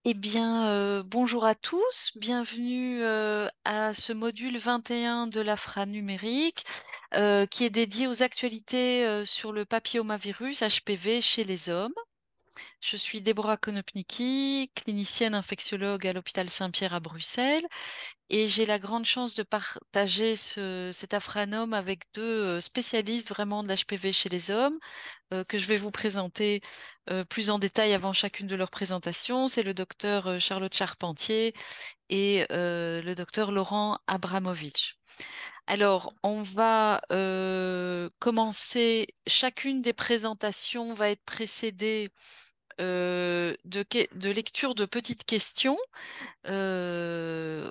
Eh bien, bonjour à tous, bienvenue à ce module 21 de l'AFRA numérique qui est dédié aux actualités sur le papillomavirus HPV chez les hommes. Je suis Déborah Konopnicki, clinicienne infectiologue à l'hôpital Saint-Pierre à Bruxelles et j'ai la grande chance de partager cet AFRANOM avec deux spécialistes vraiment de l'HPV chez les hommes que je vais vous présenter plus en détail avant chacune de leurs présentations. C'est le docteur Charlotte Charpentier et le docteur Laurent Abramovitch. Alors, on va commencer. Chacune des présentations va être précédée de lecture de petites questions euh,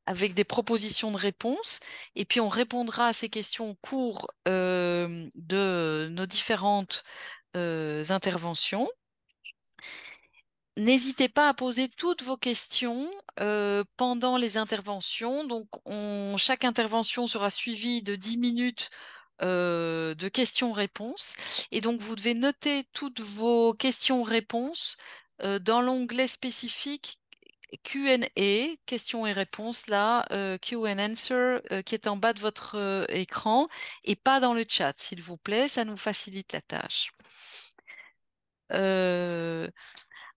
avec des propositions de réponses. Et puis, on répondra à ces questions au cours de nos différentes interventions. N'hésitez pas à poser toutes vos questions pendant les interventions. Donc, chaque intervention sera suivie de 10 minutes de questions-réponses. Et donc, vous devez noter toutes vos questions-réponses dans l'onglet spécifique Q&A, questions et réponses, là, Q and Answer, qui est en bas de votre écran, et pas dans le chat, s'il vous plaît. Ça nous facilite la tâche. Euh,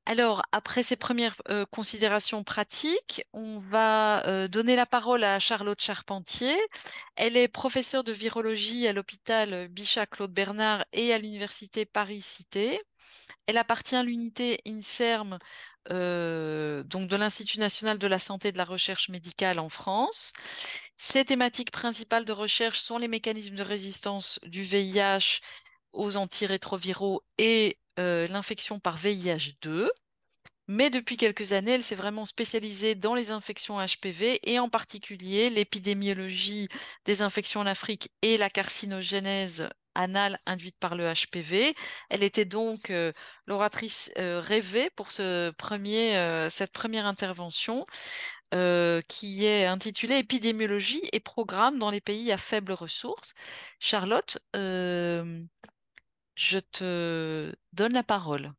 alors, après ces premières considérations pratiques, on va donner la parole à Charlotte Charpentier. Elle est professeure de virologie à l'hôpital Bichat-Claude Bernard et à l'université Paris-Cité. Elle appartient à l'unité INSERM, donc de l'Institut national de la santé et de la recherche médicale en France. Ses thématiques principales de recherche sont les mécanismes de résistance du VIH aux antirétroviraux et l'infection par VIH2. Mais depuis quelques années, elle s'est vraiment spécialisée dans les infections HPV et en particulier l'épidémiologie des infections en Afrique et la carcinogénèse anale induite par le HPV. Elle était donc l'oratrice rêvée pour cette première intervention qui est intitulée Épidémiologie et programme dans les pays à faibles ressources. Charlotte, je te donne la parole.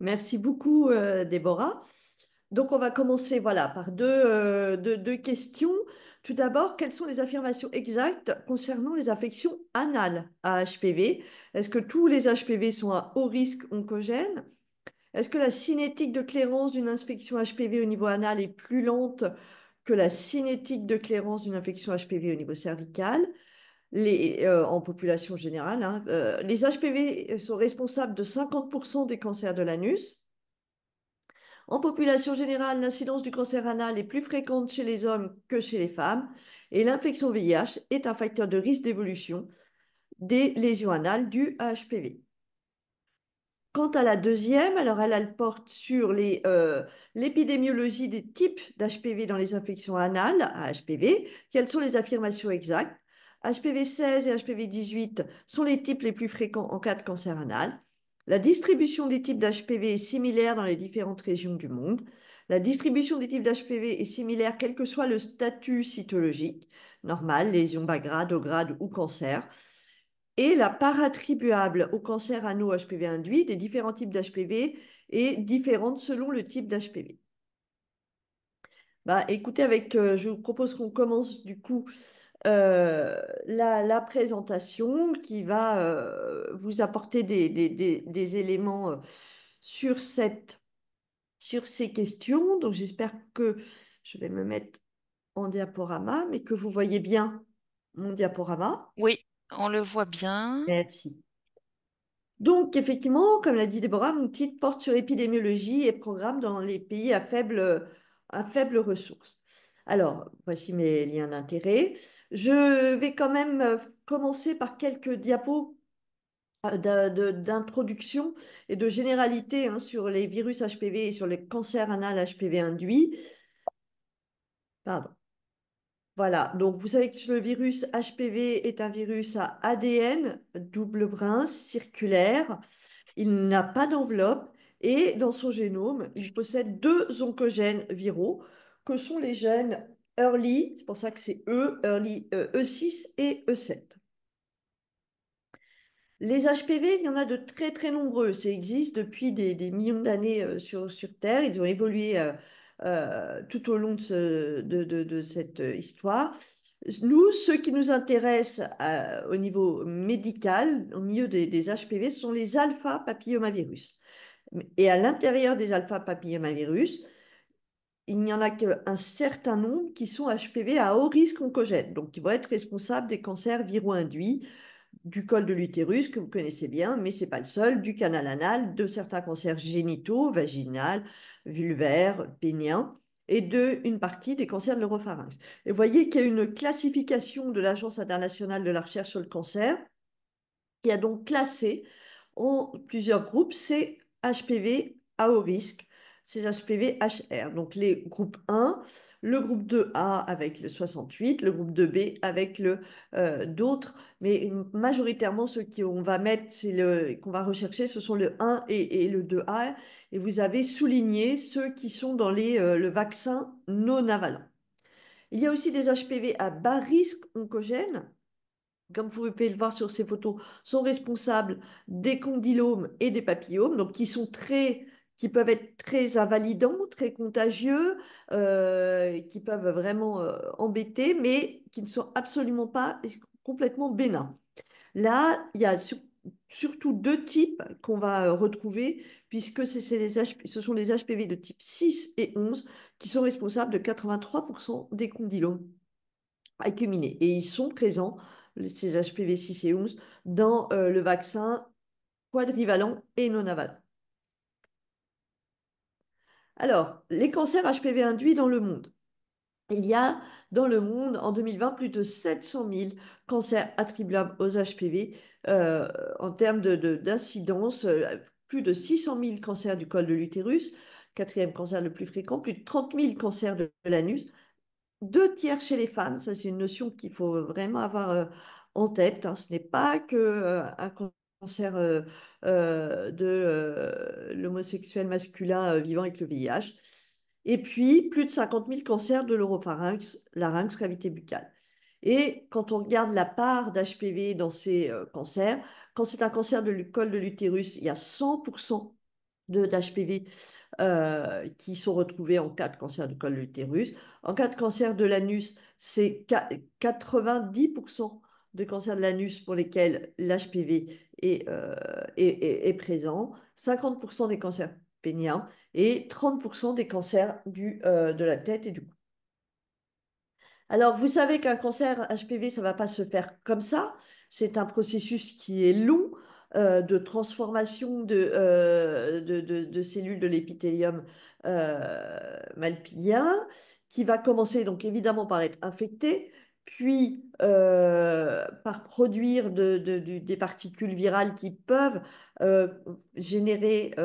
Merci beaucoup, Déborah. Donc, on va commencer voilà, par deux questions. Tout d'abord, quelles sont les affirmations exactes concernant les infections anales à HPV? Est-ce que tous les HPV sont à haut risque oncogène? Est-ce que la cinétique de clairance d'une infection HPV au niveau anal est plus lente que la cinétique de clairance d'une infection HPV au niveau cervical? En population générale, hein, les HPV sont responsables de 50% des cancers de l'anus. En population générale, l'incidence du cancer anal est plus fréquente chez les hommes que chez les femmes et l'infection VIH est un facteur de risque d'évolution des lésions anales dues à HPV. Quant à la deuxième, alors elle porte sur l'épidémiologie des types d'HPV dans les infections anales à HPV. Quelles sont les affirmations exactes? HPV 16 et HPV 18 sont les types les plus fréquents en cas de cancer anal. La distribution des types d'HPV est similaire dans les différentes régions du monde. La distribution des types d'HPV est similaire quel que soit le statut cytologique, normal, lésion bas grade, haut grade ou cancer. Et la part attribuable au cancer anneau HPV induit des différents types d'HPV est différente selon le type d'HPV. Bah, écoutez, je vous propose qu'on commence du coup la présentation qui va vous apporter des éléments sur sur ces questions. Donc j'espère que je vais me mettre en diaporama, mais que vous voyez bien mon diaporama. Oui, on le voit bien. Merci. Donc, effectivement, comme l'a dit Déborah, mon titre porte sur épidémiologie et programme dans les pays à faible ressources. Alors, voici mes liens d'intérêt. Je vais quand même commencer par quelques diapos d'introduction et de généralité hein, sur les virus HPV et sur les cancers anal HPV induits. Pardon. Voilà, donc vous savez que le virus HPV est un virus à ADN double brin circulaire. Il n'a pas d'enveloppe et dans son génome, il possède deux oncogènes viraux que sont les gènes early, c'est pour ça que c'est E, early, E6 et E7. Les HPV, il y en a de très très nombreux. Ça existe depuis des millions d'années sur Terre. Ils ont évolué tout au long de cette histoire. Nous, ceux qui nous intéressent au niveau médical, au milieu des HPV, ce sont les alpha papillomavirus. Et à l'intérieur des alpha papillomavirus, il n'y en a qu'un certain nombre qui sont HPV à haut risque oncogène, donc qui vont être responsables des cancers viro-induits du col de l'utérus, que vous connaissez bien, mais ce n'est pas le seul, du canal anal, de certains cancers génitaux, vaginal, vulvaire, pénien, et une partie des cancers de l'oropharynx. Et vous voyez qu'il y a une classification de l'Agence internationale de la recherche sur le cancer qui a donc classé en plusieurs groupes ces HPV à haut risque, ces HPV HR. Donc les groupes 1, le groupe 2A avec le 68, le groupe 2B avec le d'autres, mais majoritairement ceux qu'on va mettre, qu'on va rechercher, ce sont le 1 et le 2A. Et vous avez souligné ceux qui sont dans le vaccin non avalent. Il y a aussi des HPV à bas risque oncogène, comme vous pouvez le voir sur ces photos, sont responsables des condylomes et des papillomes, donc qui peuvent être très invalidants, très contagieux, qui peuvent vraiment embêter, mais qui ne sont absolument pas complètement bénins. Là, il y a surtout deux types qu'on va retrouver, puisque ce sont les HPV de type 6 et 11 qui sont responsables de 83% des condylomes acuminés. Et ils sont présents, ces HPV 6 et 11, dans le vaccin quadrivalent et non avalent. Alors, les cancers HPV induits dans le monde. Il y a dans le monde, en 2020, plus de 700 000 cancers attribuables aux HPV en termes d'incidence, plus de 600 000 cancers du col de l'utérus, quatrième cancer le plus fréquent, plus de 30 000 cancers de l'anus, deux tiers chez les femmes. Ça, c'est une notion qu'il faut vraiment avoir en tête, hein. Ce n'est pas que un cancer de l'homosexuel masculin vivant avec le VIH. Et puis, plus de 50 000 cancers de l'oropharynx, larynx, cavité buccale. Et quand on regarde la part d'HPV dans ces cancers, quand c'est un cancer de col de l'utérus, il y a 100% d'HPV qui sont retrouvés en cas de cancer du col de l'utérus. En cas de cancer de l'anus, c'est 90% de cancer de l'anus pour lesquels l'HPV est présent, 50% des cancers péniens et 30% des cancers de la tête et du cou. Alors, vous savez qu'un cancer HPV, ça ne va pas se faire comme ça. C'est un processus qui est long de transformation de cellules de l'épithélium malpighien, qui va commencer donc évidemment par être infecté, puis par produire des particules virales qui peuvent euh, générer,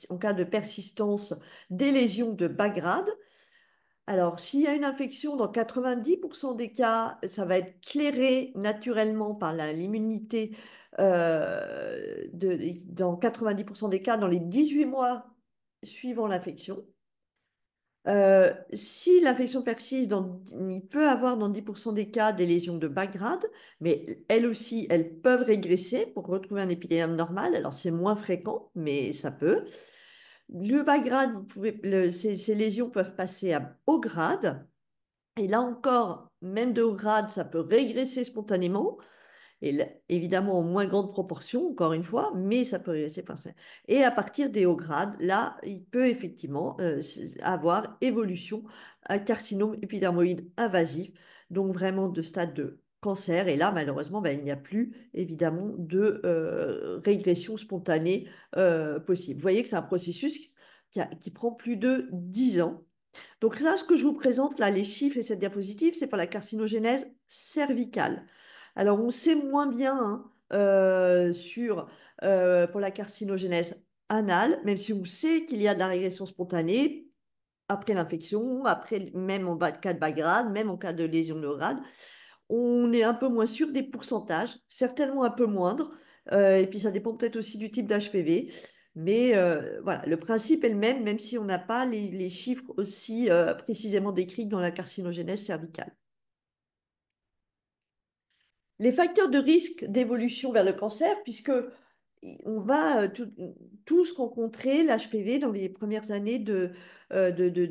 en cas de persistance, des lésions de bas grade. Alors, s'il y a une infection, dans 90% des cas, ça va être clairé naturellement par l'immunité dans 90% des cas, dans les 18 mois suivant l'infection. Si l'infection persiste, il peut avoir dans 10% des cas des lésions de bas grade, mais elles aussi, elles peuvent régresser pour retrouver un épithélium normal. Alors, c'est moins fréquent, mais ça peut. Le bas grade, ces lésions peuvent passer à haut grade. Et là encore, même de haut grade, ça peut régresser spontanément. Et évidemment, en moins grande proportion, encore une fois, mais ça peut régresser par ça. Et à partir des hauts grades, là, il peut effectivement avoir évolution à carcinome épidermoïde invasif, donc vraiment de stade de cancer. Et là, malheureusement, ben, il n'y a plus évidemment de régression spontanée possible. Vous voyez que c'est un processus qui prend plus de 10 ans. Donc là, ce que je vous présente, là, les chiffres et cette diapositive, c'est pour la carcinogénèse cervicale. Alors, on sait moins bien hein, pour la carcinogénèse anale, même si on sait qu'il y a de la régression spontanée après l'infection, après même en cas de bas grade, même en cas de lésion de haut grade. On est un peu moins sûr des pourcentages, certainement un peu moindre. Et puis ça dépend peut-être aussi du type d'HPV. Mais voilà, le principe est le même, même si on n'a pas les chiffres aussi précisément décrits dans la carcinogénèse cervicale. Les facteurs de risque d'évolution vers le cancer, puisque on va tous rencontrer l'HPV dans les premières années de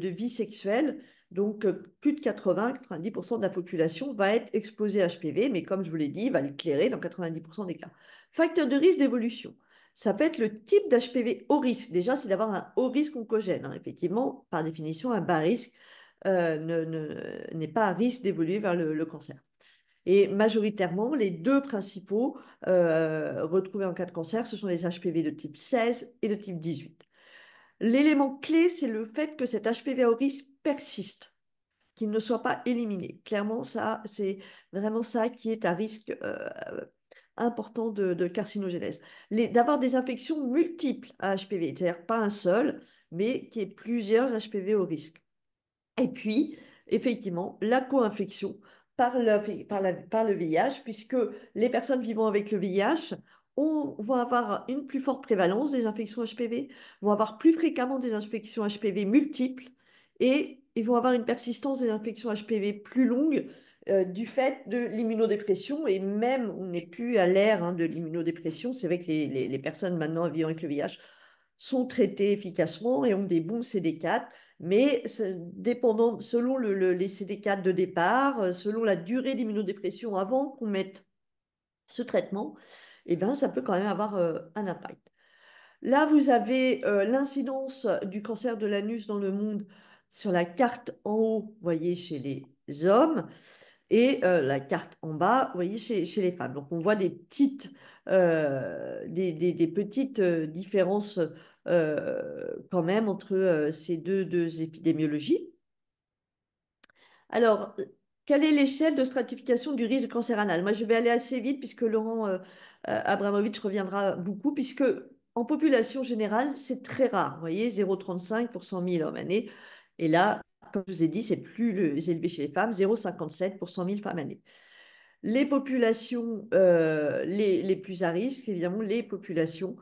vie sexuelle. Donc, plus de 80-90% de la population va être exposée à HPV, mais comme je vous l'ai dit, il va l'éclairer dans 90% des cas. Facteur de risque d'évolution. Ça peut être le type d'HPV haut risque. Déjà, c'est d'avoir un haut risque oncogène, hein. Effectivement, par définition, un bas risque n'est pas à risque d'évoluer vers le cancer. Et majoritairement, les deux principaux retrouvés en cas de cancer, ce sont les HPV de type 16 et de type 18. L'élément clé, c'est le fait que cet HPV à haut risque persiste, qu'il ne soit pas éliminé. Clairement, ça, c'est vraiment ça qui est à risque important de carcinogénèse. D'avoir des infections multiples à HPV, c'est-à-dire pas un seul, mais qui est plusieurs HPV au risque. Et puis, effectivement, la co-infection par le VIH, puisque les personnes vivant avec le VIH vont avoir une plus forte prévalence des infections HPV, vont avoir plus fréquemment des infections HPV multiples et ils vont avoir une persistance des infections HPV plus longue du fait de l'immunodépression. Et même, on n'est plus à l'ère hein, de l'immunodépression. C'est vrai que les personnes maintenant vivant avec le VIH sont traitées efficacement et ont des bons CD4. Mais dépendant, selon les CD4 de départ, selon la durée d'immunodépression avant qu'on mette ce traitement, eh ben, ça peut quand même avoir un impact. Là, vous avez l'incidence du cancer de l'anus dans le monde sur la carte en haut, vous voyez, chez les hommes, et la carte en bas, vous voyez, chez les femmes. Donc, on voit des des petites différences quand même entre ces deux épidémiologies. Alors, quelle est l'échelle de stratification du risque de cancer anal? Moi, je vais aller assez vite puisque Laurent Abramovitch reviendra beaucoup, puisque en population générale, c'est très rare. Vous voyez, 0,35 pour 100 000 hommes année. Et là, comme je vous ai dit, c'est plus élevé chez les femmes, 0,57 pour 100 000 femmes année. Les populations les plus à risque, évidemment, les populations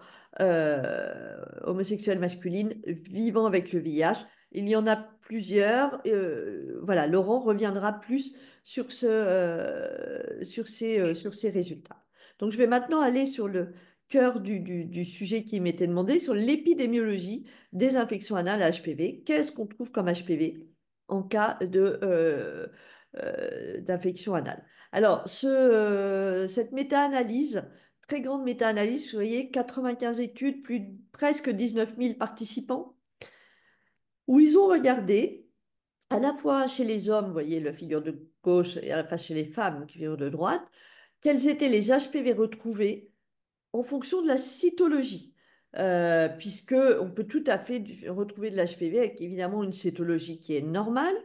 homosexuelles masculines vivant avec le VIH. Il y en a plusieurs. Voilà, Laurent reviendra plus sur sur ces résultats. Donc, je vais maintenant aller sur le cœur du sujet qui m'était demandé, sur l'épidémiologie des infections anales à HPV. Qu'est-ce qu'on trouve comme HPV en cas d'infection anale? Alors, cette méta-analyse, très grande méta-analyse, vous voyez, 95 études, presque 19 000 participants, où ils ont regardé à la fois chez les hommes, vous voyez la figure de gauche, et à la fois chez les femmes, figure de droite, quels étaient les HPV retrouvés en fonction de la cytologie, puisque on peut tout à fait retrouver de l'HPV avec évidemment une cytologie qui est normale,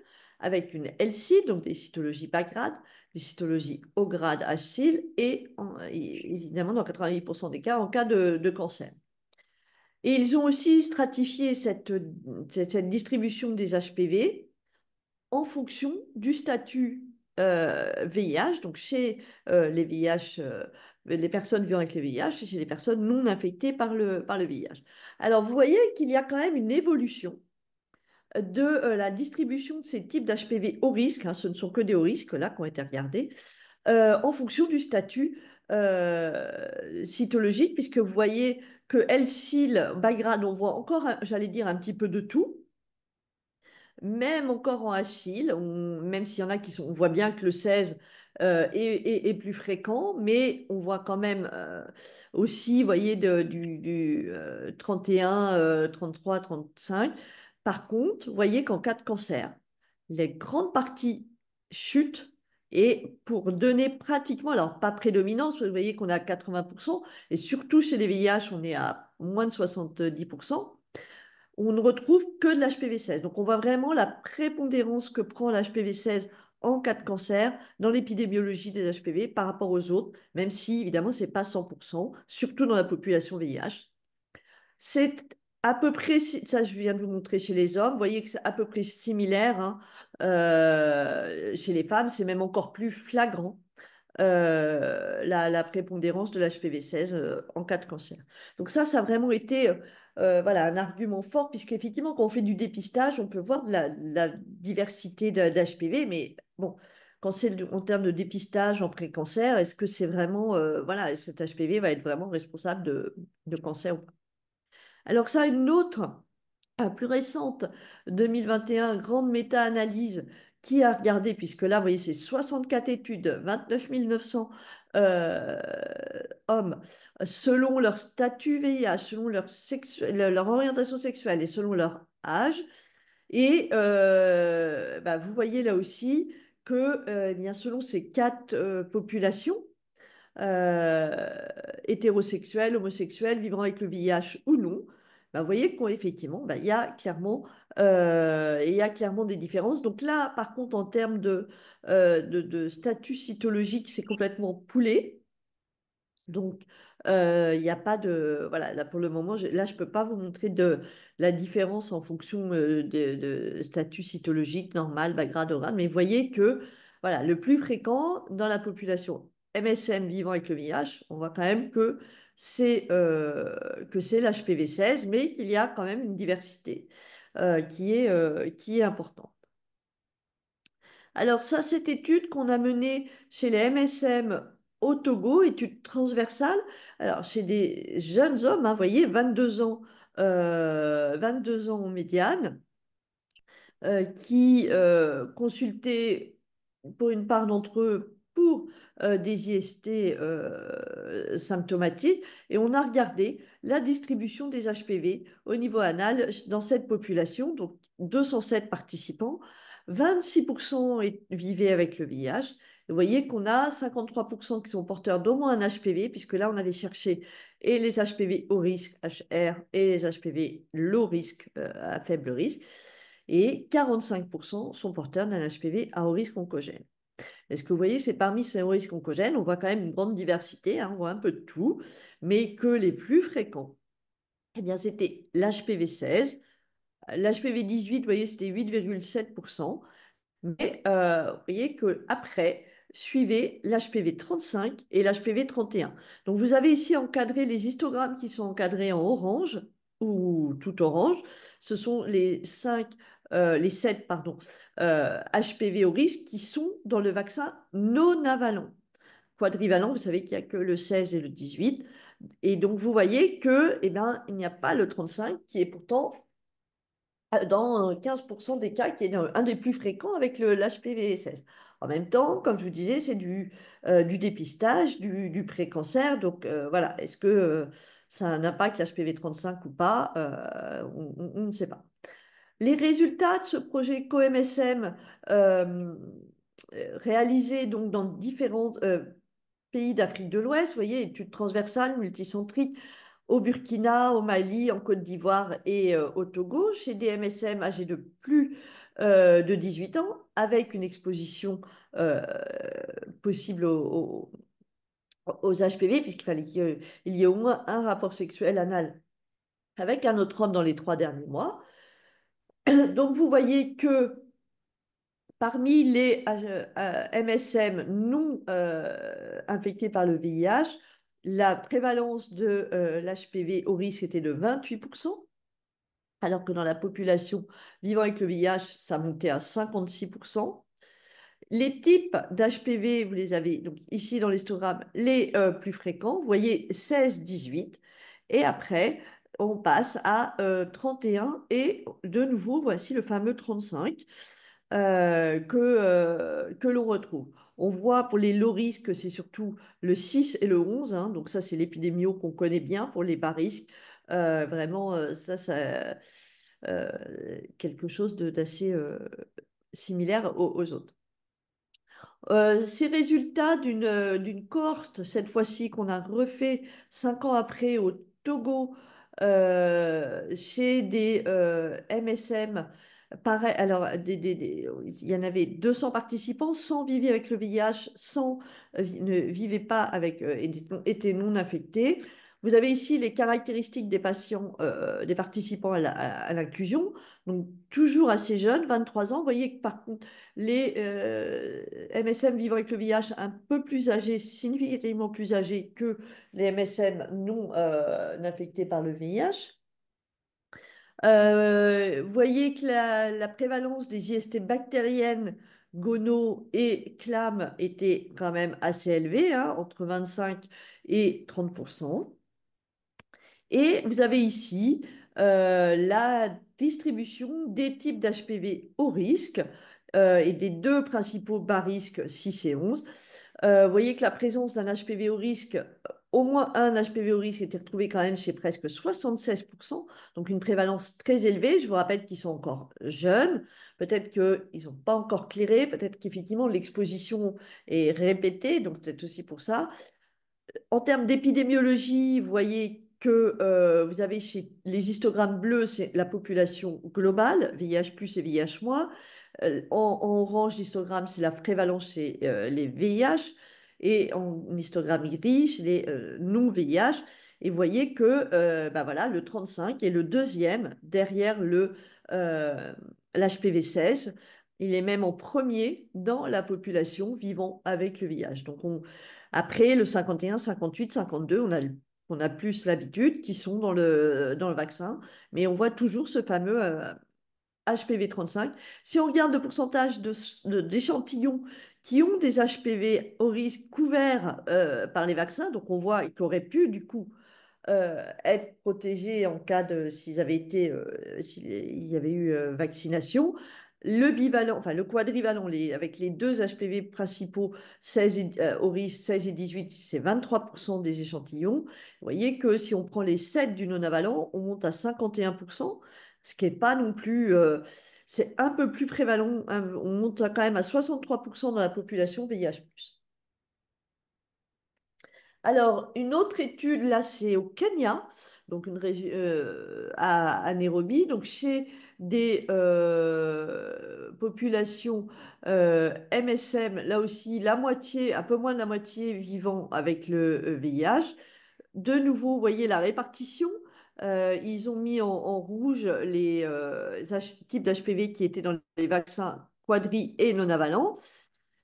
avec une L-CYT, donc des cytologies bas grade, des cytologies haut grade HSIL, et évidemment dans 88% des cas en cas de cancer. Et ils ont aussi stratifié cette distribution des HPV en fonction du statut VIH, donc chez les VIH, les personnes vivant avec le VIH et chez les personnes non infectées par le VIH. Alors, vous voyez qu'il y a quand même une évolution de la distribution de ces types d'HPV au risque, hein, ce ne sont que des hauts risques là qui ont été regardés, en fonction du statut cytologique, puisque vous voyez que L-CIL, bas-grade, on voit encore, j'allais dire, un petit peu de tout. Même encore en Achille, même s'il y en a qui sont, on voit bien que le 16 est plus fréquent, mais on voit quand même aussi, vous voyez, du 31, 33, 35. Par contre, vous voyez qu'en cas de cancer, les grandes parties chutent et pour donner pratiquement, alors pas prédominance, vous voyez qu'on est à 80%, et surtout chez les VIH, on est à moins de 70%. On ne retrouve que de l'HPV-16. Donc, on voit vraiment la prépondérance que prend l'HPV-16 en cas de cancer dans l'épidémiologie des HPV par rapport aux autres, même si, évidemment, ce n'est pas 100%, surtout dans la population VIH. C'est à peu près, ça je viens de vous montrer chez les hommes, vous voyez que c'est à peu près similaire hein, chez les femmes, c'est même encore plus flagrant la prépondérance de l'HPV-16 en cas de cancer. Donc ça a vraiment été voilà, un argument fort, puisqu'effectivement, quand on fait du dépistage, on peut voir de la diversité d'HPV, mais bon, quand c'est en termes de dépistage en pré-cancer, est-ce que c'est vraiment, voilà, cet HPV va être vraiment responsable de cancer ou pas? Alors ça, une autre plus récente, 2021, grande méta-analyse qui a regardé, puisque là, vous voyez, c'est 64 études, 29 900 euh, hommes, selon leur statut VIH, selon leur orientation sexuelle et selon leur âge. Et bah, vous voyez là aussi que, eh bien, selon ces quatre populations, euh, hétérosexuels, homosexuels, vivant avec le VIH ou non, bah, vous voyez qu'effectivement, bah, il y a clairement des différences. Donc là, par contre, en termes de statut cytologique, c'est complètement poulé. Donc, il n'y a pas de... Voilà, là pour le moment, là, je ne peux pas vous montrer la différence en fonction de statut cytologique, normal, bas grade, oral, mais vous voyez que voilà, le plus fréquent dans la population MSM vivant avec le VIH, on voit quand même que c'est l'HPV 16, mais qu'il y a quand même une diversité qui est importante. Alors ça, cette étude qu'on a menée chez les MSM au Togo, étude transversale, alors chez des jeunes hommes, hein, vous voyez, 22 ans en médiane, qui consultaient pour une part d'entre eux pour des IST symptomatiques, et on a regardé la distribution des HPV au niveau anal dans cette population, donc 207 participants, 26% vivaient avec le VIH. Vous voyez qu'on a 53% qui sont porteurs d'au moins un HPV, puisque là, on avait cherché et les HPV haut risque, HR, et les HPV low risque, à faible risque, et 45% sont porteurs d'un HPV à haut risque oncogène. Et ce que vous voyez, c'est parmi ces hauts risques oncogènes, on voit quand même une grande diversité, hein, on voit un peu de tout, mais que les plus fréquents, eh bien, c'était l'HPV 16, l'HPV 18, vous voyez, c'était 8,7%, mais vous voyez qu'après, suivez l'HPV 35 et l'HPV 31. Donc vous avez ici encadré les histogrammes qui sont encadrés en orange ou tout orange. Ce sont les 7 pardon, HPV au risque qui sont dans le vaccin non avalent. Quadrivalent, vous savez qu'il n'y a que le 16 et le 18. Et donc vous voyez que, eh ben, il n'y a pas le 35 qui est pourtant dans 15% des cas, qui est un des plus fréquents avec l'HPV 16. En même temps, comme je vous disais, c'est du dépistage, du pré-cancer. Donc voilà, est-ce que ça a un impact l'HPV 35 ou pas? On ne sait pas. Les résultats de ce projet CoMSM réalisé donc dans différents pays d'Afrique de l'Ouest, vous voyez, études transversales, multicentriques, au Burkina, au Mali, en Côte d'Ivoire et au Togo, chez des MSM âgés de plus de 18 ans, avec une exposition euh, possible aux HPV, puisqu'il fallait qu'il y ait au moins un rapport sexuel anal avec un autre homme dans les 3 derniers mois. Donc vous voyez que parmi les MSM non infectés par le VIH, la prévalence de l'HPV au risque était de 28%, alors que dans la population vivant avec le VIH, ça montait à 56%. Les types d'HPV, vous les avez donc ici dans l'histogramme, les plus fréquents, vous voyez 16-18, et après, on passe à 31, et de nouveau, voici le fameux 35 que l'on retrouve. On voit pour les low risques, c'est surtout le 6 et le 11, hein, donc ça c'est l'épidémio qu'on connaît bien pour les bas risques. Vraiment, quelque chose d'assez similaire aux autres. Ces résultats d'une cohorte, cette fois-ci qu'on a refait 5 ans après au Togo, chez des MSM, pareil, alors il y en avait 200 participants, 100 vivaient avec le VIH, 100 ne vivaient pas avec, étaient non infectés. Vous avez ici les caractéristiques des patients, des participants à l'inclusion, donc toujours assez jeunes, 23 ans. Vous voyez que par contre, les MSM vivant avec le VIH un peu plus âgés, significativement plus âgés que les MSM non infectés par le VIH. Vous voyez que la prévalence des IST bactériennes gono et clam étaient quand même assez élevés, hein, entre 25 et 30%. Et vous avez ici la distribution des types d'HPV au risque et des deux principaux bas risques 6 et 11. Vous voyez que la présence d'un HPV au risque, au moins un HPV au risque, était retrouvé quand même chez presque 76%, donc une prévalence très élevée. Je vous rappelle qu'ils sont encore jeunes, peut-être qu'ils n'ont pas encore clairé, peut-être qu'effectivement l'exposition est répétée, donc peut-être aussi pour ça. En termes d'épidémiologie, vous voyez que vous avez chez les histogrammes bleus, c'est la population globale, VIH plus et VIH moins. En orange, l'histogramme, c'est la prévalence chez les VIH. Et en histogramme gris, chez les non-VIH. Et vous voyez que bah voilà, le 35 est le deuxième derrière l'HPV 16. Il est même en premier dans la population vivant avec le VIH. Donc après, le 51, 58, 52, on a plus l'habitude qui sont dans le vaccin, mais on voit toujours ce fameux HPV 35. Si on regarde le pourcentage d'échantillons qui ont des HPV au risque couverts par les vaccins, donc on voit qu'ils auraient pu du coup être protégés en cas de s'ils avaient été s'il y avait eu vaccination. Le bivalent, enfin le quadrivalent, avec les deux HPV principaux, 16 au risque 16 et 18, c'est 23% des échantillons. Vous voyez que si on prend les 7 du non-avalent, on monte à 51%, ce qui n'est pas non plus. C'est un peu plus prévalent, hein, on monte quand même à 63% dans la population VIH+. Alors, une autre étude, là, c'est au Kenya, donc une région à Nairobi, donc chez des populations MSM, là aussi, la moitié, un peu moins de la moitié vivant avec le VIH. De nouveau, vous voyez la répartition. Ils ont mis en rouge les types d'HPV qui étaient dans les vaccins quadri et non avalents.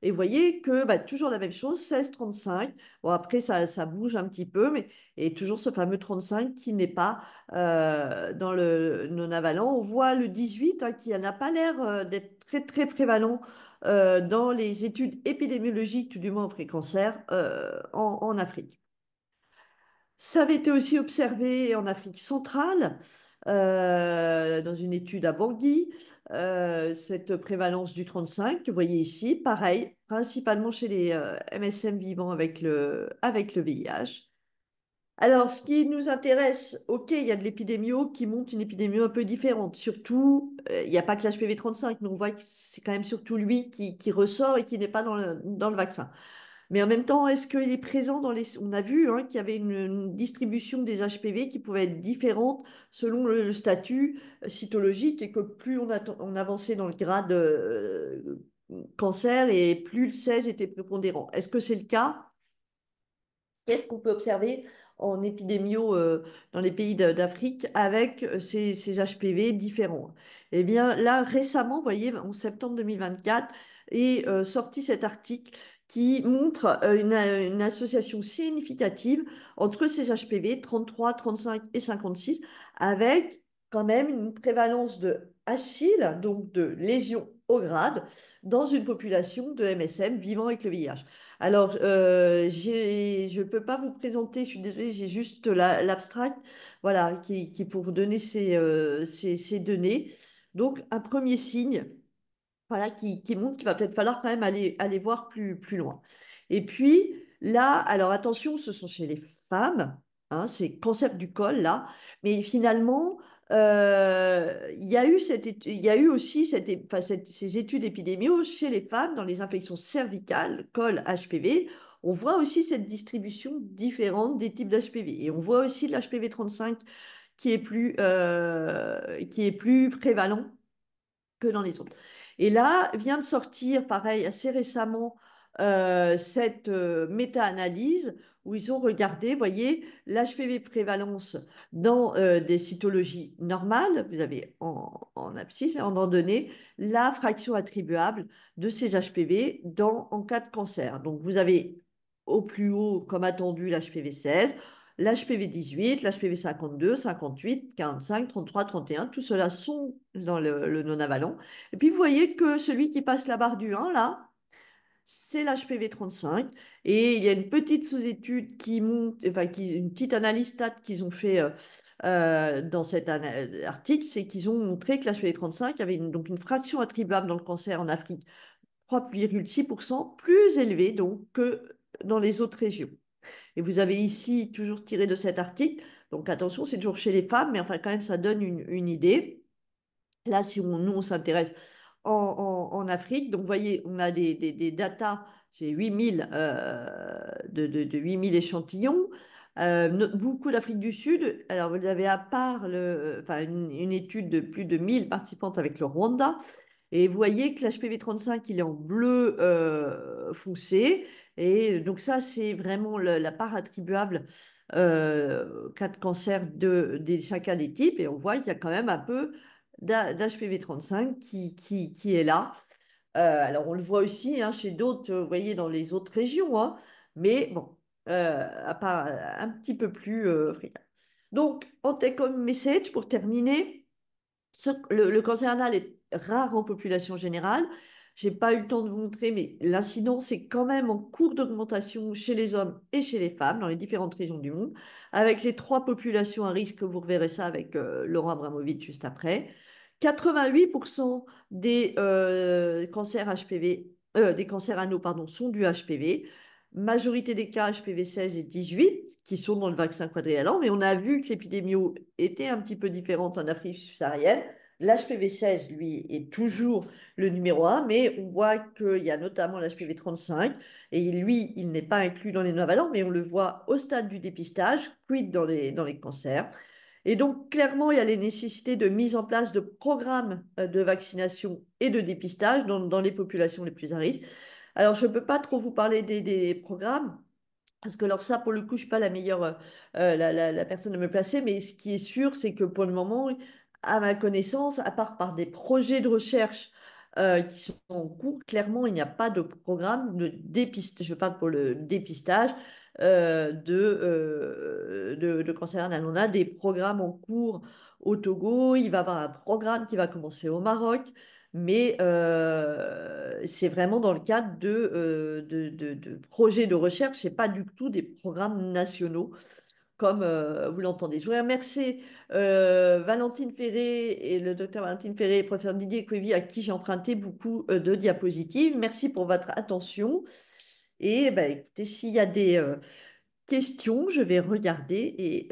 Et vous voyez que bah, toujours la même chose, 16-35. Bon, après, ça bouge un petit peu, mais et toujours ce fameux 35 qui n'est pas dans le non-avalent. On voit le 18 hein, qui n'a pas l'air d'être très, très prévalent dans les études épidémiologiques, tout du moins pré-cancer, en Afrique. Ça avait été aussi observé en Afrique centrale, dans une étude à Bangui, cette prévalence du 35 que vous voyez ici, pareil, principalement chez les MSM vivant avec le VIH. Alors, ce qui nous intéresse, ok, il y a de l'épidémio qui montre une épidémio un peu différente. Surtout, il n'y a pas que l'HPV 35, mais on voit que c'est quand même surtout lui qui ressort et qui n'est pas dans le vaccin. Mais en même temps, est-ce qu'il est présent dans les... On a vu hein, qu'il y avait une distribution des HPV qui pouvait être différente selon le statut cytologique et que plus on avançait dans le grade cancer et plus le 16 était prépondérant. Est-ce que c'est le cas? Qu'est-ce qu'on peut observer en épidémio dans les pays d'Afrique avec ces HPV différents? Eh bien, là, récemment, vous voyez, en septembre 2024, est sorti cet article qui montre une association significative entre ces HPV 33, 35 et 56, avec quand même une prévalence de HSIL, donc de lésions au grade, dans une population de MSM vivant avec le VIH. Alors, je ne peux pas vous présenter, je suis désolée, j'ai juste l'abstract, voilà, qui pour vous donner ces données. Donc, un premier signe, voilà, qui montre qu'il va peut-être falloir quand même aller voir plus loin. Et puis, là, alors attention, ce sont chez les femmes, hein, c'est cancer du col, là, mais finalement, il y a eu aussi ces études épidémiologiques chez les femmes dans les infections cervicales, col, HPV. On voit aussi cette distribution différente des types d'HPV. Et on voit aussi l'HPV 35 qui est plus prévalent que dans les autres. Et là, vient de sortir, pareil, assez récemment, cette méta-analyse où ils ont regardé, vous voyez, l'HPV prévalence dans des cytologies normales, vous avez en abscisse et en ordonnée, la fraction attribuable de ces HPV en cas de cancer. Donc, vous avez au plus haut, comme attendu, l'HPV 16. l'HPV 18, l'HPV 52, 58, 45, 33, 31, tout cela sont dans le non-avalent. Et puis vous voyez que celui qui passe la barre du 1, là, c'est l'HPV 35. Et il y a une petite sous-étude qui monte, enfin, une petite analyse stat qu'ils ont fait dans cet article, c'est qu'ils ont montré que l'HPV 35 avait donc une fraction attribuable dans le cancer en Afrique 3,6% plus élevée donc que dans les autres régions. Et vous avez ici toujours tiré de cet article, donc attention, c'est toujours chez les femmes, mais enfin quand même ça donne une idée. Là, si nous, on s'intéresse en Afrique, donc vous voyez, on a des datas, j'ai 8000 de 8000 échantillons, beaucoup d'Afrique du Sud. Alors, vous avez à part enfin, une étude de plus de 1000 participantes avec le Rwanda, et vous voyez que l'HPV 35, il est en bleu foncé. Et donc ça, c'est vraiment la part attribuable cas de cancer de chacun des types. Et on voit qu'il y a quand même un peu d'HPV 35 qui est là. Alors, on le voit aussi hein, chez d'autres, vous voyez, dans les autres régions. Hein, mais bon, à part un petit peu plus fréquent. Donc, en take-home message, pour terminer, le cancer anal est rare en population générale. J'ai pas eu le temps de vous montrer, mais l'incidence est quand même en cours d'augmentation chez les hommes et chez les femmes dans les différentes régions du monde, avec les trois populations à risque, vous reverrez ça avec Laurent Abramovitch juste après. 88% des cancers HPV, des cancers anaux, pardon, sont du HPV. Majorité des cas HPV 16 et 18 qui sont dans le vaccin quadrivalent, mais on a vu que l'épidémie était un petit peu différente en Afrique subsaharienne. L'HPV 16, lui, est toujours le numéro un, mais on voit qu'il y a notamment l'HPV 35, et lui, il n'est pas inclus dans les novalents, mais on le voit au stade du dépistage, quid dans les cancers. Et donc, clairement, il y a les nécessités de mise en place de programmes de vaccination et de dépistage dans les populations les plus à risque. Alors, je ne peux pas trop vous parler des programmes, parce que alors ça, pour le coup, je ne suis pas la meilleure la personne à me placer, mais ce qui est sûr, c'est que pour le moment, à ma connaissance, à part par des projets de recherche qui sont en cours, clairement, il n'y a pas de programme de dépistage, je parle pour le dépistage de cancer anal. On a des programmes en cours au Togo, il va y avoir un programme qui va commencer au Maroc. Mais c'est vraiment dans le cadre de projets de recherche, c'est pas du tout des programmes nationaux comme vous l'entendez. Je voudrais remercier Valentine Ferré et le docteur Valentine Ferré et le professeur Didier Couévy à qui j'ai emprunté beaucoup de diapositives. Merci pour votre attention. Et ben, écoutez, s'il y a des questions, je vais regarder et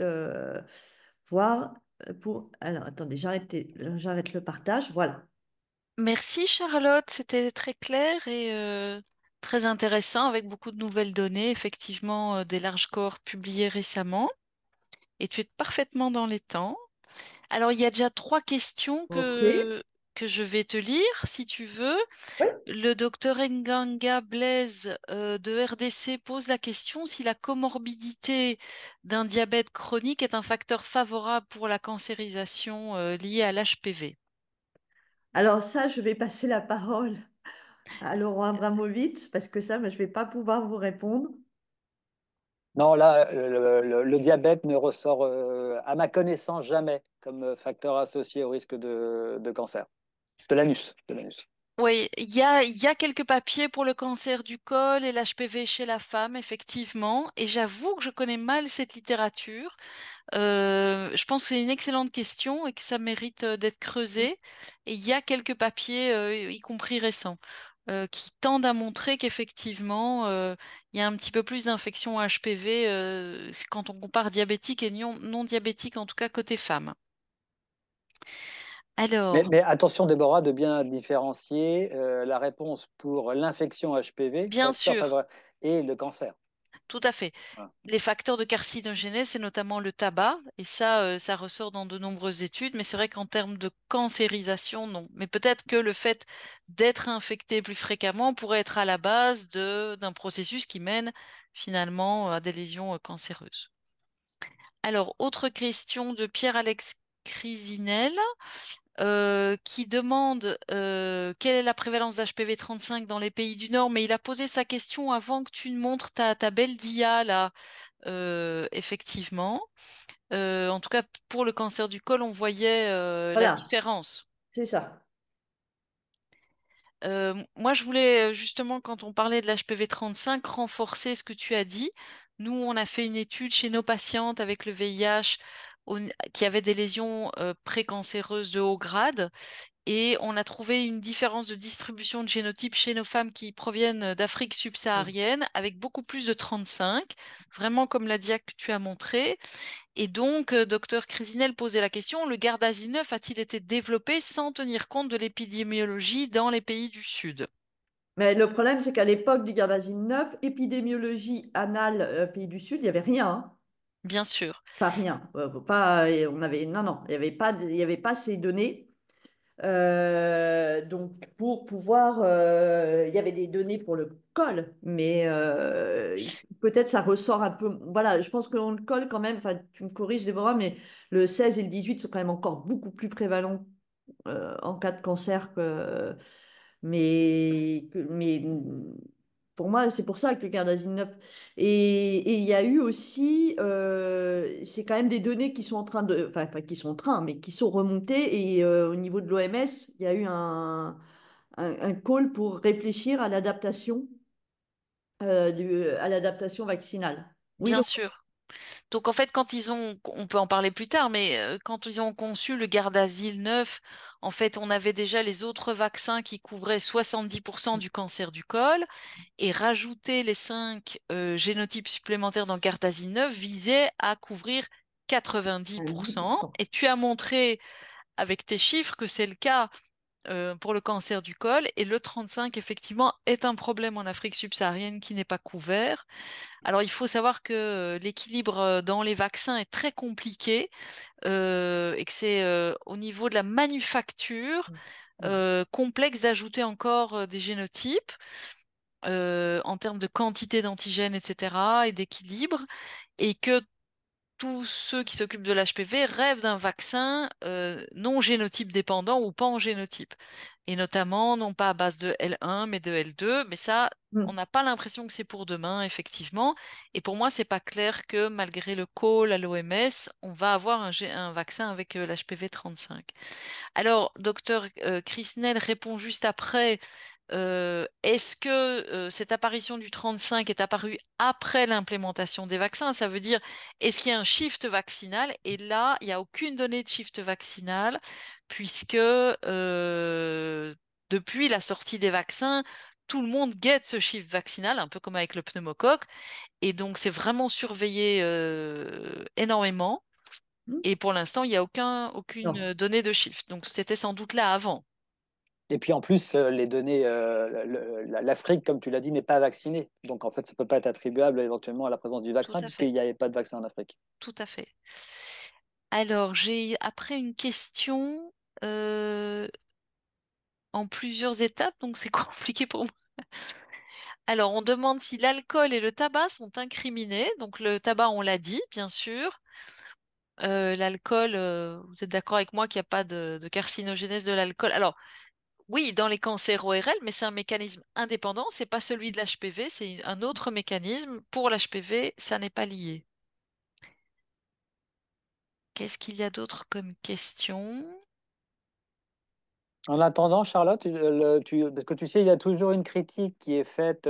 voir pour... Alors, attendez, j'arrête le partage. Voilà. Merci Charlotte, c'était très clair et très intéressant avec beaucoup de nouvelles données, effectivement des larges cohortes publiées récemment. Et tu es parfaitement dans les temps. Alors, il y a déjà trois questions OK. que je vais te lire, si tu veux. Oui. Le docteur Nganga Blaise de RDC pose la question si la comorbidité d'un diabète chronique est un facteur favorable pour la cancérisation liée à l'HPV. Alors ça, je vais passer la parole à Laurent Abramovitch parce que ça, mais je ne vais pas pouvoir vous répondre. Non, là, le diabète ne ressort, à ma connaissance, jamais comme facteur associé au risque de cancer. De l'anus, de l'anus. Oui, il y a quelques papiers pour le cancer du col et l'HPV chez la femme, effectivement, et j'avoue que je connais mal cette littérature. Je pense que c'est une excellente question et que ça mérite d'être creusé. Et il y a quelques papiers, y compris récents, qui tendent à montrer qu'effectivement, il y a un petit peu plus d'infections HPV quand on compare diabétique et non diabétique, en tout cas côté femme. Alors, Mais attention, Déborah, de bien différencier la réponse pour l'infection HPV, bien facteur sûr, favorable, et le cancer. tout à fait. Voilà. Les facteurs de carcinogénèse, c'est notamment le tabac, et ça ressort dans de nombreuses études, mais c'est vrai qu'en termes de cancérisation, non. Mais peut-être que le fait d'être infecté plus fréquemment pourrait être à la base d'un processus qui mène finalement à des lésions cancéreuses. Alors, autre question de Pierre-Alex Crisinel, qui demande quelle est la prévalence d'HPV 35 dans les pays du Nord, mais il a posé sa question avant que tu ne montres ta belle dia là, effectivement. En tout cas, pour le cancer du col, on voyait la Voilà, différence. c'est ça. Moi, je voulais justement, quand on parlait de l'HPV 35, renforcer ce que tu as dit. Nous, on a fait une étude chez nos patientes avec le VIH qui avaient des lésions précancéreuses de haut grade. Et on a trouvé une différence de distribution de génotypes chez nos femmes qui proviennent d'Afrique subsaharienne avec beaucoup plus de 35, vraiment comme la dia que tu as montré. Et donc, docteur Crisinel posait la question, le Gardasil 9 a-t-il été développé sans tenir compte de l'épidémiologie dans les pays du Sud? Mais le problème, c'est qu'à l'époque du Gardasil 9, épidémiologie anale pays du Sud, il n'y avait rien, hein. Bien sûr, Pas rien. Pas, on avait, non, non, il y avait pas ces données. Donc, pour pouvoir, il y avait des données pour le col, mais peut-être ça ressort un peu. Voilà, je pense que le col, quand même, enfin, tu me corriges, Déborah, mais le 16 et le 18 sont quand même encore beaucoup plus prévalents en cas de cancer que. Mais pour moi, c'est pour ça que le Gardasil 9. Et il y a eu aussi, c'est quand même des données qui sont en train de, enfin pas qui sont en train, mais qui sont remontées. Et au niveau de l'OMS, il y a eu un call pour réfléchir à l'adaptation à l'adaptation vaccinale. Oui, bien donc. sûr. Donc en fait, on peut en parler plus tard, mais quand ils ont conçu le Gardasil 9, en fait, on avait déjà les autres vaccins qui couvraient 70% du cancer du col, et rajouter les 5 génotypes supplémentaires dans le Gardasil 9 visait à couvrir À 90%. 10%. Et tu as montré avec tes chiffres que c'est le cas pour le cancer du col, et le 35, effectivement, est un problème en Afrique subsaharienne qui n'est pas couvert. Alors, il faut savoir que l'équilibre dans les vaccins est très compliqué et que c'est au niveau de la manufacture complexe d'ajouter encore des génotypes en termes de quantité d'antigènes, etc., et d'équilibre, et que tous ceux qui s'occupent de l'HPV rêvent d'un vaccin non génotype dépendant ou pan-génotype, et notamment non pas à base de L1 mais de L2, mais ça, on Mm. n'a pas l'impression que c'est pour demain, effectivement, et pour moi, c'est pas clair que malgré le call à l'OMS, on va avoir un vaccin avec l'HPV 35. Alors, docteur Krisnel répond juste après, est-ce que cette apparition du 35 est apparue après l'implémentation des vaccins? Ça veut dire, est-ce qu'il y a un shift vaccinal? Et là, il n'y a aucune donnée de shift vaccinal, puisque depuis la sortie des vaccins, tout le monde guette ce shift vaccinal, un peu comme avec le pneumocoque, et donc c'est vraiment surveillé énormément. Mm. Et pour l'instant, il n'y a aucune Non. donnée de shift. Donc c'était sans doute là avant. Et puis en plus, les données, l'Afrique, comme tu l'as dit, n'est pas vaccinée. Donc en fait, ça ne peut pas être attribuable éventuellement à la présence du Tout vaccin, à puisqu'il fait. n'y avait pas de vaccin en Afrique. Tout à fait. Alors, j'ai après une question euh, en plusieurs étapes, donc c'est compliqué pour moi. Alors, on demande si l'alcool et le tabac sont incriminés. Donc, le tabac, on l'a dit, bien sûr. L'alcool, vous êtes d'accord avec moi qu'il n'y a pas de carcinogénèse de l'alcool. Alors, oui, dans les cancers ORL, mais c'est un mécanisme indépendant. C'est pas celui de l'HPV, c'est un autre mécanisme. Pour l'HPV, ça n'est pas lié. Qu'est-ce qu'il y a d'autre comme question? En attendant, Charlotte, parce que tu sais, il y a toujours une critique qui est faite,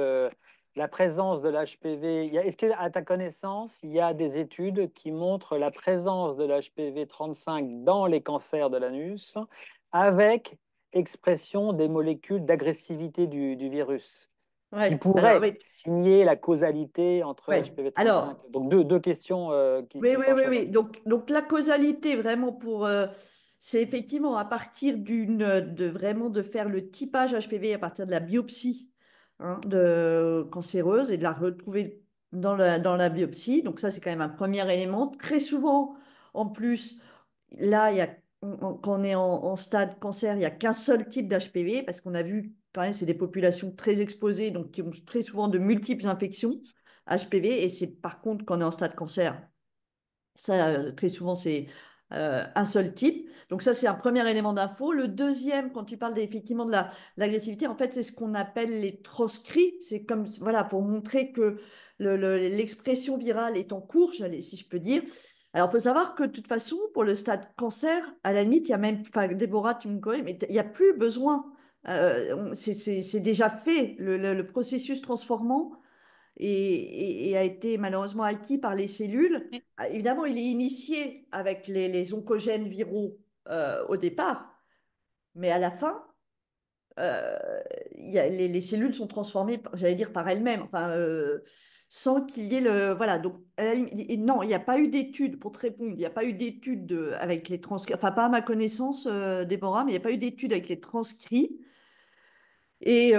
la présence de l'HPV. Est-ce qu'à ta connaissance, il y a des études qui montrent la présence de l'HPV 35 dans les cancers de l'anus avec expression des molécules d'agressivité du virus, qui Ouais. Alors, pourraient oui. signer la causalité entre Ouais. HPV 35? Alors, Donc deux questions oui, qui oui, oui, s'enchevêtrent. oui. Donc la causalité, vraiment, c'est effectivement à partir de vraiment de faire le typage HPV à partir de la biopsie hein, de cancéreuse et de la retrouver dans la biopsie. Donc ça, c'est quand même un premier élément. Très souvent, en plus, là, quand on est en stade cancer, il n'y a qu'un seul type d'HPV parce qu'on a vu quand même, c'est des populations très exposées, donc qui ont très souvent de multiples infections HPV. Et c'est par contre, quand on est en stade cancer, ça, très souvent, c'est un seul type. Donc ça, c'est un premier élément d'info. Le deuxième, quand tu parles effectivement de l'agressivité, en fait, c'est ce qu'on appelle les transcrits. C'est comme, voilà, pour montrer que l'expression virale est en cours, si je peux dire. Alors, il faut savoir que de toute façon, pour le stade cancer, à la limite, il y a même, enfin, Déborah, tu me connais, mais il n'y a plus besoin. C'est déjà fait. Le processus transformant et a été malheureusement acquis par les cellules. Oui. Ah, évidemment, il est initié avec les oncogènes viraux au départ, mais à la fin, euh, les cellules sont transformées, j'allais dire, par elles-mêmes, enfin, sans qu'il y ait le... Voilà, donc, non, il n'y a pas eu d'études, pour te répondre, il n'y a pas eu d'études avec les transcrits, enfin, pas à ma connaissance, Déborah, mais il n'y a pas eu d'études avec les transcrits. Et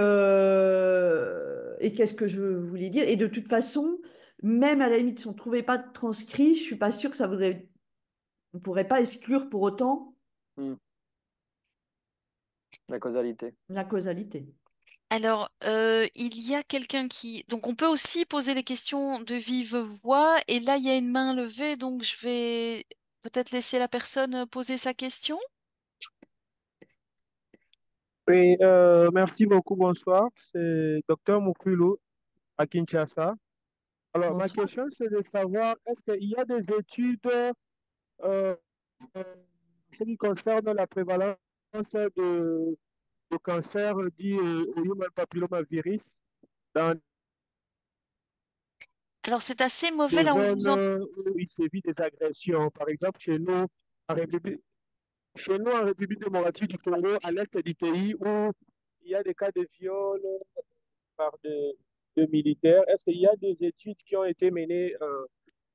qu'est-ce que je voulais dire? Et de toute façon, même à la limite, si on ne trouvait pas de transcrit, je suis pas sûre que ça voudrait, on ne pourrait pas exclure pour autant Hmm. La causalité. la causalité. Alors, il y a quelqu'un qui... Donc, on peut aussi poser les questions de vive voix. Et là, il y a une main levée, donc je vais peut-être laisser la personne poser sa question. Oui, merci beaucoup, bonsoir. C'est Docteur Mukulu à Kinshasa. Alors, ma Bonsoir. question, c'est de savoir, est-ce qu'il y a des études euh, en ce qui concerne la prévalence de cancer dit au human papillomavirus dans Alors, c'est assez mauvais, des là, on zones vous en... où il sévit des agressions? Par exemple, en République, chez nous, en République démocratique du Congo, à l'est du pays, où il y a des cas de viol par de militaires. Est-ce qu'il y a des études qui ont été menées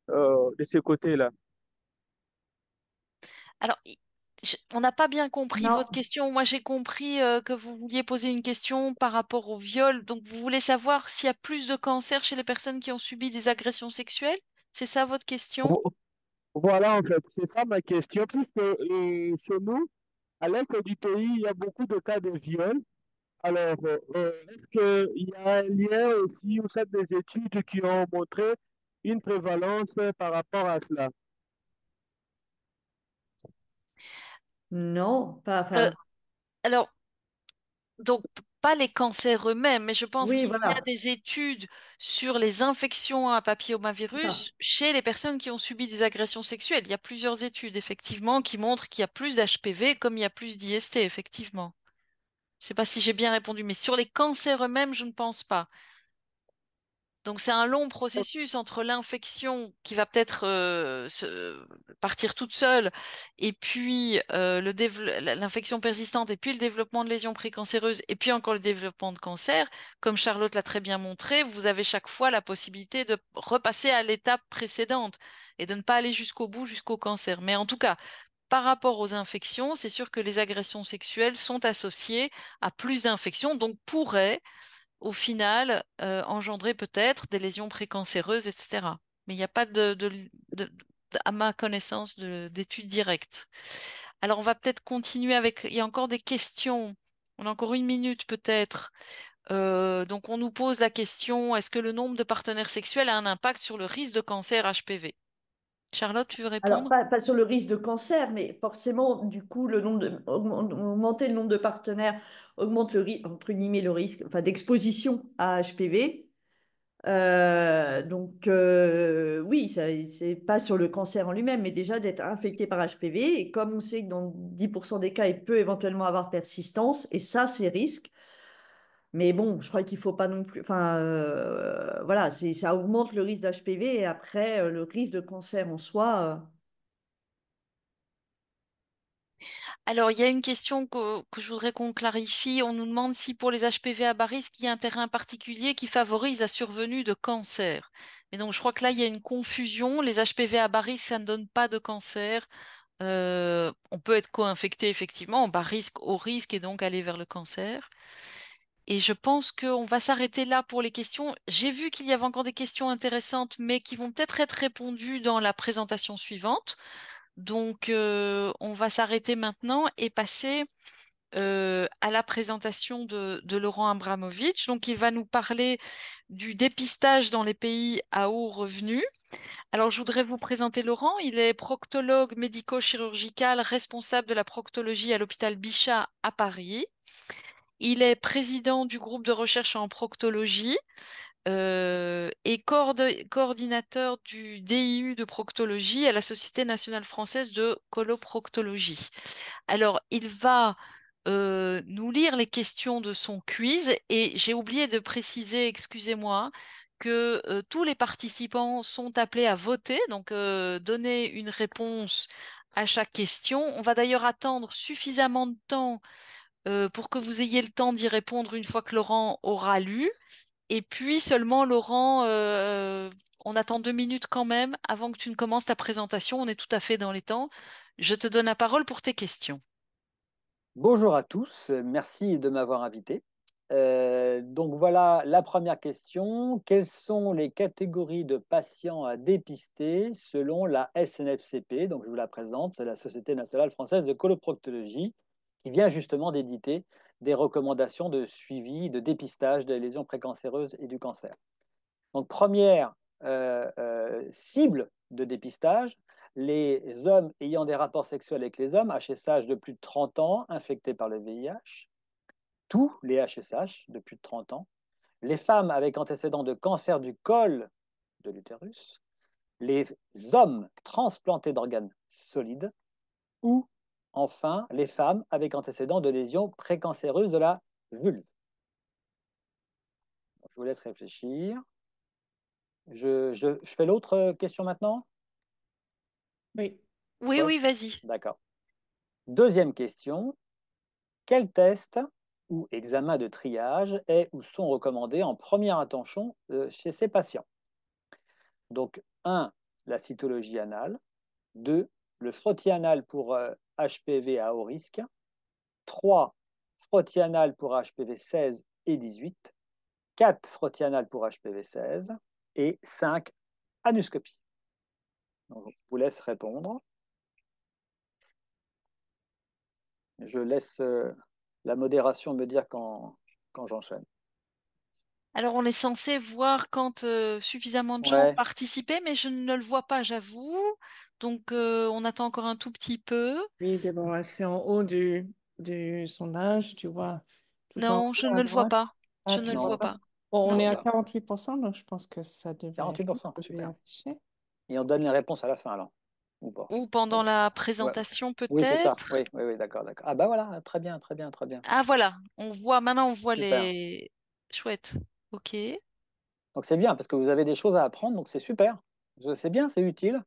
de ce côté-là? Alors, on n'a pas bien compris votre Non, question. Moi, j'ai compris que vous vouliez poser une question par rapport au viol. Donc, vous voulez savoir s'il y a plus de cancer chez les personnes qui ont subi des agressions sexuelles? C'est ça votre question? Vo- Voilà, en fait, c'est ça ma question, puisque chez nous, à l'est du pays, il y a beaucoup de cas de viol. Alors, est-ce qu'il y a un lien aussi, ou ça, des études qui ont montré une prévalence par rapport à cela? non, pas, Euh, enfin, alors, donc, pas les cancers eux-mêmes, mais je pense oui, qu'il y a voilà, des études sur les infections à c'est ça. papillomavirus chez les personnes qui ont subi des agressions sexuelles. Il y a plusieurs études, effectivement, qui montrent qu'il y a plus d'HPV comme il y a plus d'IST, effectivement. Je ne sais pas si j'ai bien répondu, mais sur les cancers eux-mêmes, je ne pense pas. Donc c'est un long processus entre l'infection qui va peut-être partir toute seule et puis l'infection persistante et puis le développement de lésions précancéreuses et puis encore le développement de cancer. Comme Charlotte l'a très bien montré, vous avez chaque fois la possibilité de repasser à l'étape précédente et de ne pas aller jusqu'au bout, jusqu'au cancer. Mais en tout cas, par rapport aux infections, c'est sûr que les agressions sexuelles sont associées à plus d'infections, donc pourraient au final engendrer peut-être des lésions précancéreuses, etc. Mais il n'y a pas de- à ma connaissance, d'études directes. Alors on va peut-être continuer avec, il y a encore des questions. On a encore une minute peut-être. Donc on nous pose la question, est-ce que le nombre de partenaires sexuels a un impact sur le risque de cancer HPV? Charlotte, tu veux Alors, répondre? pas sur le risque de cancer, mais forcément, du coup, augmenter le nombre de partenaires augmente entre guillemets, le risque, enfin, d'exposition à HPV. Donc, oui, ça, c'est pas sur le cancer en lui-même, mais déjà d'être infecté par HPV. Et comme on sait que dans 10% des cas, il peut éventuellement avoir persistance, et ça, c'est risque. Mais bon, je crois qu'il faut pas non plus. Enfin, voilà, ça augmente le risque d'HPV et après, le risque de cancer en soi. Alors, il y a une question que je voudrais qu'on clarifie. On nous demande si pour les HPV à bas risque, il y a un terrain particulier qui favorise la survenue de cancer. Mais donc, je crois que là, il y a une confusion. Les HPV à bas risque, ça ne donne pas de cancer. On peut être co-infecté, effectivement, en bas risque, haut risque, et donc aller vers le cancer. Et je pense qu'on va s'arrêter là pour les questions. J'ai vu qu'il y avait encore des questions intéressantes, mais qui vont peut-être être répondues dans la présentation suivante. Donc, on va s'arrêter maintenant et passer à la présentation de Laurent Abramovitch. Donc, il va nous parler du dépistage dans les pays à haut revenu. Alors, je voudrais vous présenter Laurent. Il est proctologue médico-chirurgical responsable de la proctologie à l'hôpital Bichat à Paris. Il est président du groupe de recherche en proctologie et coordinateur du DIU de proctologie à la Société nationale française de coloproctologie. Alors, il va nous lire les questions de son quiz et j'ai oublié de préciser, excusez-moi, que tous les participants sont appelés à voter, donc donner une réponse à chaque question. On va d'ailleurs attendre suffisamment de temps pour que vous ayez le temps d'y répondre une fois que Laurent aura lu. Et puis seulement, Laurent, on attend 2 minutes quand même avant que tu ne commences ta présentation. On est tout à fait dans les temps. Je te donne la parole pour tes questions. Bonjour à tous, merci de m'avoir invité. Donc voilà la première question. Quelles sont les catégories de patients à dépister selon la SNFCP? Donc je vous la présente, c'est la Société nationale française de coloproctologie qui vient justement d'éditer des recommandations de suivi, de dépistage des lésions précancéreuses et du cancer. Donc première cible de dépistage, les hommes ayant des rapports sexuels avec les hommes, HSH de plus de 30 ans, infectés par le VIH, tous les HSH de plus de 30 ans, les femmes avec antécédents de cancer du col de l'utérus, les hommes transplantés d'organes solides, ou enfin les femmes avec antécédents de lésions précancéreuses de la vulve. Je vous laisse réfléchir. Je fais l'autre question maintenant? Oui. Oui, Oui, oui, vas-y. d'accord. Deuxième question, quels tests ou examens de triage est ou sont recommandés en première attention chez ces patients? Donc, 1, la cytologie anale. 2, le frottis anal pour HPV à haut risque. 3, frottis anal pour HPV 16 et 18. 4, frottis anal pour HPV 16. Et 5, anuscopie. Donc, je vous laisse répondre. Je laisse la modération me dire quand j'enchaîne. Alors, on est censé voir quand suffisamment de gens ont Ouais, participé, mais je ne le vois pas, j'avoue. Donc, on attend encore un tout petit peu. Oui, Déborah, c'est en haut du sondage, tu vois, tout en Non, je haut à ne le vois droite. pas. Ah, Je ne tu le vois non, vois pas? pas. Bon, on Non. est oh à là, 48%, donc je pense que ça devait 48%, super. afficher. Et on donne les réponses à la fin, alors, ou pas? Ou pendant la Ouais. présentation, Oui, c'est ça. peut-être. Oui, oui, oui, d'accord, d'accord. Ah bah voilà, très bien, très bien, très bien. Ah, voilà. Maintenant, on voit Super. les. Chouette. OK. Donc c'est bien, parce que vous avez des choses à apprendre, donc c'est super. C'est bien, c'est utile.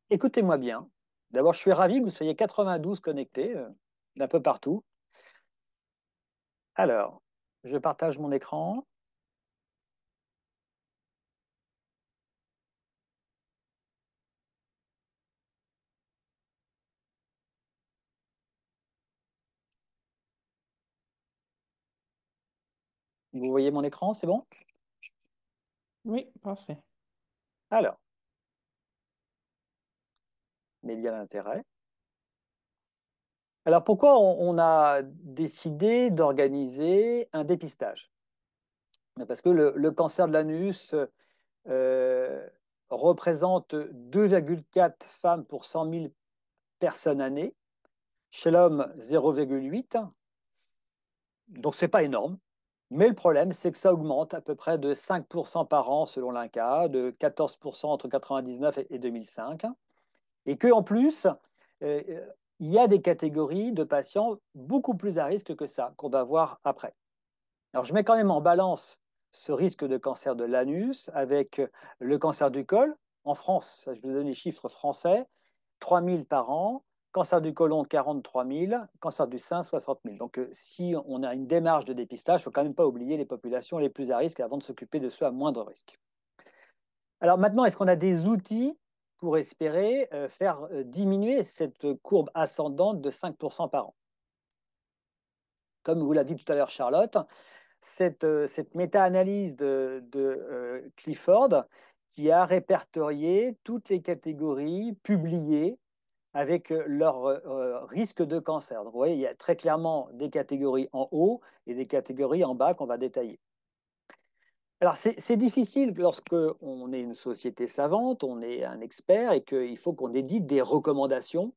Écoutez-moi bien. D'abord, je suis ravi que vous soyez 92 connectés d'un peu partout. Alors, je partage mon écran. Vous voyez mon écran, c'est bon? Oui, parfait. Alors, mes liens d'intérêt. Alors, pourquoi on a décidé d'organiser un dépistage? Parce que le cancer de l'anus euh, représente 2,4 femmes pour 100 000 personnes années. Chez l'homme, 0,8. Donc, ce n'est pas énorme. Mais le problème, c'est que ça augmente à peu près de 5% par an selon l'INCa, de 14% entre 1999 et 2005. Et qu'en plus, euh, il y a des catégories de patients beaucoup plus à risque que ça, qu'on va voir après. Alors, je mets quand même en balance ce risque de cancer de l'anus avec le cancer du col. En France, je vous donne les chiffres français, 3 000 par an, cancer du côlon, 43 000, cancer du sein, 60 000. Donc, si on a une démarche de dépistage, il ne faut quand même pas oublier les populations les plus à risque avant de s'occuper de ceux à moindre risque. Alors maintenant, est-ce qu'on a des outils pour espérer faire diminuer cette courbe ascendante de 5% par an? Comme vous l'a dit tout à l'heure Charlotte, cette méta-analyse de Clifford qui a répertorié toutes les catégories publiées avec leur risque de cancer. Donc, vous voyez, il y a très clairement des catégories en haut et des catégories en bas qu'on va détailler. Alors, c'est difficile lorsqu'on est une société savante, on est un expert et qu'il faut qu'on édite des recommandations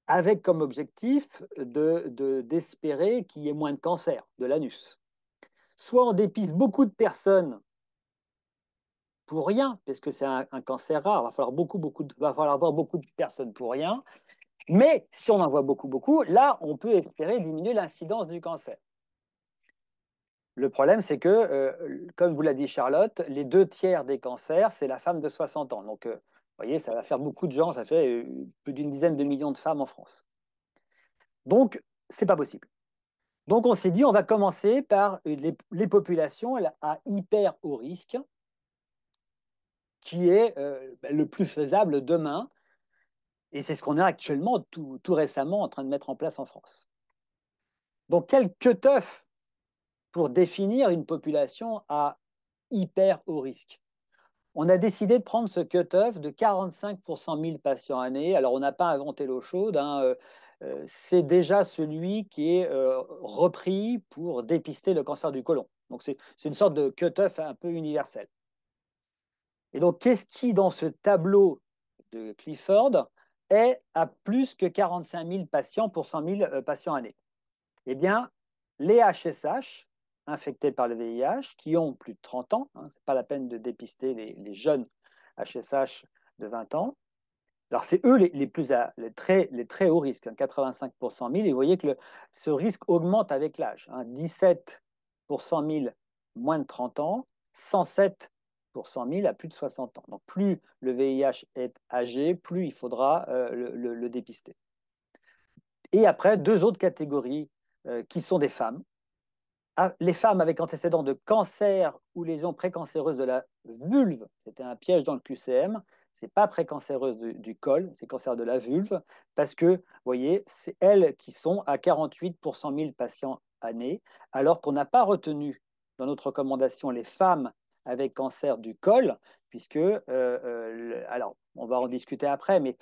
avec comme objectif d'espérer qu'il y ait moins de cancer de l'anus. Soit on dépiste beaucoup de personnes pour rien, parce que c'est un cancer rare, il va falloir avoir beaucoup de personnes pour rien. Mais si on en voit beaucoup, là, on peut espérer diminuer l'incidence du cancer. Le problème, c'est que, comme vous l'a dit Charlotte, les 2 tiers des cancers, c'est la femme de 60 ans. Donc, vous voyez, ça va faire beaucoup de gens, ça fait plus d'une dizaine de millions de femmes en France. Donc, ce n'est pas possible. Donc, on s'est dit, on va commencer par les populations à hyper haut risque, qui est le plus faisable demain. Et c'est ce qu'on est actuellement, tout récemment, en train de mettre en place en France. Donc, quel cut-off pour définir une population à hyper haut risque? On a décidé de prendre ce cut-off de 45 pour 100 000 patients année. Alors, on n'a pas inventé l'eau chaude, hein. C'est déjà celui qui est repris pour dépister le cancer du côlon. Donc, c'est une sorte de cut-off un peu universel. Et donc, qu'est-ce qui, dans ce tableau de Clifford, est à plus que 45 000 patients pour 100 000 patients année? Eh bien, les HSH infectés par le VIH qui ont plus de 30 ans, hein, ce n'est pas la peine de dépister les jeunes HSH de 20 ans. Alors, c'est eux les très hauts risques, hein, 85 pour 100 000. Et vous voyez que ce risque augmente avec l'âge. 17 pour 100 000 moins de 30 ans, 107 pour 100 000 à plus de 60 ans. Donc, plus le VIH est âgé, plus il faudra le dépister. Et après, 2 autres catégories qui sont des femmes. Les femmes avec antécédents de cancer ou lésions précancéreuses de la vulve, c'était un piège dans le QCM, ce n'est pas précancéreuse du col, c'est cancer de la vulve, parce que, vous voyez, c'est elles qui sont à 48 pour 100 000 patients année, alors qu'on n'a pas retenu dans notre recommandation les femmes avec cancer du col, puisque, alors, on va en discuter après, mais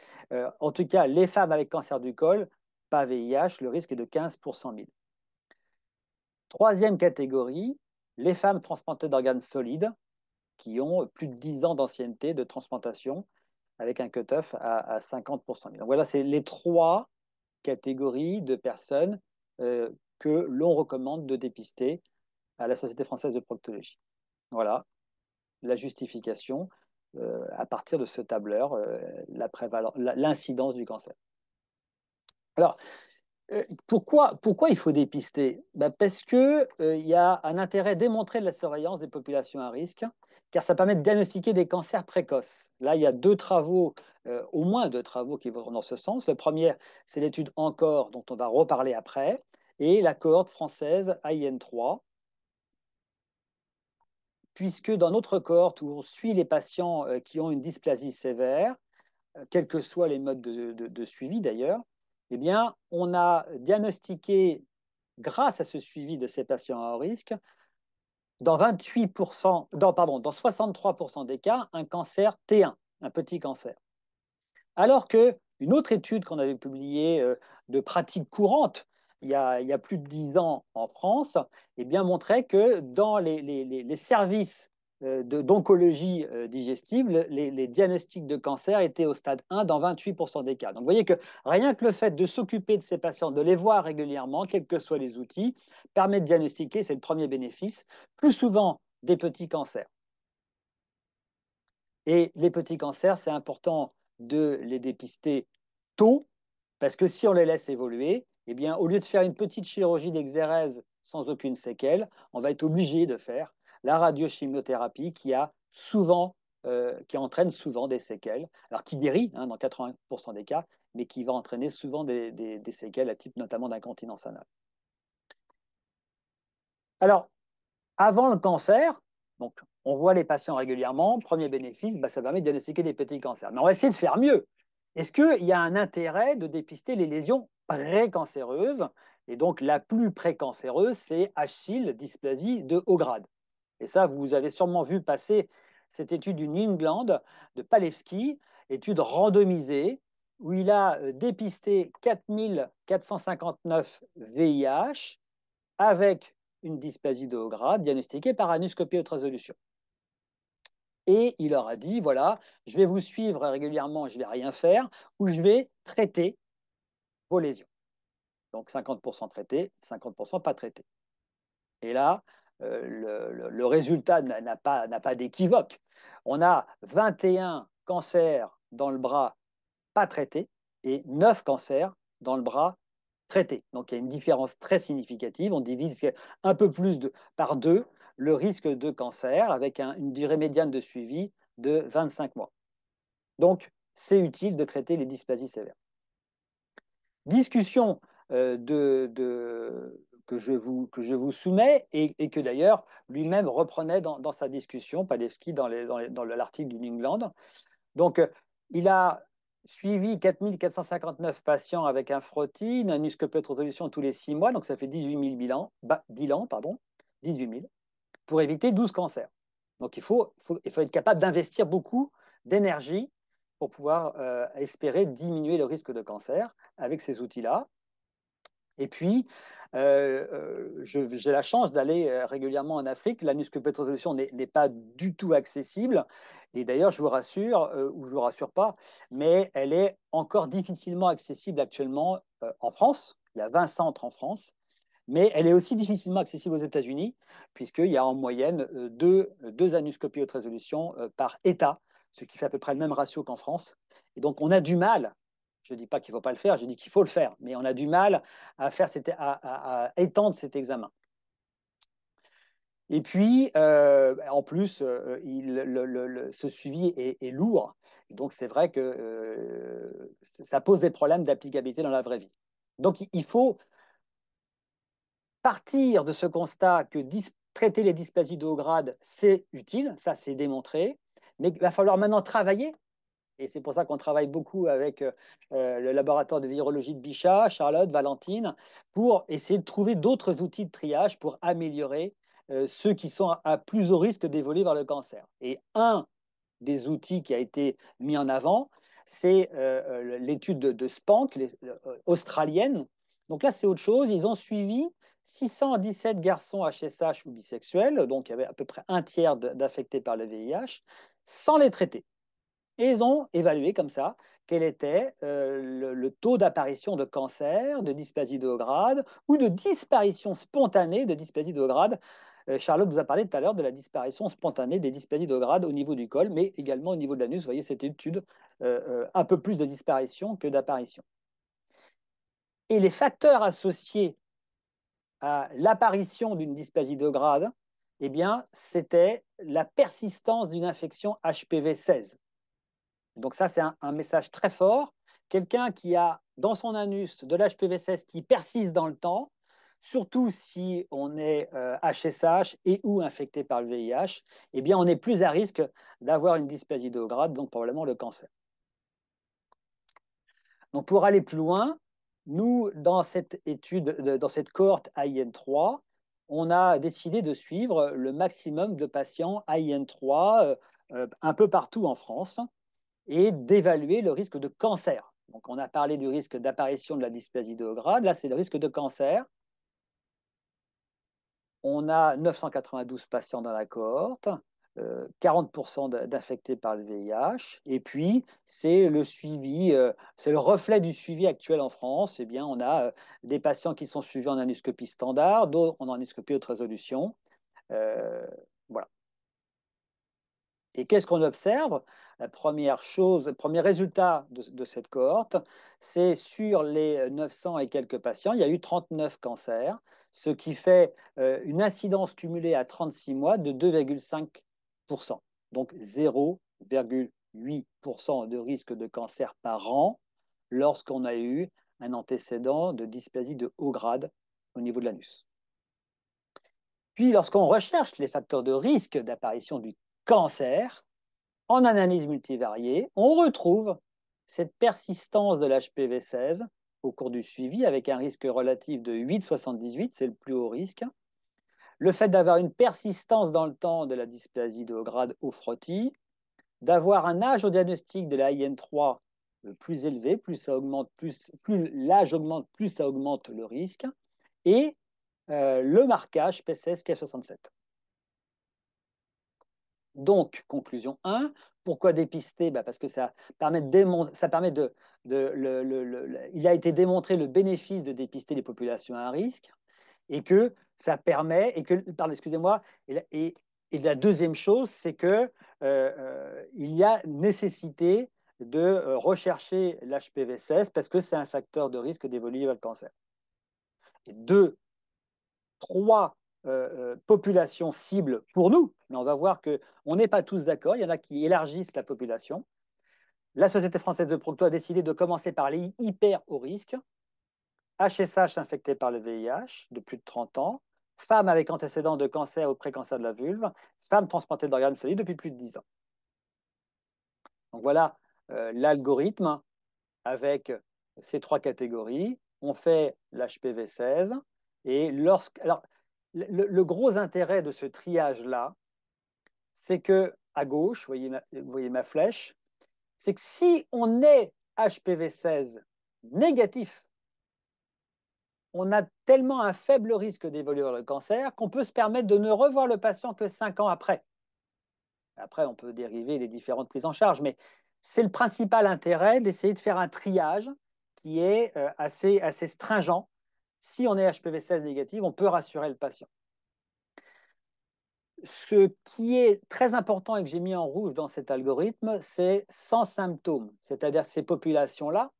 en tout cas, les femmes avec cancer du col, pas VIH, le risque est de 15 pour 100 000. Troisième catégorie, les femmes transplantées d'organes solides qui ont plus de 10 ans d'ancienneté de transplantation avec un cut-off à 50 pour 100 000. Donc voilà, c'est les 3 catégories de personnes que l'on recommande de dépister à la Société française de proctologie. Voilà la justification à partir de ce tableur, l'incidence du cancer. Alors, pourquoi il faut dépister? Parce qu'il y a un intérêt démontré de la surveillance des populations à risque, car ça permet de diagnostiquer des cancers précoces. Là, il y a au moins 2 travaux qui vont dans ce sens. Le premier, c'est l'étude ENCORE, dont on va reparler après, et la cohorte française AIN3, puisque dans notre cohorte où on suit les patients qui ont une dysplasie sévère, quels que soient les modes de suivi d'ailleurs, eh bien, on a diagnostiqué, grâce à ce suivi de ces patients à haut risque, dans 63% des cas, un cancer T1, un petit cancer. Alors qu'une autre étude qu'on avait publiée de pratique courante, il y a plus de 10 ans en France, eh bien, montrait que dans les services d'oncologie digestive, les diagnostics de cancer étaient au stade 1 dans 28% des cas. Donc, vous voyez que rien que le fait de s'occuper de ces patients, de les voir régulièrement, quels que soient les outils, permet de diagnostiquer, c'est le premier bénéfice, plus souvent des petits cancers. Et les petits cancers, c'est important de les dépister tôt, parce que si on les laisse évoluer, eh bien, au lieu de faire une petite chirurgie d'exérèse sans aucune séquelle, on va être obligé de faire la radiochimiothérapie qui entraîne souvent des séquelles, alors qui guérit dans 80% des cas, mais qui va entraîner souvent des séquelles à type notamment d'incontinence anale. Alors, avant le cancer, donc on voit les patients régulièrement, premier bénéfice, ça permet de diagnostiquer des petits cancers. Mais on va essayer de faire mieux. Est-ce qu'il y a un intérêt de dépister les lésions précancéreuses? Et donc la plus précancéreuse, c'est HSIL, dysplasie de haut grade. Et ça, vous avez sûrement vu passer cette étude du New England de Palevsky, étude randomisée, où il a dépisté 4 459 VIH avec une dysplasie de haut grade diagnostiquée par anoscopie haute résolution. Et il leur a dit, voilà, je vais vous suivre régulièrement, je ne vais rien faire, ou je vais traiter vos lésions. Donc 50% traités, 50% pas traités. Et là, le résultat n'a pas d'équivoque. On a 21 cancers dans le bras pas traités et 9 cancers dans le bras traités. Donc il y a une différence très significative. On divise un peu plus par 2 le risque de cancer avec une durée médiane de suivi de 25 mois. Donc c'est utile de traiter les dysplasies sévères. Discussion que je vous soumets et que d'ailleurs lui-même reprenait dans sa discussion, Palevski, dans l'article du New England. Donc, il a suivi 4459 patients avec un frottis, une anoscopie de résolution tous les 6 mois, donc ça fait 18 000 bilans, 18 000, pour éviter 12 cancers. Donc, il faut être capable d'investir beaucoup d'énergie pour pouvoir espérer diminuer le risque de cancer avec ces outils-là. Et puis, j'ai la chance d'aller régulièrement en Afrique. L'anoscopie de résolution n'est pas du tout accessible. Et d'ailleurs, je vous rassure, ou je ne vous rassure pas, mais elle est encore difficilement accessible actuellement en France. Il y a 20 centres en France. Mais elle est aussi difficilement accessible aux États-Unis, puisqu'il y a en moyenne deux anoscopies haute résolution par État, ce qui fait à peu près le même ratio qu'en France. Et donc, on a du mal, je ne dis pas qu'il ne faut pas le faire, je dis qu'il faut le faire, mais on a du mal à étendre cet examen. Et puis, en plus, ce suivi est lourd. Donc, c'est vrai que ça pose des problèmes d'applicabilité dans la vraie vie. Donc, il faut partir de ce constat que traiter les dysplasies de haut grade, c'est utile, ça c'est démontré, mais il va falloir maintenant travailler, et c'est pour ça qu'on travaille beaucoup avec le laboratoire de virologie de Bichat, Charlotte, Valentine, pour essayer de trouver d'autres outils de triage pour améliorer ceux qui sont à plus haut risque d'évoluer vers le cancer. Et un des outils qui a été mis en avant, c'est l'étude de Spank, australienne. Donc là, c'est autre chose. Ils ont suivi 617 garçons HSH ou bisexuels, donc il y avait à peu près un tiers d'affectés par le VIH, sans les traiter. Et ils ont évalué comme ça quel était le taux d'apparition de cancer, de dysplasie de haut grade ou de disparition spontanée de dysplasie de haut grade. Charlotte vous a parlé tout à l'heure de la disparition spontanée des dysplasies de haut grade au niveau du col, mais également au niveau de l'anus. Vous voyez cette étude, un peu plus de disparition que d'apparition. Et les facteurs associés à l'apparition d'une dysplasie de haut grade, eh bien, c'était la persistance d'une infection HPV-16. Donc ça, c'est un message très fort. Quelqu'un qui a dans son anus de l'HPV-16 qui persiste dans le temps, surtout si on est HSH et ou infecté par le VIH, eh bien, on est plus à risque d'avoir une dysplasie de haut grade, donc probablement le cancer. Donc pour aller plus loin, nous, dans cette étude, dans cette cohorte AIN3, on a décidé de suivre le maximum de patients AIN3 un peu partout en France, et d'évaluer le risque de cancer. Donc, on a parlé du risque d'apparition de la dysplasie de haut grade. Là, c'est le risque de cancer. On a 992 patients dans la cohorte, 40% d'infectés par le VIH. Et puis, c'est le suivi, c'est le reflet du suivi actuel en France. Eh bien, on a des patients qui sont suivis en anoscopie standard, d'autres en anoscopie haute résolution. Voilà. Et qu'est-ce qu'on observe? La première chose, le premier résultat de cette cohorte, c'est sur les 900 et quelques patients, il y a eu 39 cancers, ce qui fait une incidence cumulée à 36 mois de 2,5%. Donc 0,8% de risque de cancer par an lorsqu'on a eu un antécédent de dysplasie de haut grade au niveau de l'anus. Puis, lorsqu'on recherche les facteurs de risque d'apparition du cancer, en analyse multivariée, on retrouve cette persistance de l'HPV-16 au cours du suivi avec un risque relatif de 8,78, c'est le plus haut risque. Le fait d'avoir une persistance dans le temps de la dysplasie de haut grade au frottis, d'avoir un âge au diagnostic de la IN3 plus élevé, plus l'âge augmente, plus ça augmente le risque, et le marquage P16K67. Donc, conclusion 1, pourquoi dépister? Parce que ça permet il a été démontré le bénéfice de dépister les populations à risque et que ça permet, pardon, excusez-moi, et la deuxième chose, c'est que il y a nécessité de rechercher l'HPV-16 parce que c'est un facteur de risque d'évoluer vers le cancer. Et trois populations cibles pour nous, mais on va voir qu'on n'est pas tous d'accord, il y en a qui élargissent la population. La Société française de Procto a décidé de commencer par les hyper haut risque, HSH infectés par le VIH de plus de 30 ans, femmes avec antécédents de cancer ou pré-cancer de la vulve, femmes transplantées d'organes solides depuis plus de 10 ans. Donc voilà l'algorithme avec ces trois catégories. On fait l'HPV-16 et alors, le gros intérêt de ce triage-là, c'est que à gauche, vous voyez ma flèche, c'est que si on est HPV-16 négatif, on a tellement un faible risque d'évoluer vers le cancer qu'on peut se permettre de ne revoir le patient que 5 ans après. Après, on peut dériver les différentes prises en charge, mais c'est le principal intérêt d'essayer de faire un triage qui est assez stringent. Si on est HPV-16 négatif, on peut rassurer le patient. Ce qui est très important et que j'ai mis en rouge dans cet algorithme, c'est sans symptômes. C'est-à-dire que ces populations-là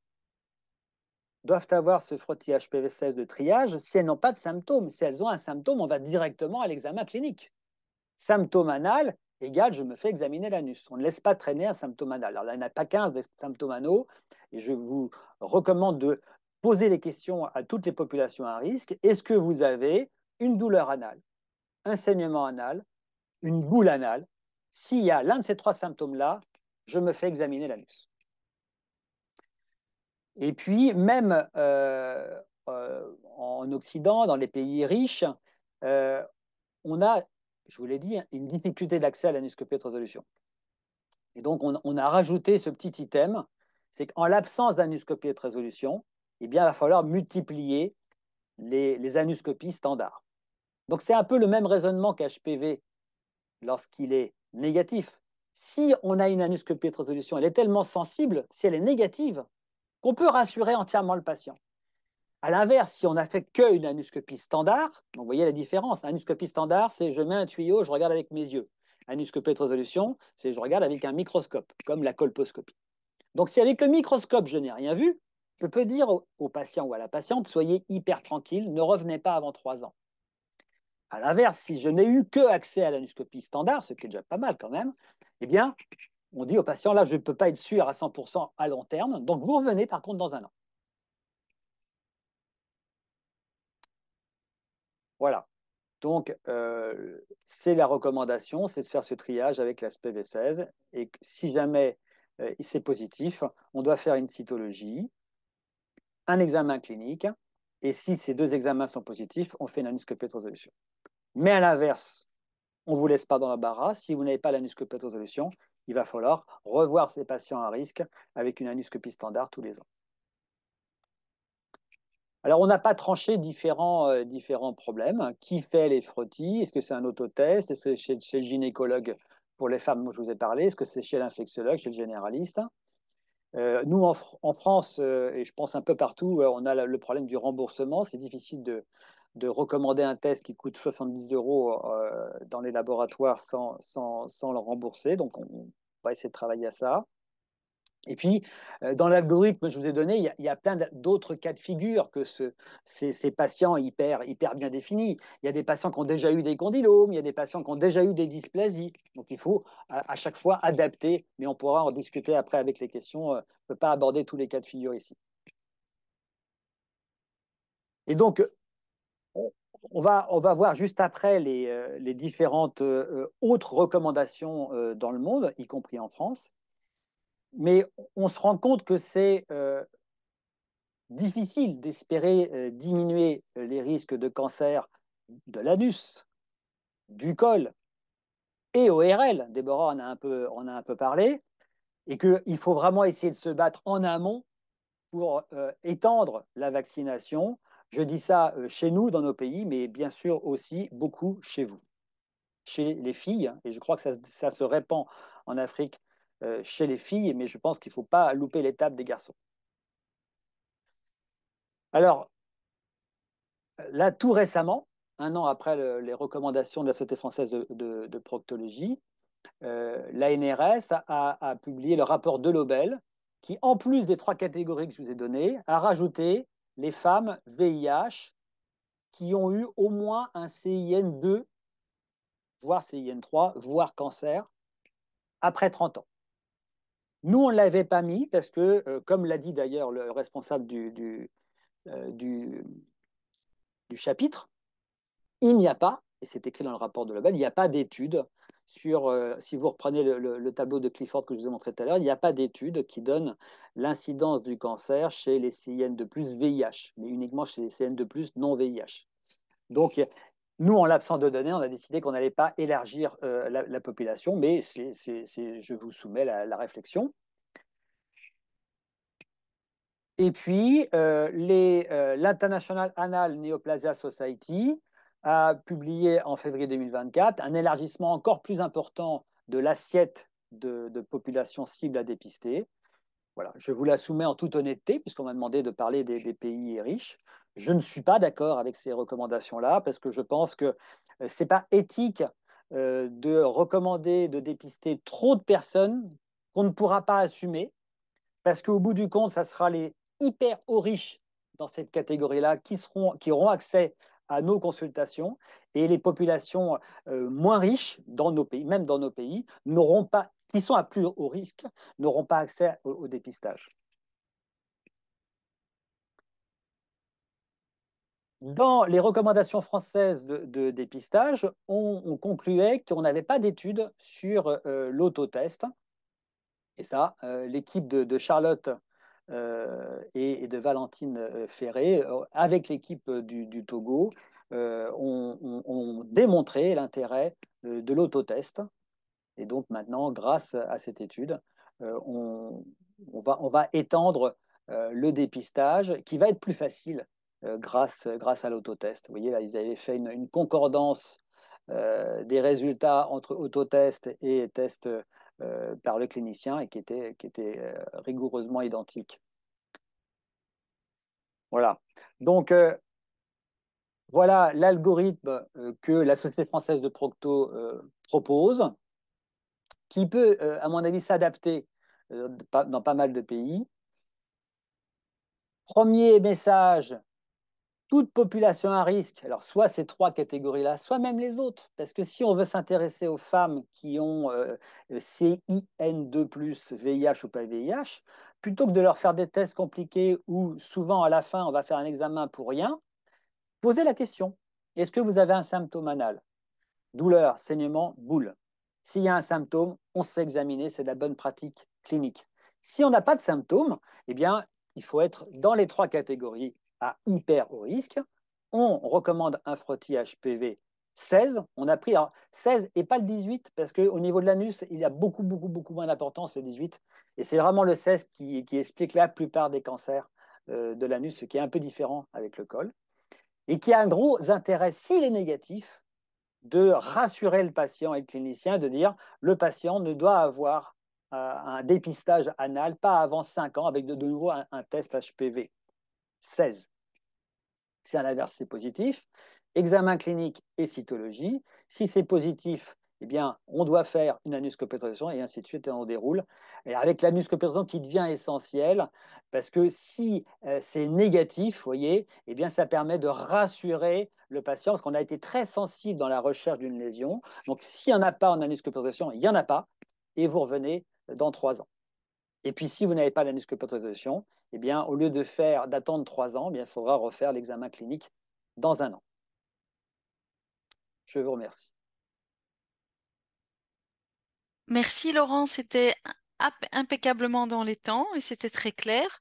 doivent avoir ce frottis HPV-16 de triage si elles n'ont pas de symptômes. Si elles ont un symptôme, on va directement à l'examen clinique. Symptôme anal égale je me fais examiner l'anus. On ne laisse pas traîner un symptôme anal. Alors là, il n'y en a pas 15 des symptômes anaux et je vous recommande de poser les questions à toutes les populations à risque. Est-ce que vous avez une douleur anale, un saignement anal, une boule anale? S'il y a l'un de ces trois symptômes-là, je me fais examiner l'anus. Et puis, même en Occident, dans les pays riches, on a, je vous l'ai dit, une difficulté d'accès à l'anoscopie haute résolution. Et donc, on a rajouté ce petit item, c'est qu'en l'absence d'anoscopie haute résolution, eh bien, il va falloir multiplier les anoscopies standards. Donc, c'est un peu le même raisonnement qu'HPV lorsqu'il est négatif. Si on a une anoscopie haute résolution, elle est tellement sensible, si elle est négative, qu'on peut rassurer entièrement le patient. À l'inverse, si on n'a fait qu'une anoscopie standard, donc vous voyez la différence. Anoscopie standard, c'est je mets un tuyau, je regarde avec mes yeux. Anoscopie haute résolution, c'est je regarde avec un microscope, comme la colposcopie. Donc si avec le microscope, je n'ai rien vu, je peux dire au patient ou à la patiente, soyez hyper tranquille, ne revenez pas avant 3 ans. À l'inverse, si je n'ai eu que accès à l'anoscopie standard, ce qui est déjà pas mal quand même, eh bien, on dit au patient, là, je ne peux pas être sûr à 100% à long terme, donc vous revenez par contre dans un an. Voilà. Donc, c'est la recommandation, c'est de faire ce triage avec l'HPV-16. Et si jamais c'est positif, on doit faire une cytologie, un examen clinique. Et si ces deux examens sont positifs, on fait une anoscopie haute résolution. Mais à l'inverse, on ne vous laisse pas dans l'embarras. Si vous n'avez pas l'anoscopie haute résolution, il va falloir revoir ces patients à risque avec une anoscopie standard tous les ans. Alors, on n'a pas tranché différents problèmes. Qui fait les frottis? Est-ce que c'est un autotest? Est-ce que c'est chez le gynécologue pour les femmes dont je vous ai parlé? Est-ce que c'est chez l'infectiologue, chez le généraliste? Nous, en France, et je pense un peu partout, on a le problème du remboursement. C'est difficile de recommander un test qui coûte 70 € dans les laboratoires sans le rembourser. Donc, on va essayer de travailler à ça. Et puis, dans l'algorithme que je vous ai donné, il y a plein d'autres cas de figure que ces patients hyper bien définis. Il y a des patients qui ont déjà eu des condylomes, il y a des patients qui ont déjà eu des dysplasies. Donc, il faut à chaque fois adapter, mais on pourra en discuter après avec les questions. Je ne peux pas aborder tous les cas de figure ici. Et donc, on va voir juste après les différentes autres recommandations dans le monde, y compris en France. Mais on se rend compte que c'est difficile d'espérer diminuer les risques de cancer de l'anus, du col et ORL. Déborah en a un peu parlé. Et qu'il faut vraiment essayer de se battre en amont pour étendre la vaccination Je dis ça chez nous, dans nos pays, mais bien sûr aussi beaucoup chez vous, chez les filles, et je crois que ça se répand en Afrique chez les filles, mais je pense qu'il ne faut pas louper l'étape des garçons. Alors, là, tout récemment, un an après les recommandations de la Société française de proctologie, l'ANRS a publié le rapport de Lobel, qui, en plus des 3 catégories que je vous ai données, a rajouté les femmes VIH qui ont eu au moins un CIN2, voire CIN3, voire cancer, après 30 ans. Nous, on ne l'avait pas mis parce que, comme l'a dit d'ailleurs le responsable du chapitre, il n'y a pas, et c'est écrit dans le rapport de Lobel, il n'y a pas d'études sur, si vous reprenez le tableau de Clifford que je vous ai montré tout à l'heure, il n'y a pas d'études qui donnent l'incidence du cancer chez les CIN2+, VIH, mais uniquement chez les CN2+, non VIH. Donc, nous, en l'absence de données, on a décidé qu'on n'allait pas élargir la population, mais je vous soumets la réflexion. Et puis, l'International Anal Neoplasia Society a publié en février 2024 un élargissement encore plus important de l'assiette de population cible à dépister. Voilà, je vous la soumets en toute honnêteté, puisqu'on m'a demandé de parler des pays riches. Je ne suis pas d'accord avec ces recommandations-là, parce que je pense que ce n'est pas éthique de recommander de dépister trop de personnes qu'on ne pourra pas assumer, parce qu'au bout du compte, ça sera les hyper hauts riches dans cette catégorie-là qui auront accès à nos consultations, et les populations moins riches dans nos pays, même dans nos pays, n'auront pas, qui sont à plus haut risque, n'auront pas accès au dépistage. Dans les recommandations françaises de dépistage, on concluait qu'on n'avait pas d'études sur l'autotest. Et ça, l'équipe de Charlotte et de Valentine Ferré, avec l'équipe du Togo, ont démontré l'intérêt de l'autotest. Et donc maintenant, grâce à cette étude, on va étendre le dépistage qui va être plus facile grâce à l'autotest. Vous voyez, là, ils avaient fait une concordance des résultats entre autotest et test par le clinicien et qui était rigoureusement identique. Voilà. Donc, voilà l'algorithme que la Société française de Procto propose, qui peut, à mon avis, s'adapter dans pas mal de pays. Premier message, toute population à risque, alors soit ces 3 catégories-là, soit même les autres, parce que si on veut s'intéresser aux femmes qui ont CIN2+, VIH ou pas VIH, plutôt que de leur faire des tests compliqués où souvent à la fin on va faire un examen pour rien, posez la question, est-ce que vous avez un symptôme anal? Douleur, saignement, boule. S'il y a un symptôme, on se fait examiner, c'est de la bonne pratique clinique. Si on n'a pas de symptômes, eh bien, il faut être dans les 3 catégories à hyper haut risque. On recommande un frottis HPV 16. On a pris 16 et pas le 18 parce qu'au niveau de l'anus, il y a beaucoup moins d'importance le 18. Et c'est vraiment le 16 qui explique la plupart des cancers de l'anus, ce qui est un peu différent avec le col. Et qui a un gros intérêt, s'il est négatif, de rassurer le patient et le clinicien, de dire le patient ne doit avoir un dépistage anal pas avant 5 ans avec de nouveau un test HPV 16. Si à l'inverse c'est positif, examen clinique et cytologie. Si c'est positif, eh bien, on doit faire une anuscopétrisation et ainsi de suite, et on déroule. Et avec l'anuscopétrisation qui devient essentielle, parce que si c'est négatif, vous voyez, eh bien, ça permet de rassurer le patient, parce qu'on a été très sensible dans la recherche d'une lésion. Donc, s'il n'y en a pas en anuscopétrisation, il n'y en a pas, et vous revenez dans 3 ans. Et puis, si vous n'avez pas l'anuscopétrisation, eh bien, au lieu d'attendre 3 ans, eh bien, il faudra refaire l'examen clinique dans 1 an. Je vous remercie. Merci Laurent, c'était impeccablement dans les temps et c'était très clair.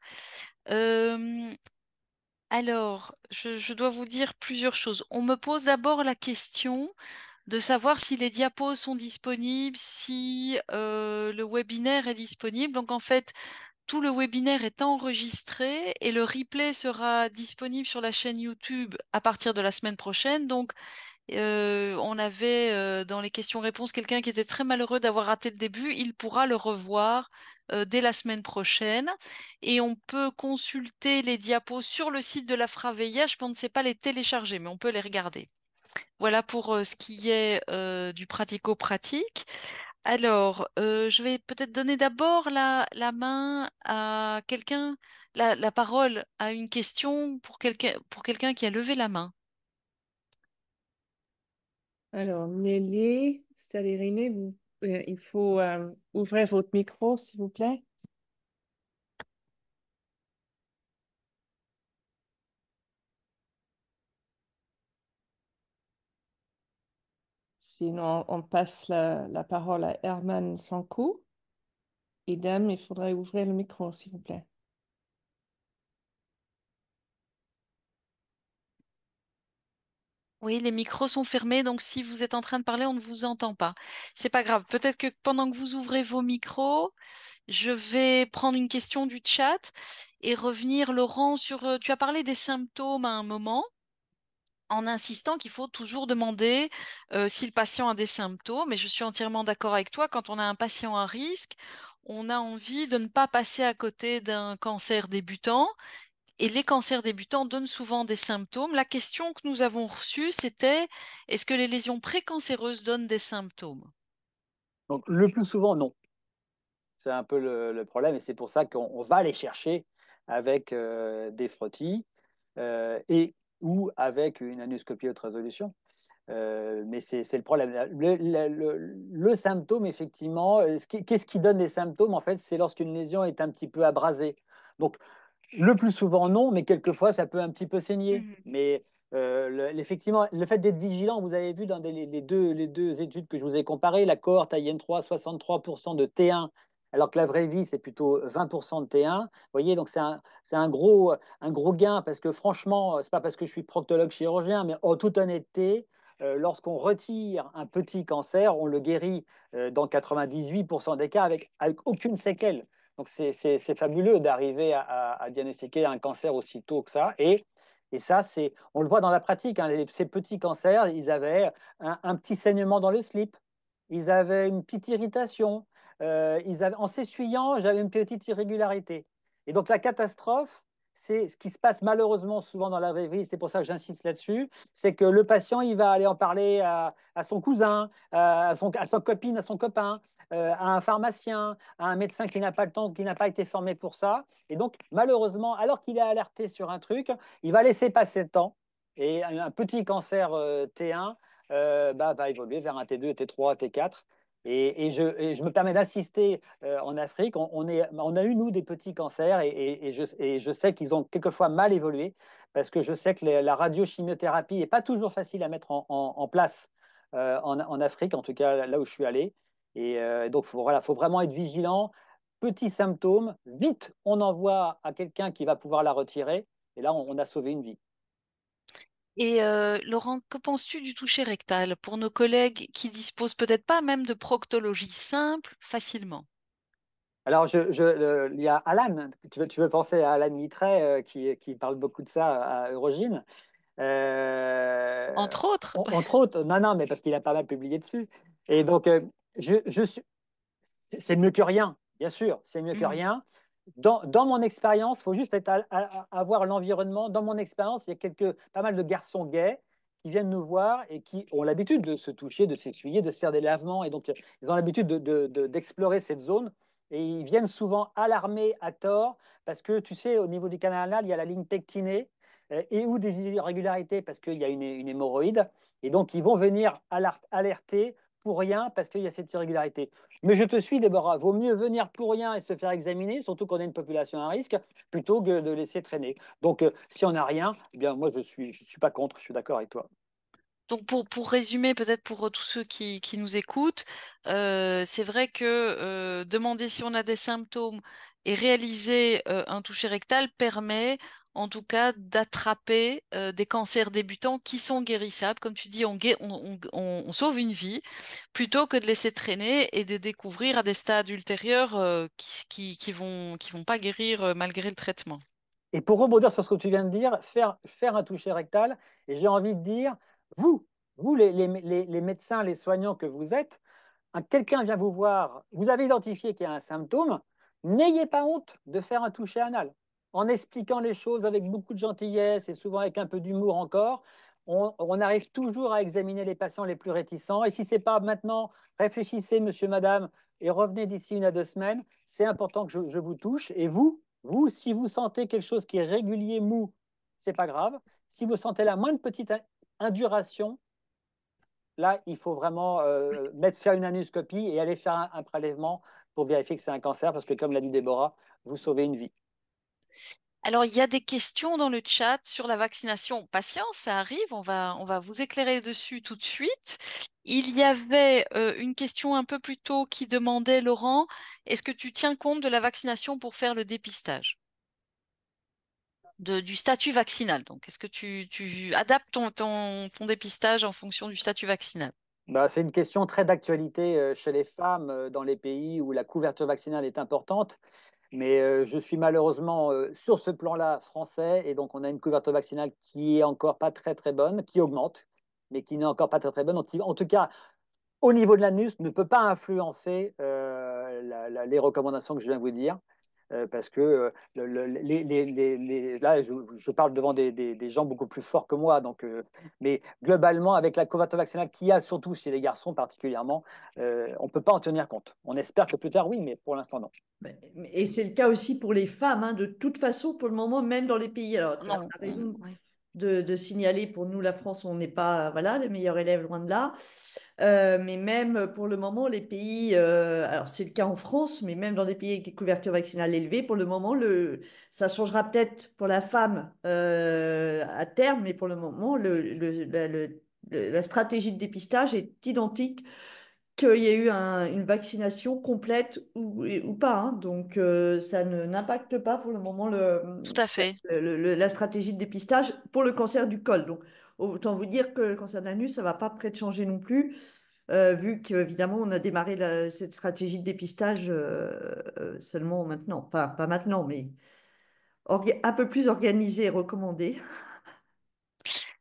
Alors, je dois vous dire plusieurs choses. On me pose d'abord la question de savoir si les diapos sont disponibles, si le webinaire est disponible. Donc en fait, tout le webinaire est enregistré et le replay sera disponible sur la chaîne YouTube à partir de la semaine prochaine. Donc, on avait dans les questions-réponses quelqu'un qui était très malheureux d'avoir raté le début. Il pourra le revoir dès la semaine prochaine. Et on peut consulter les diapos sur le site de la FRAVEIH, mais on ne sait pas les télécharger, mais on peut les regarder. Voilà pour ce qui est du pratico-pratique. Alors, je vais peut-être donner d'abord la main à quelqu'un, la parole à une question pour quelqu'un qui a levé la main. Alors, Nelly, Stalirine, il faut ouvrir votre micro, s'il vous plaît. Sinon, on passe la parole à Herman Sankou. Idem, il faudrait ouvrir le micro, s'il vous plaît. Oui, les micros sont fermés, donc si vous êtes en train de parler, on ne vous entend pas. C'est pas grave. Peut-être que pendant que vous ouvrez vos micros, je vais prendre une question du chat et revenir, Laurent, sur. Tu as parlé des symptômes à un moment, en insistant qu'il faut toujours demander si le patient a des symptômes. Et je suis entièrement d'accord avec toi. Quand on a un patient à risque, on a envie de ne pas passer à côté d'un cancer débutant. Et les cancers débutants donnent souvent des symptômes. La question que nous avons reçue, c'était est-ce que les lésions précancéreuses donnent des symptômes? Donc, le plus souvent, non. C'est un peu le problème et c'est pour ça qu'on va les chercher avec des frottis et ou avec une anoscopie haute résolution. Mais c'est le problème. Le symptôme, effectivement, qu'est-ce qui donne des symptômes? En fait, c'est lorsqu'une lésion est un petit peu abrasée. Donc, le plus souvent, non, mais quelquefois, ça peut un petit peu saigner. Mhm. Mais effectivement, le fait d'être vigilant, vous avez vu dans les deux études que je vous ai comparées, la cohorte IN3, 63% de T1, alors que la vraie vie, c'est plutôt 20% de T1. Vous voyez, donc c'est un gros gain parce que franchement, c'est pas parce que je suis proctologue chirurgien, mais en toute honnêteté, lorsqu'on retire un petit cancer, on le guérit dans 98% des cas avec aucune séquelle. Donc c'est fabuleux d'arriver à diagnostiquer un cancer aussi tôt que ça. Et ça, on le voit dans la pratique, hein, ces petits cancers, ils avaient un petit saignement dans le slip, ils avaient une petite irritation, en s'essuyant, j'avais une petite irrégularité. Et donc la catastrophe, c'est ce qui se passe malheureusement souvent dans la vraie vie, c'est pour ça que j'insiste là-dessus, c'est que le patient, il va aller en parler à son cousin, à sa copine, à son copain, à un pharmacien, à un médecin qui n'a pas le temps, qui n'a pas été formé pour ça. Et donc, malheureusement, alors qu'il est alerté sur un truc, il va laisser passer le temps. Et un petit cancer T1 va évoluer vers un T2, T3, T4. Et je me permets d'assister en Afrique. On a eu, nous, des petits cancers et je sais qu'ils ont quelquefois mal évolué parce que je sais que la radiochimiothérapie n'est pas toujours facile à mettre en place en Afrique, en tout cas là où je suis allé. Et donc, voilà, faut vraiment être vigilant. Petits symptômes, vite, on envoie à quelqu'un qui va pouvoir la retirer. Et là, on a sauvé une vie. Et Laurent, que penses-tu du toucher rectal pour nos collègues qui disposent peut-être pas même de proctologie simple facilement? Alors, il y a Alan, tu veux penser à Alan Littré qui parle beaucoup de ça à Eurogine. Entre autres. Entre autres, non, mais parce qu'il a pas mal publié dessus. Et donc, c'est mieux que rien, bien sûr, c'est mieux que Mhm. rien. Dans mon expérience, il faut juste avoir l'environnement. Dans mon expérience, il y a pas mal de garçons gays qui viennent nous voir et qui ont l'habitude de se toucher, de s'essuyer, de se faire des lavements. Et donc, ils ont l'habitude d'explorer cette zone. Et ils viennent souvent alarmés à tort parce que, tu sais, au niveau du canal anal, il y a la ligne pectinée et ou des irrégularités parce qu'il y a une hémorroïde. Et donc, ils vont venir alerter pour rien parce qu'il y a cette irrégularité. Mais je te suis, Déborah. Vaut mieux venir pour rien et se faire examiner, surtout qu'on a une population à risque, plutôt que de laisser traîner. Donc, si on n'a rien, eh bien, moi, je suis pas contre. Je suis d'accord avec toi. Donc pour résumer, peut-être pour tous ceux qui nous écoutent, c'est vrai que demander si on a des symptômes et réaliser un toucher rectal permet en tout cas, d'attraper des cancers débutants qui sont guérissables. Comme tu dis, on sauve une vie plutôt que de laisser traîner et de découvrir à des stades ultérieurs qui vont pas guérir malgré le traitement. Et pour rebondir sur ce que tu viens de dire, faire un toucher rectal, et j'ai envie de dire, vous, vous les médecins, les soignants que vous êtes, quelqu'un vient vous voir, vous avez identifié qu'il y a un symptôme, n'ayez pas honte de faire un toucher anal. En expliquant les choses avec beaucoup de gentillesse et souvent avec un peu d'humour encore, on arrive toujours à examiner les patients les plus réticents. Et si ce n'est pas maintenant, réfléchissez, monsieur, madame, et revenez d'ici 1 à 2 semaines. C'est important que je vous touche. Et vous, si vous sentez quelque chose qui est régulier, mou, c'est pas grave. Si vous sentez la moindre petite induration, là, il faut vraiment faire une anoscopie et aller faire un prélèvement pour vérifier que c'est un cancer, parce que comme l'a dit Déborah, vous sauvez une vie. Alors, il y a des questions dans le chat sur la vaccination. Patience, ça arrive, on va vous éclairer dessus tout de suite. Il y avait une question un peu plus tôt qui demandait, Laurent, est-ce que tu tiens compte de la vaccination pour faire le dépistage? Du statut vaccinal. Donc, est-ce que tu adaptes ton dépistage en fonction du statut vaccinal? Bah, c'est une question très d'actualité chez les femmes dans les pays où la couverture vaccinale est importante. Mais je suis malheureusement sur ce plan-là français, et donc on a une couverture vaccinale qui est encore pas très très bonne, qui augmente, mais qui n'est encore pas très très bonne. Donc, en tout cas, au niveau de l'anus, ne peut pas influencer les recommandations que je viens de vous dire. Parce que là, je parle devant des gens beaucoup plus forts que moi. Donc, mais globalement, avec la couverture vaccinale qu'il y a, surtout chez les garçons particulièrement, on ne peut pas en tenir compte. On espère que plus tard, oui, mais pour l'instant, non. Et c'est le cas aussi pour les femmes, hein, de toute façon, pour le moment, même dans les pays. Alors, tu as Non, raison ouais. de signaler, pour nous, la France, on n'est pas voilà, les meilleurs élèves, loin de là. Mais même pour le moment, les pays, alors c'est le cas en France, mais même dans des pays avec des couvertures vaccinales élevées, pour le moment, ça changera peut-être pour la femme à terme, mais pour le moment, la stratégie de dépistage est identique qu'il y ait eu une vaccination complète ou pas, hein. Donc, ça n'impacte pas pour le moment Tout à fait. la stratégie de dépistage pour le cancer du col. Donc, autant vous dire que le cancer de l'anus, ça ne va pas près de changer non plus, vu qu'évidemment, on a démarré cette stratégie de dépistage seulement maintenant. Enfin, pas maintenant, mais un peu plus organisée et recommandée.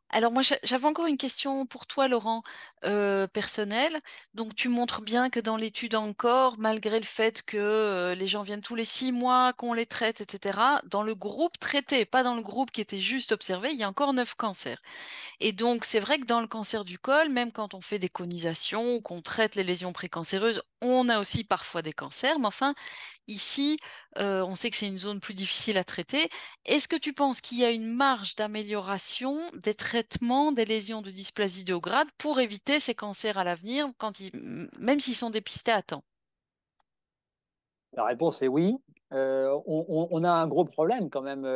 Alors moi, j'avais encore une question pour toi, Laurent, personnelle. Donc tu montres bien que dans l'étude encore, malgré le fait que les gens viennent tous les 6 mois, qu'on les traite, etc., dans le groupe traité, pas dans le groupe qui était juste observé, il y a encore 9 cancers. Et donc c'est vrai que dans le cancer du col, même quand on fait des conisations ou qu'on traite les lésions précancéreuses, on a aussi parfois des cancers. Mais enfin, ici, on sait que c'est une zone plus difficile à traiter. Est-ce que tu penses qu'il y a une marge d'amélioration des traitements des lésions de dysplasie de haut grade pour éviter ces cancers à l'avenir, même s'ils sont dépistés à temps? La réponse est oui. On a un gros problème quand même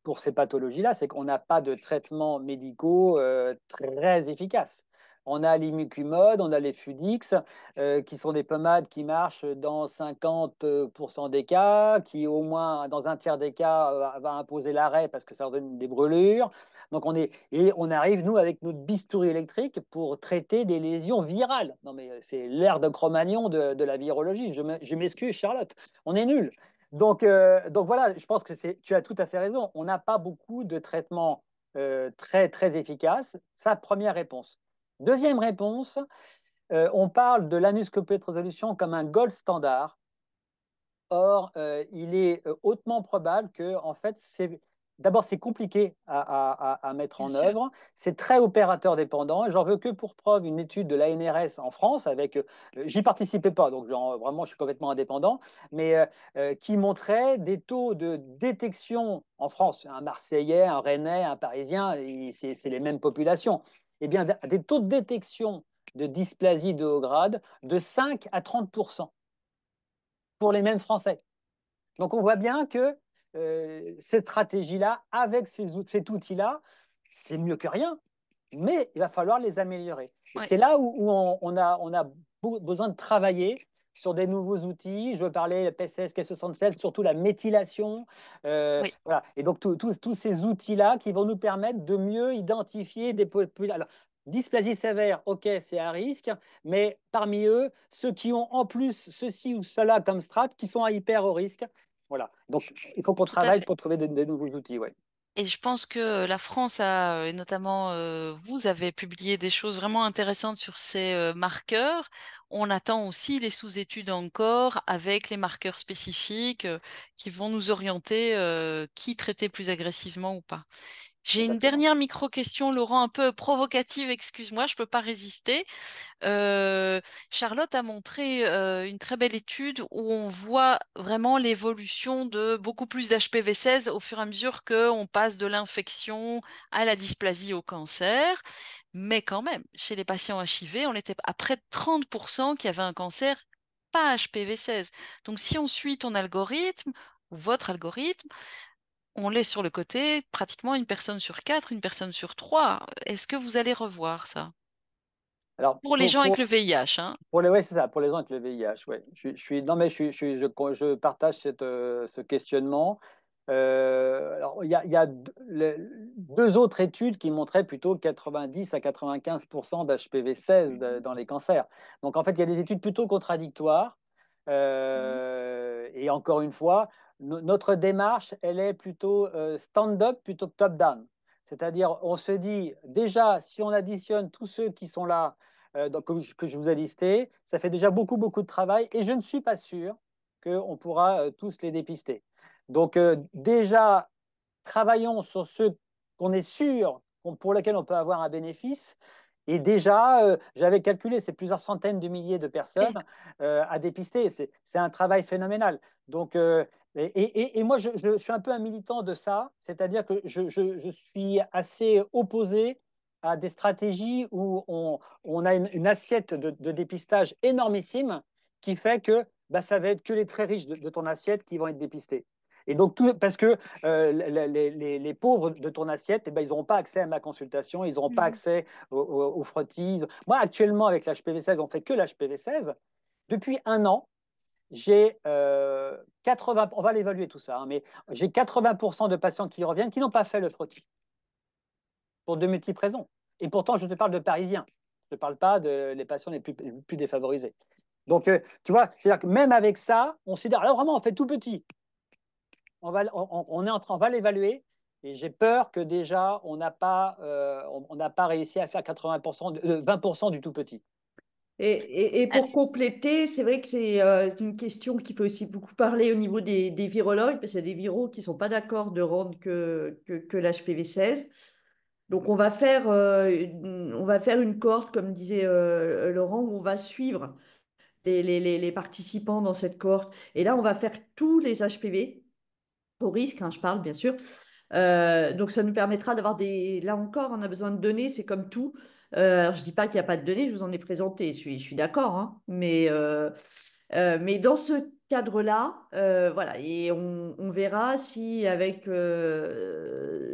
pour ces pathologies-là, c'est qu'on n'a pas de traitements médicaux très efficaces. On a l'imiquimod, on a les Fudix, qui sont des pommades qui marchent dans 50% des cas, qui au moins dans un tiers des cas va imposer l'arrêt parce que ça donne des brûlures. Donc on arrive, nous, avec notre bistouri électrique pour traiter des lésions virales. Non, mais c'est l'ère de Cro-Magnon de la virologie. Je m'excuse, Charlotte. On est nuls. Donc voilà, je pense que tu as tout à fait raison. On n'a pas beaucoup de traitements très, très efficaces. Ça, première réponse. Deuxième réponse, on parle de l'anuscopie de résolution comme un gold standard. Or, il est hautement probable que, en fait, d'abord, c'est compliqué à mettre Bien en sûr. œuvre. C'est très opérateur dépendant. J'en veux que pour preuve une étude de l'ANRS en France avec, j'y participais pas, donc vraiment, je suis complètement indépendant, mais qui montrait des taux de détection en France. Un Marseillais, un Rennais, un Parisien, c'est les mêmes populations. Eh bien, des taux de détection de dysplasie de haut grade de 5 à 30% pour les mêmes Français. Donc, on voit bien que cette stratégie-là, avec cet outil-là, c'est mieux que rien, mais il va falloir les améliorer. Et Ouais. c'est là où on a besoin de travailler sur des nouveaux outils. Je veux parler PCSK67, surtout la méthylation. Oui, Voilà. Et donc, tous ces outils-là qui vont nous permettre de mieux identifier des populations. Alors, dysplasie sévère, ok, c'est à risque, mais parmi eux, ceux qui ont en plus ceci ou cela comme strate, qui sont à hyper haut risque. Voilà. Donc, il faut qu'on tout à travaille fait. pour trouver des nouveaux outils. Ouais. Et je pense que la France a, et notamment vous avez publié des choses vraiment intéressantes sur ces marqueurs. On attend aussi les sous-études encore avec les marqueurs spécifiques qui vont nous orienter qui traiter plus agressivement ou pas. J'ai une Exactement. dernière micro-question, Laurent, un peu provocative, excuse-moi, je peux pas résister. Euh, Charlotte a montré une très belle étude où on voit vraiment l'évolution de beaucoup plus d'HPV-16 au fur et à mesure qu'on passe de l'infection à la dysplasie au cancer. Mais quand même, chez les patients HIV, on était à près de 30% qui avaient un cancer pas HPV-16. Donc si on suit ton algorithme, ou votre algorithme, on l'est sur le côté, pratiquement une personne sur quatre, une personne sur trois. Est-ce que vous allez revoir ça? Alors, Pour les gens avec le VIH, hein? ouais, c'est ça, pour les gens avec le VIH, ouais. Non, mais je partage ce questionnement. Alors, il y a deux autres études qui montraient plutôt 90 à 95% d'HPV-16 dans les cancers. Donc, en fait, il y a des études plutôt contradictoires. Mhm. Et encore une fois, notre démarche, elle est plutôt stand-up plutôt que top-down. C'est-à-dire, on se dit, déjà, si on additionne tous ceux qui sont là, que je vous ai listés, ça fait déjà beaucoup, beaucoup de travail et je ne suis pas sûr qu'on pourra tous les dépister. Donc, déjà, travaillons sur ceux qu'on est sûr pour lesquels on peut avoir un bénéfice. Et déjà, j'avais calculé, c'est plusieurs centaines de milliers de Et, personnes à dépister. C'est un travail phénoménal. Donc, et moi, je suis un peu un militant de ça, c'est-à-dire que je suis assez opposé à des stratégies où on a une assiette de dépistage énormissime qui fait que bah, ça va être que les très riches de ton assiette qui vont être dépistés. Et donc, parce que les pauvres de ton assiette, eh ben, ils n'auront pas accès à ma consultation, ils n'auront pas Mhm. accès aux frottis. Moi, actuellement, avec l'HPV-16, on ne fait que l'HPV-16. Depuis un an, j'ai 80, on va l'évaluer tout ça, hein, mais j'ai 80% de patients qui reviennent qui n'ont pas fait le frottis pour de multiples raisons. Et pourtant, je te parle de Parisiens. Je ne parle pas des patients les plus défavorisés. Donc, tu vois, c'est-à-dire que même avec ça, on s'est dit, alors vraiment, on fait tout petit. On va l'évaluer. Et j'ai peur que déjà, on n'a pas réussi à faire 80%, 20% du tout petit. Et Ah, pour compléter, c'est vrai que c'est une question qui peut aussi beaucoup parler au niveau des virologues, parce qu'il y a des viraux qui ne sont pas d'accord de rendre que l'HPV-16. Donc on va faire une cohorte, comme disait Laurent, où on va suivre les participants dans cette cohorte. Et là, on va faire tous les HPV, au risque, hein, je parle bien sûr. Donc ça nous permettra d'avoir des... Là encore, on a besoin de données, c'est comme tout. Alors je dis pas qu'il n'y a pas de données, je vous en ai présenté, je suis d'accord, hein. Mais dans ce cadre-là, voilà, et on verra si avec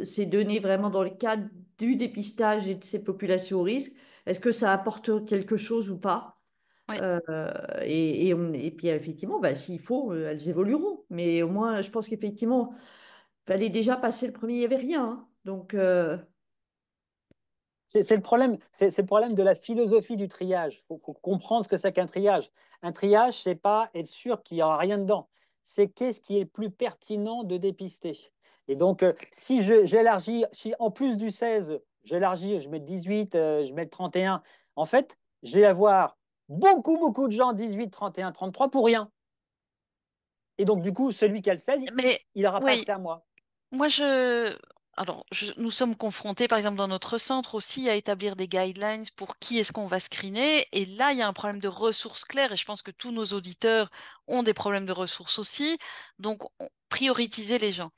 ces données vraiment dans le cadre du dépistage et de ces populations au risque, est-ce que ça apporte quelque chose ou pas? ouais. Et puis effectivement, bah, s'il faut, elles évolueront. Mais au moins, je pense qu'effectivement, fallait déjà passer le premier, il n'y avait rien, hein. Donc, C'est le problème de la philosophie du triage. Il faut comprendre ce que c'est qu'un triage. Un triage, c'est pas être sûr qu'il n'y aura rien dedans. C'est qu'est-ce qui est le plus pertinent de dépister. Et donc, si j'élargis, si en plus du 16, j'élargis, je mets 18, je mets le 31, en fait, je vais avoir beaucoup, beaucoup de gens 18, 31, 33 pour rien. Et donc, du coup, celui qui a le 16, Mais il n'aura pas oui, accès à moi. moi nous sommes confrontés, par exemple, dans notre centre aussi, à établir des guidelines pour qui est-ce qu'on va screener. Et là, il y a un problème de ressources claires, et je pense que tous nos auditeurs ont des problèmes de ressources aussi. Donc, prioriser les gens.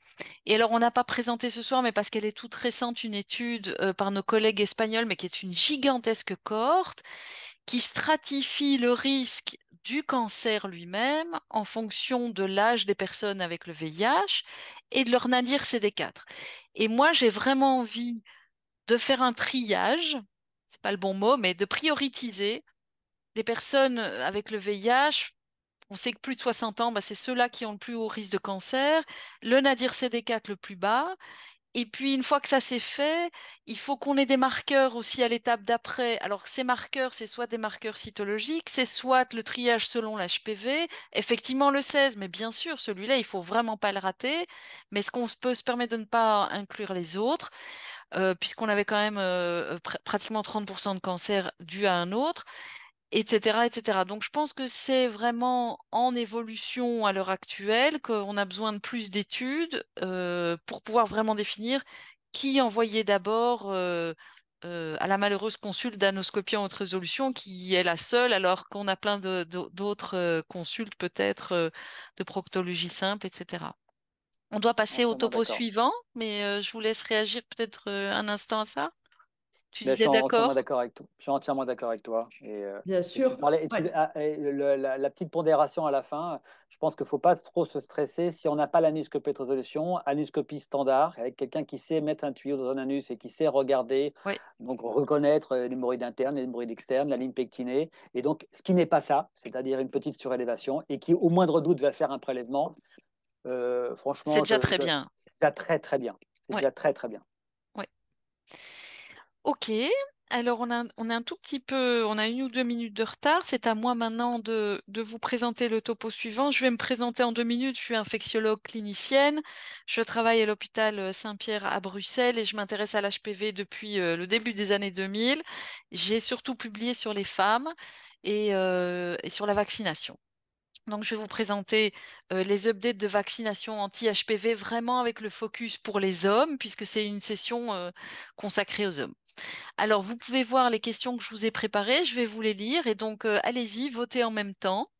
Et alors, on n'a pas présenté ce soir, mais parce qu'elle est toute récente, une étude par nos collègues espagnols, mais qui est une gigantesque cohorte qui stratifie le risque du cancer lui-même en fonction de l'âge des personnes avec le VIH et de leur nadir CD4. Et moi, j'ai vraiment envie de faire un triage, c'est pas le bon mot, mais de prioriser les personnes avec le VIH On sait que plus de 60 ans, bah, c'est ceux-là qui ont le plus haut risque de cancer. Le nadir CD4 le plus bas. Et puis, une fois que ça c'est fait, il faut qu'on ait des marqueurs aussi à l'étape d'après. Alors, ces marqueurs, c'est soit des marqueurs cytologiques, c'est soit le triage selon l'HPV. Effectivement, le 16, mais bien sûr, celui-là, il faut vraiment pas le rater. Mais est-ce qu'on peut se permettre de ne pas inclure les autres, puisqu'on avait quand même pratiquement 30% de cancer dû à un autre, etc., etc. Donc, je pense que c'est vraiment en évolution à l'heure actuelle qu'on a besoin de plus d'études pour pouvoir vraiment définir qui envoyer d'abord à la malheureuse consulte d'anoscopie en haute résolution, qui est la seule, alors qu'on a plein d'autres consultes peut-être de proctologie simple, etc. On doit passer au Entièrement topo d'accord. suivant, mais je vous laisse réagir peut-être un instant à ça. Tu Mais je disais suis entièrement d'accord? d'accord avec toi. Je suis entièrement d'accord avec toi. Bien Et tu sûr. parlais, Ouais. et la petite pondération à la fin, je pense qu'il ne faut pas trop se stresser si on n'a pas l'anoscopie de résolution, anoscopie standard, avec quelqu'un qui sait mettre un tuyau dans un anus et qui sait regarder, Oui, donc reconnaître l'hémorroïde interne, l'hémorroïde externe, la ligne pectinée. Et donc, ce qui n'est pas ça, c'est-à-dire une petite surélévation, et qui, au moindre doute, va faire un prélèvement, c'est franchement, déjà très bien. c'est déjà très, très bien. C'est Oui, déjà très, très bien. oui. Ok, alors on a un tout petit peu, on a 1 ou 2 minutes de retard. C'est à moi maintenant de vous présenter le topo suivant. Je vais me présenter en 2 minutes. Je suis infectiologue clinicienne. Je travaille à l'hôpital Saint-Pierre à Bruxelles et je m'intéresse à l'HPV depuis le début des années 2000. J'ai surtout publié sur les femmes et sur la vaccination. Donc, je vais vous présenter les updates de vaccination anti-HPV vraiment avec le focus pour les hommes, puisque c'est une session consacrée aux hommes. Alors, vous pouvez voir les questions que je vous ai préparées, je vais vous les lire et donc allez-y, votez en même temps.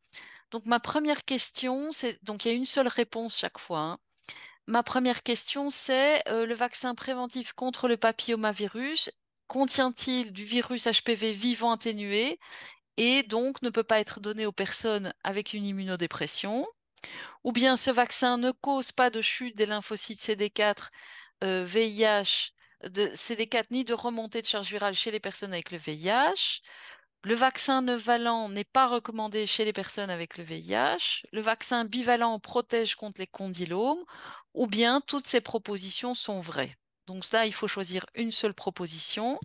Donc, ma première question, c'est donc il y a une seule réponse chaque fois, hein. Ma première question, c'est le vaccin préventif contre le papillomavirus contient-il du virus HPV vivant atténué et donc ne peut pas être donné aux personnes avec une immunodépression? Ou bien ce vaccin ne cause pas de chute des lymphocytes CD4, VIH, de CD4 ni de remontée de charge virale chez les personnes avec le VIH. Le vaccin nevalent n'est pas recommandé chez les personnes avec le VIH. Le vaccin bivalent protège contre les condylomes. Ou bien toutes ces propositions sont vraies. Donc ça, il faut choisir une seule proposition.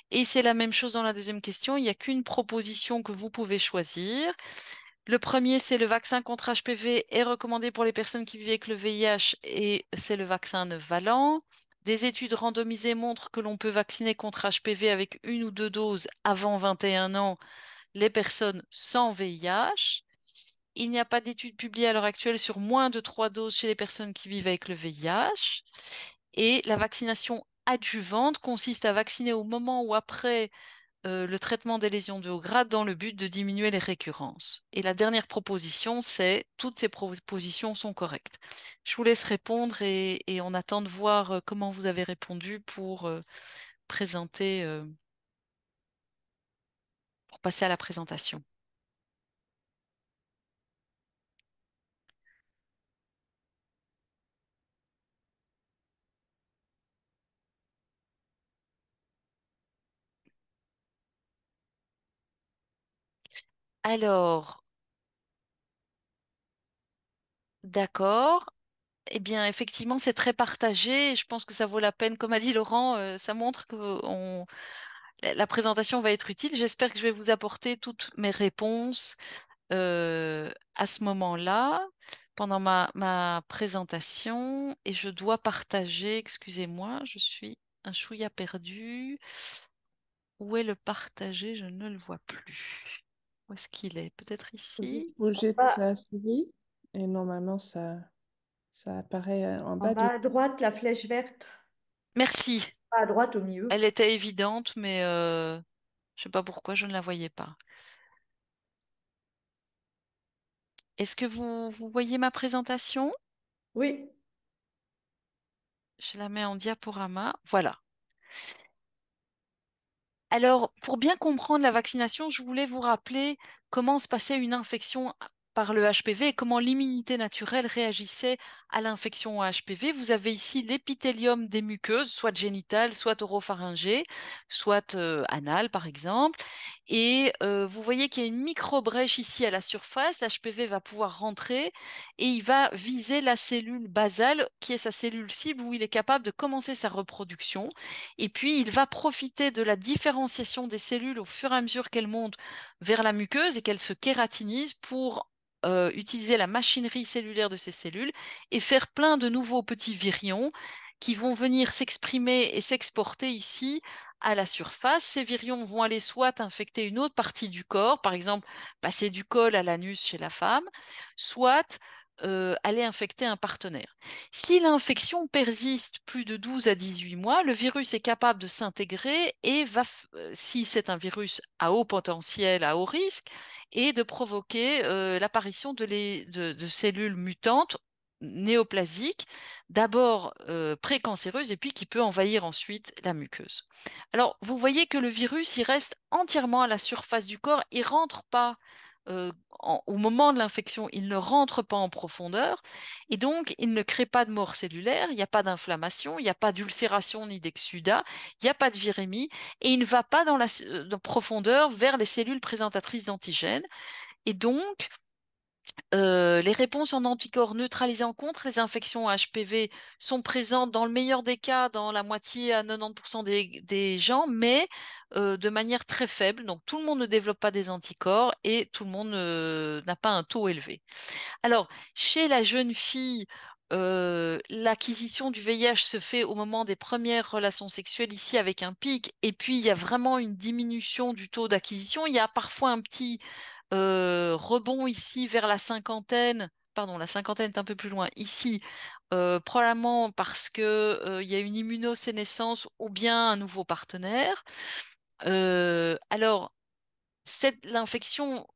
Et c'est la même chose dans la deuxième question. Il n'y a qu'une proposition que vous pouvez choisir. Le premier, c'est le vaccin contre HPV est recommandé pour les personnes qui vivent avec le VIH et c'est le vaccin nevalent. Des études randomisées montrent que l'on peut vacciner contre HPV avec 1 ou 2 doses avant 21 ans les personnes sans VIH. Il n'y a pas d'études publiées à l'heure actuelle sur moins de 3 doses chez les personnes qui vivent avec le VIH. Et la vaccination adjuvante consiste à vacciner au moment ou après le traitement des lésions de haut grade dans le but de diminuer les récurrences. Et la dernière proposition, c'est toutes ces propositions sont correctes. Je vous laisse répondre et on attend de voir comment vous avez répondu présenter, pour passer à la présentation. Alors, d'accord. Eh bien, effectivement, c'est très partagé. Je pense que ça vaut la peine. Comme a dit Laurent, ça montre que la présentation va être utile. J'espère que je vais vous apporter toutes mes réponses à ce moment-là, pendant ma présentation. Et je dois partager, excusez-moi, je suis un chouïa perdu. Où est le partager? Je ne le vois plus. Où est-ce qu'il est? Peut-être Faut juste ici? bouger toute Bas- la souris et normalement ça apparaît en En bas du... bas à droite, la flèche verte. Merci. À droite au milieu. Elle était évidente, mais je sais pas pourquoi je ne la voyais pas. Est-ce que vous voyez ma présentation? Oui. Je la mets en diaporama. Voilà. Alors, pour bien comprendre la vaccination, je voulais vous rappeler comment se passait une infection par le HPV et comment l'immunité naturelle réagissait à l'infection au HPV. Vous avez ici l'épithélium des muqueuses, soit génitales, soit oropharyngées, soit anales, par exemple. Et vous voyez qu'il y a une micro-brèche ici à la surface. L'HPV va pouvoir rentrer et il va viser la cellule basale, qui est sa cellule cible où il est capable de commencer sa reproduction. Et puis, il va profiter de la différenciation des cellules au fur et à mesure qu'elles montent vers la muqueuse et qu'elles se kératinisent pour utiliser la machinerie cellulaire de ces cellules et faire plein de nouveaux petits virions qui vont venir s'exprimer et s'exporter ici à la surface. Ces virions vont aller soit infecter une autre partie du corps, par exemple passer du col à l'anus chez la femme, soit aller infecter un partenaire. Si l'infection persiste plus de 12 à 18 mois, le virus est capable de s'intégrer et va, si c'est un virus à haut potentiel, à haut risque, et de provoquer l'apparition de cellules mutantes néoplasiques, d'abord précancéreuses et puis qui peut envahir ensuite la muqueuse. Alors, vous voyez que le virus, il reste entièrement à la surface du corps, il rentre pas au moment de l'infection, il ne rentre pas en profondeur et donc il ne crée pas de mort cellulaire, il n'y a pas d'inflammation, il n'y a pas d'ulcération ni d'exsudat, il n'y a pas de virémie et il ne va pas dans la profondeur vers les cellules présentatrices d'antigènes. Et donc, les réponses en anticorps neutralisant contre les infections HPV sont présentes dans le meilleur des cas dans la moitié à 90% des gens, mais de manière très faible. Donc tout le monde ne développe pas des anticorps et tout le monde n'a pas un taux élevé. Alors, chez la jeune fille, l'acquisition du VIH se fait au moment des premières relations sexuelles, ici avec un pic, et puis il y a vraiment une diminution du taux d'acquisition. Il y a parfois un petit rebond ici vers la cinquantaine. Pardon, la cinquantaine est un peu plus loin. Ici, probablement parce que il y a une immunosénescence ou bien un nouveau partenaire. Alors, l'infection,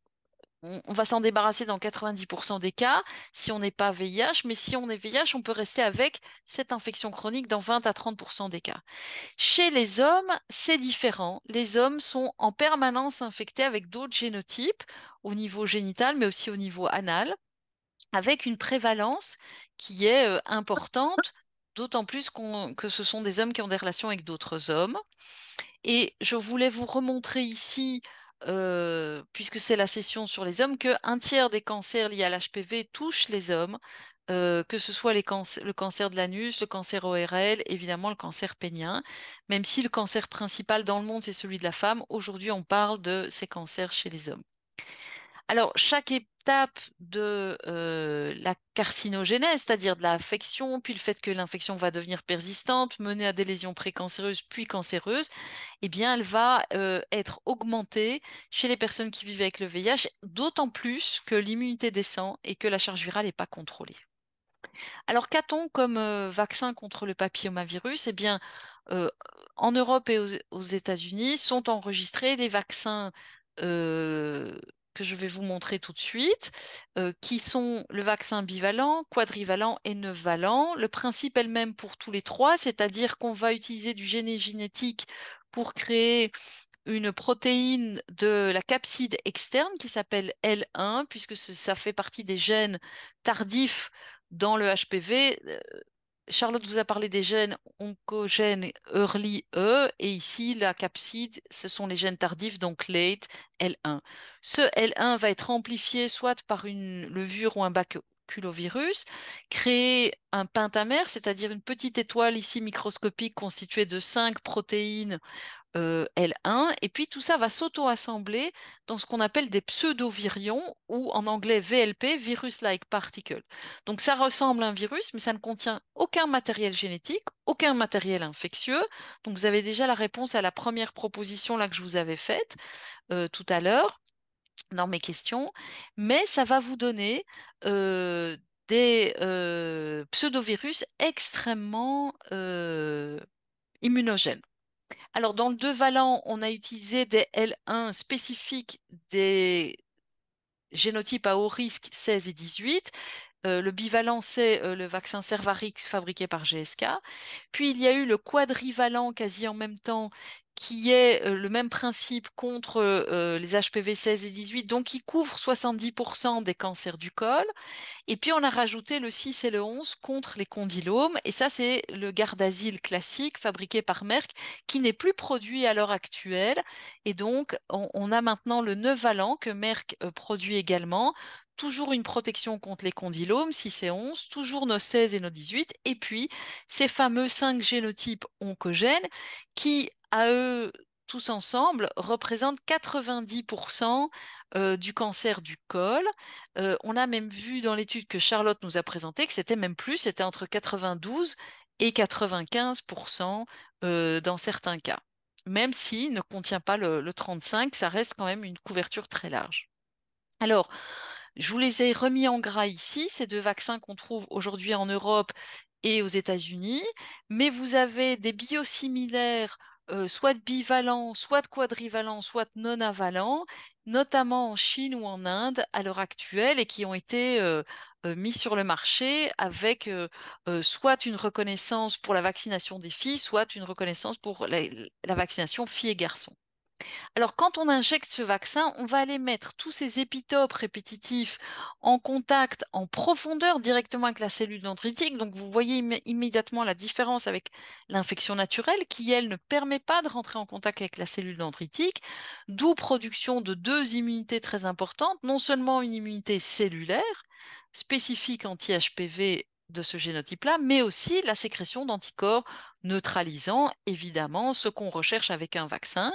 on va s'en débarrasser dans 90% des cas si on n'est pas VIH, mais si on est VIH, on peut rester avec cette infection chronique dans 20 à 30% des cas. Chez les hommes, c'est différent. Les hommes sont en permanence infectés avec d'autres génotypes au niveau génital, mais aussi au niveau anal, avec une prévalence qui est importante, d'autant plus que ce sont des hommes qui ont des relations avec d'autres hommes. Et je voulais vous remontrer ici, puisque c'est la session sur les hommes, qu'un tiers des cancers liés à l'HPV touchent les hommes, que ce soit le cancer de l'anus, le cancer ORL, évidemment le cancer pénien, même si le cancer principal dans le monde, c'est celui de la femme. Aujourd'hui, on parle de ces cancers chez les hommes. Alors, chaque étape de la carcinogénèse, c'est-à-dire de l'affection, puis le fait que l'infection va devenir persistante, mener à des lésions précancéreuses, puis cancéreuses, eh bien, elle va être augmentée chez les personnes qui vivent avec le VIH, d'autant plus que l'immunité descend et que la charge virale n'est pas contrôlée. Alors, qu'a-t-on comme vaccin contre le papillomavirus? Eh bien, euh, en Europe et aux États-Unis sont enregistrés les vaccins que je vais vous montrer tout de suite, qui sont le vaccin bivalent, quadrivalent et neuf-valent. Le principe est le même pour tous les trois, c'est-à-dire qu'on va utiliser du génie génétique pour créer une protéine de la capside externe qui s'appelle L1, puisque ça fait partie des gènes tardifs dans le HPV. Charlotte vous a parlé des gènes oncogènes early E, et ici, la capside, ce sont les gènes tardifs, donc late L1. Ce L1 va être amplifié soit par une levure ou un baculovirus, créer un pentamère, c'est-à-dire une petite étoile ici microscopique constituée de 5 protéines L1, et puis tout ça va s'auto-assembler dans ce qu'on appelle des pseudo-virions, ou en anglais VLP, virus-like particle. Donc ça ressemble à un virus, mais ça ne contient aucun matériel génétique, aucun matériel infectieux. Donc vous avez déjà la réponse à la première proposition là que je vous avais faite tout à l'heure dans mes questions, mais ça va vous donner des pseudovirus extrêmement immunogènes. Alors, dans le 2 valent, on a utilisé des L1 spécifiques des génotypes à haut risque 16 et 18. Le bivalent, c'est le vaccin Cervarix fabriqué par GSK. Puis, il y a eu le quadrivalent quasi en même temps qui est le même principe contre les HPV 16 et 18, donc qui couvre 70% des cancers du col. Et puis on a rajouté le 6 et le 11 contre les condylomes. Et ça, c'est le Gardasil classique fabriqué par Merck qui n'est plus produit à l'heure actuelle. Et donc, on a maintenant le 9 valent que Merck produit également. Toujours une protection contre les condylomes, 6 et 11, toujours nos 16 et nos 18, et puis ces fameux 5 génotypes oncogènes qui, à eux tous ensemble, représentent 90% du cancer du col. On a même vu dans l'étude que Charlotte nous a présentée que c'était même plus, c'était entre 92 et 95% dans certains cas. Même s'il ne contient pas le 35, ça reste quand même une couverture très large. Alors, je vous les ai remis en gras ici, ces deux vaccins qu'on trouve aujourd'hui en Europe et aux États-Unis, mais vous avez des biosimilaires, soit de bivalents, soit de quadrivalents, soit de non-avalents, notamment en Chine ou en Inde à l'heure actuelle, et qui ont été mis sur le marché avec soit une reconnaissance pour la vaccination des filles, soit une reconnaissance pour la vaccination filles et garçons. Alors, quand on injecte ce vaccin, on va aller mettre tous ces épitopes répétitifs en contact en profondeur directement avec la cellule dendritique. Donc, vous voyez immédiatement la différence avec l'infection naturelle qui, elle, ne permet pas de rentrer en contact avec la cellule dendritique, d'où production de deux immunités très importantes, non seulement une immunité cellulaire spécifique anti-HPV de ce génotype-là, mais aussi la sécrétion d'anticorps neutralisant, évidemment, ce qu'on recherche avec un vaccin,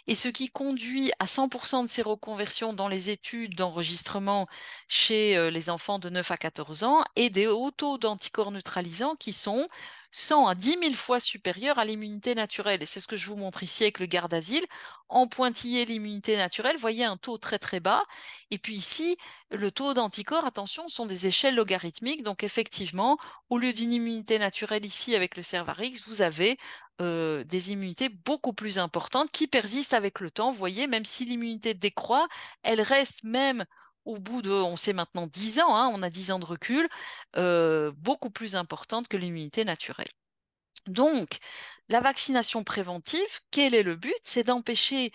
et ce qui conduit à 100% de séroconversion dans les études d'enregistrement chez les enfants de 9 à 14 ans, et des hauts taux d'anticorps neutralisants qui sont 100 à 10 000 fois supérieurs à l'immunité naturelle. Et c'est ce que je vous montre ici avec le Gardasil. En pointillé, l'immunité naturelle, voyez un taux très très bas. Et puis ici, le taux d'anticorps, attention, sont des échelles logarithmiques. Donc effectivement, au lieu d'une immunité naturelle ici avec le Cervarix, vous avez des immunités beaucoup plus importantes qui persistent avec le temps. Vous voyez, même si l'immunité décroît, elle reste même au bout de, on sait maintenant 10 ans, hein, on a 10 ans de recul, beaucoup plus importante que l'immunité naturelle. Donc, la vaccination préventive, quel est le but? C'est d'empêcher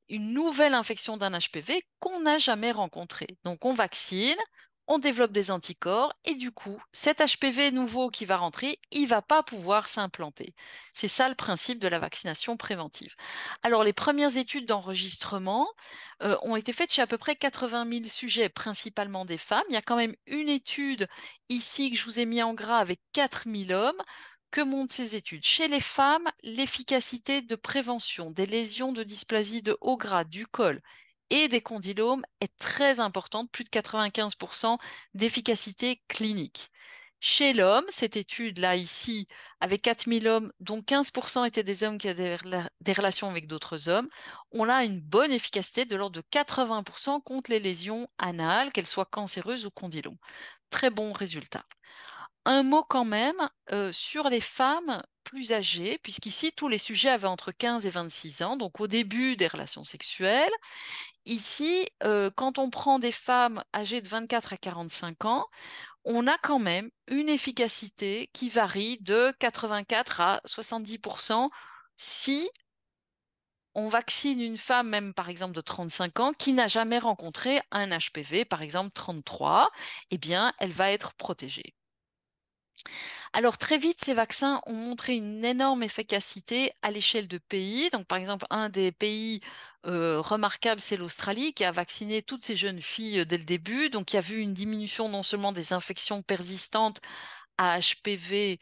une nouvelle infection d'un HPV qu'on n'a jamais rencontré. Donc on vaccine, on développe des anticorps et du coup, cet HPV nouveau qui va rentrer, il va pas pouvoir s'implanter. C'est ça le principe de la vaccination préventive. Alors les premières études d'enregistrement ont été faites chez à peu près 80 000 sujets, principalement des femmes. Il y a quand même une étude ici que je vous ai mis en gras avec 4 000 hommes. Que montrent ces études? Chez les femmes, l'efficacité de prévention des lésions de dysplasie de haut grade du col et des condylomes est très importante, plus de 95% d'efficacité clinique. Chez l'homme, cette étude-là ici, avec 4000 hommes, dont 15% étaient des hommes qui avaient des relations avec d'autres hommes, on a une bonne efficacité de l'ordre de 80% contre les lésions anales, qu'elles soient cancéreuses ou condylomes. Très bon résultat. Un mot quand même sur les femmes plus âgées, puisqu'ici, tous les sujets avaient entre 15 et 26 ans, donc au début des relations sexuelles. Ici, quand on prend des femmes âgées de 24 à 45 ans, on a quand même une efficacité qui varie de 84 à 70% si on vaccine une femme, même par exemple de 35 ans, qui n'a jamais rencontré un HPV, par exemple 33, eh bien, elle va être protégée. Alors très vite, ces vaccins ont montré une énorme efficacité à l'échelle de pays. Donc par exemple, un des pays remarquables, c'est l'Australie, qui a vacciné toutes ces jeunes filles dès le début. Donc il y a vu une diminution non seulement des infections persistantes à HPV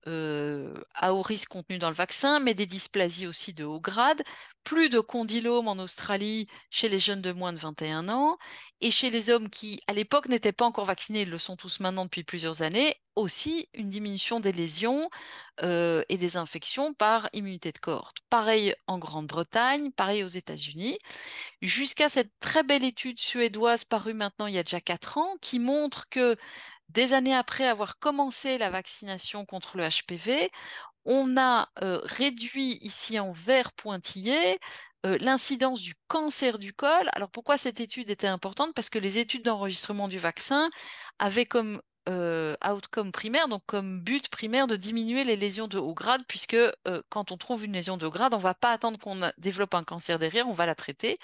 à haut risque contenu dans le vaccin, mais des dysplasies aussi de haut grade, plus de condylomes en Australie chez les jeunes de moins de 21 ans, et chez les hommes qui, à l'époque, n'étaient pas encore vaccinés, ils le sont tous maintenant depuis plusieurs années, aussi une diminution des lésions et des infections par immunité de cohorte. Pareil en Grande-Bretagne, pareil aux États-Unis, jusqu'à cette très belle étude suédoise parue maintenant il y a déjà 4 ans, qui montre que des années après avoir commencé la vaccination contre le HPV, on a réduit ici en vert pointillé l'incidence du cancer du col. Alors pourquoi cette étude était importante? Parce que les études d'enregistrement du vaccin avaient comme outcome primaire, donc comme but primaire de diminuer les lésions de haut grade, puisque quand on trouve une lésion de haut grade, on ne va pas attendre qu'on développe un cancer derrière, on va la traiter.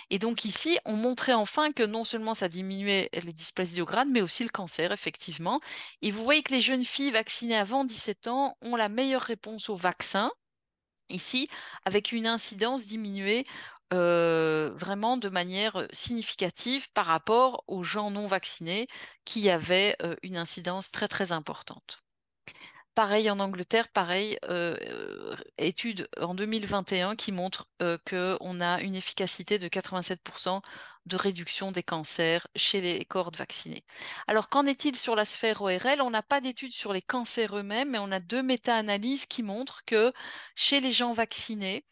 Et donc ici, on montrait enfin que non seulement ça diminuait les dysplasies de haut grade, mais aussi le cancer, effectivement. Et vous voyez que les jeunes filles vaccinées avant 17 ans ont la meilleure réponse au vaccin, ici, avec une incidence diminuée vraiment de manière significative par rapport aux gens non vaccinés qui avaient une incidence très très importante. Pareil en Angleterre, pareil, étude en 2021 qui montre qu'on a une efficacité de 87% de réduction des cancers chez les cohortes vaccinées. Alors, qu'en est-il sur la sphère ORL? On n'a pas d'études sur les cancers eux-mêmes, mais on a 2 méta-analyses qui montrent que chez les gens vaccinés,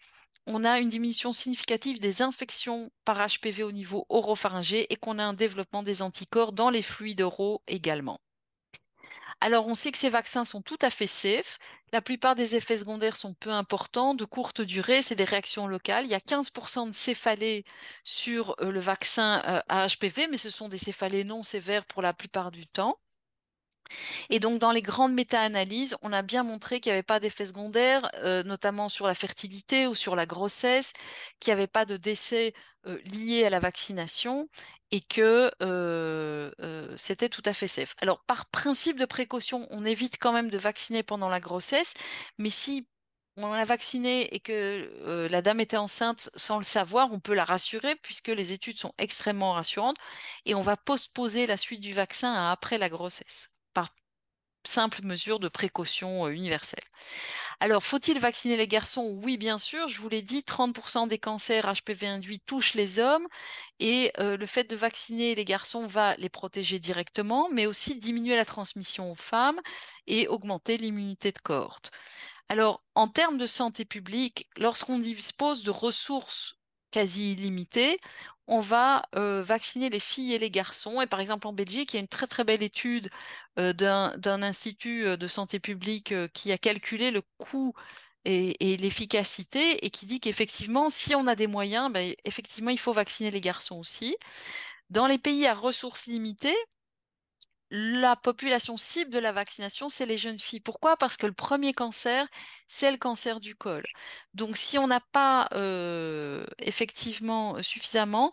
on a une diminution significative des infections par HPV au niveau oropharyngé et qu'on a un développement des anticorps dans les fluides oraux également. Alors, on sait que ces vaccins sont tout à fait safe. La plupart des effets secondaires sont peu importants, de courte durée, c'est des réactions locales. Il y a 15% de céphalées sur le vaccin à HPV, mais ce sont des céphalées non sévères pour la plupart du temps. Et donc, dans les grandes méta-analyses, on a bien montré qu'il n'y avait pas d'effets secondaires, notamment sur la fertilité ou sur la grossesse, qu'il n'y avait pas de décès liés à la vaccination et que c'était tout à fait safe. Alors, par principe de précaution, on évite quand même de vacciner pendant la grossesse, mais si on a vacciné et que la dame était enceinte sans le savoir, on peut la rassurer puisque les études sont extrêmement rassurantes et on va postposer la suite du vaccin à après la grossesse, par simple mesure de précaution universelle. Alors, faut-il vacciner les garçons? Oui, bien sûr. Je vous l'ai dit, 30% des cancers HPV induits touchent les hommes et le fait de vacciner les garçons va les protéger directement, mais aussi diminuer la transmission aux femmes et augmenter l'immunité de cohorte. Alors, en termes de santé publique, lorsqu'on dispose de ressources quasi illimitées, on va vacciner les filles et les garçons. Et par exemple, en Belgique, il y a une très très belle étude d'un institut de santé publique qui a calculé le coût et l'efficacité et qui dit qu'effectivement, si on a des moyens, ben, effectivement, il faut vacciner les garçons aussi. Dans les pays à ressources limitées, la population cible de la vaccination, c'est les jeunes filles. Pourquoi? Parce que le premier cancer, c'est le cancer du col. Donc, si on n'a pas effectivement suffisamment,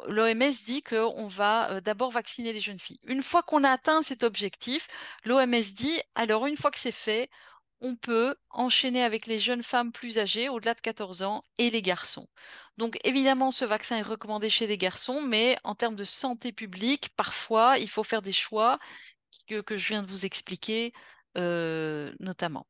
l'OMS dit qu'on va d'abord vacciner les jeunes filles. Une fois qu'on a atteint cet objectif, l'OMS dit, alors une fois que c'est fait, on peut enchaîner avec les jeunes femmes plus âgées, au-delà de 14 ans, et les garçons. Donc évidemment, ce vaccin est recommandé chez les garçons, mais en termes de santé publique, parfois, il faut faire des choix que je viens de vous expliquer notamment.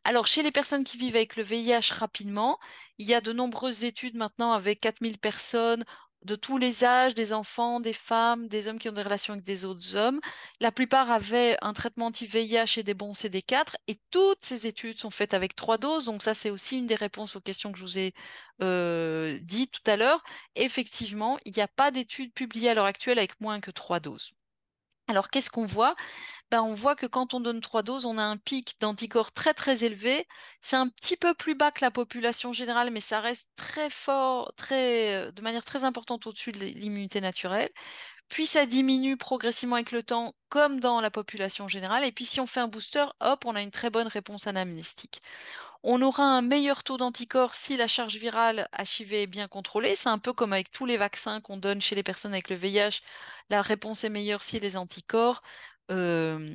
Alors, chez les personnes qui vivent avec le VIH rapidement, il y a de nombreuses études maintenant avec 4000 personnes de tous les âges, des enfants, des femmes, des hommes qui ont des relations avec des autres hommes. La plupart avaient un traitement anti-VIH et des bons CD4 et toutes ces études sont faites avec 3 doses. Donc ça, c'est aussi une des réponses aux questions que je vous ai dites tout à l'heure. Effectivement, il n'y a pas d'études publiées à l'heure actuelle avec moins que 3 doses. Alors, qu'est-ce qu'on voit? Ben, on voit que quand on donne 3 doses, on a un pic d'anticorps très très élevé. C'est un petit peu plus bas que la population générale, mais ça reste très fort, de manière très importante au-dessus de l'immunité naturelle. Puis ça diminue progressivement avec le temps, comme dans la population générale. Et puis si on fait un booster, hop, on a une très bonne réponse anamnestique. On aura un meilleur taux d'anticorps si la charge virale HIV est bien contrôlée. C'est un peu comme avec tous les vaccins qu'on donne chez les personnes avec le VIH. La réponse est meilleure si les anticorps euh,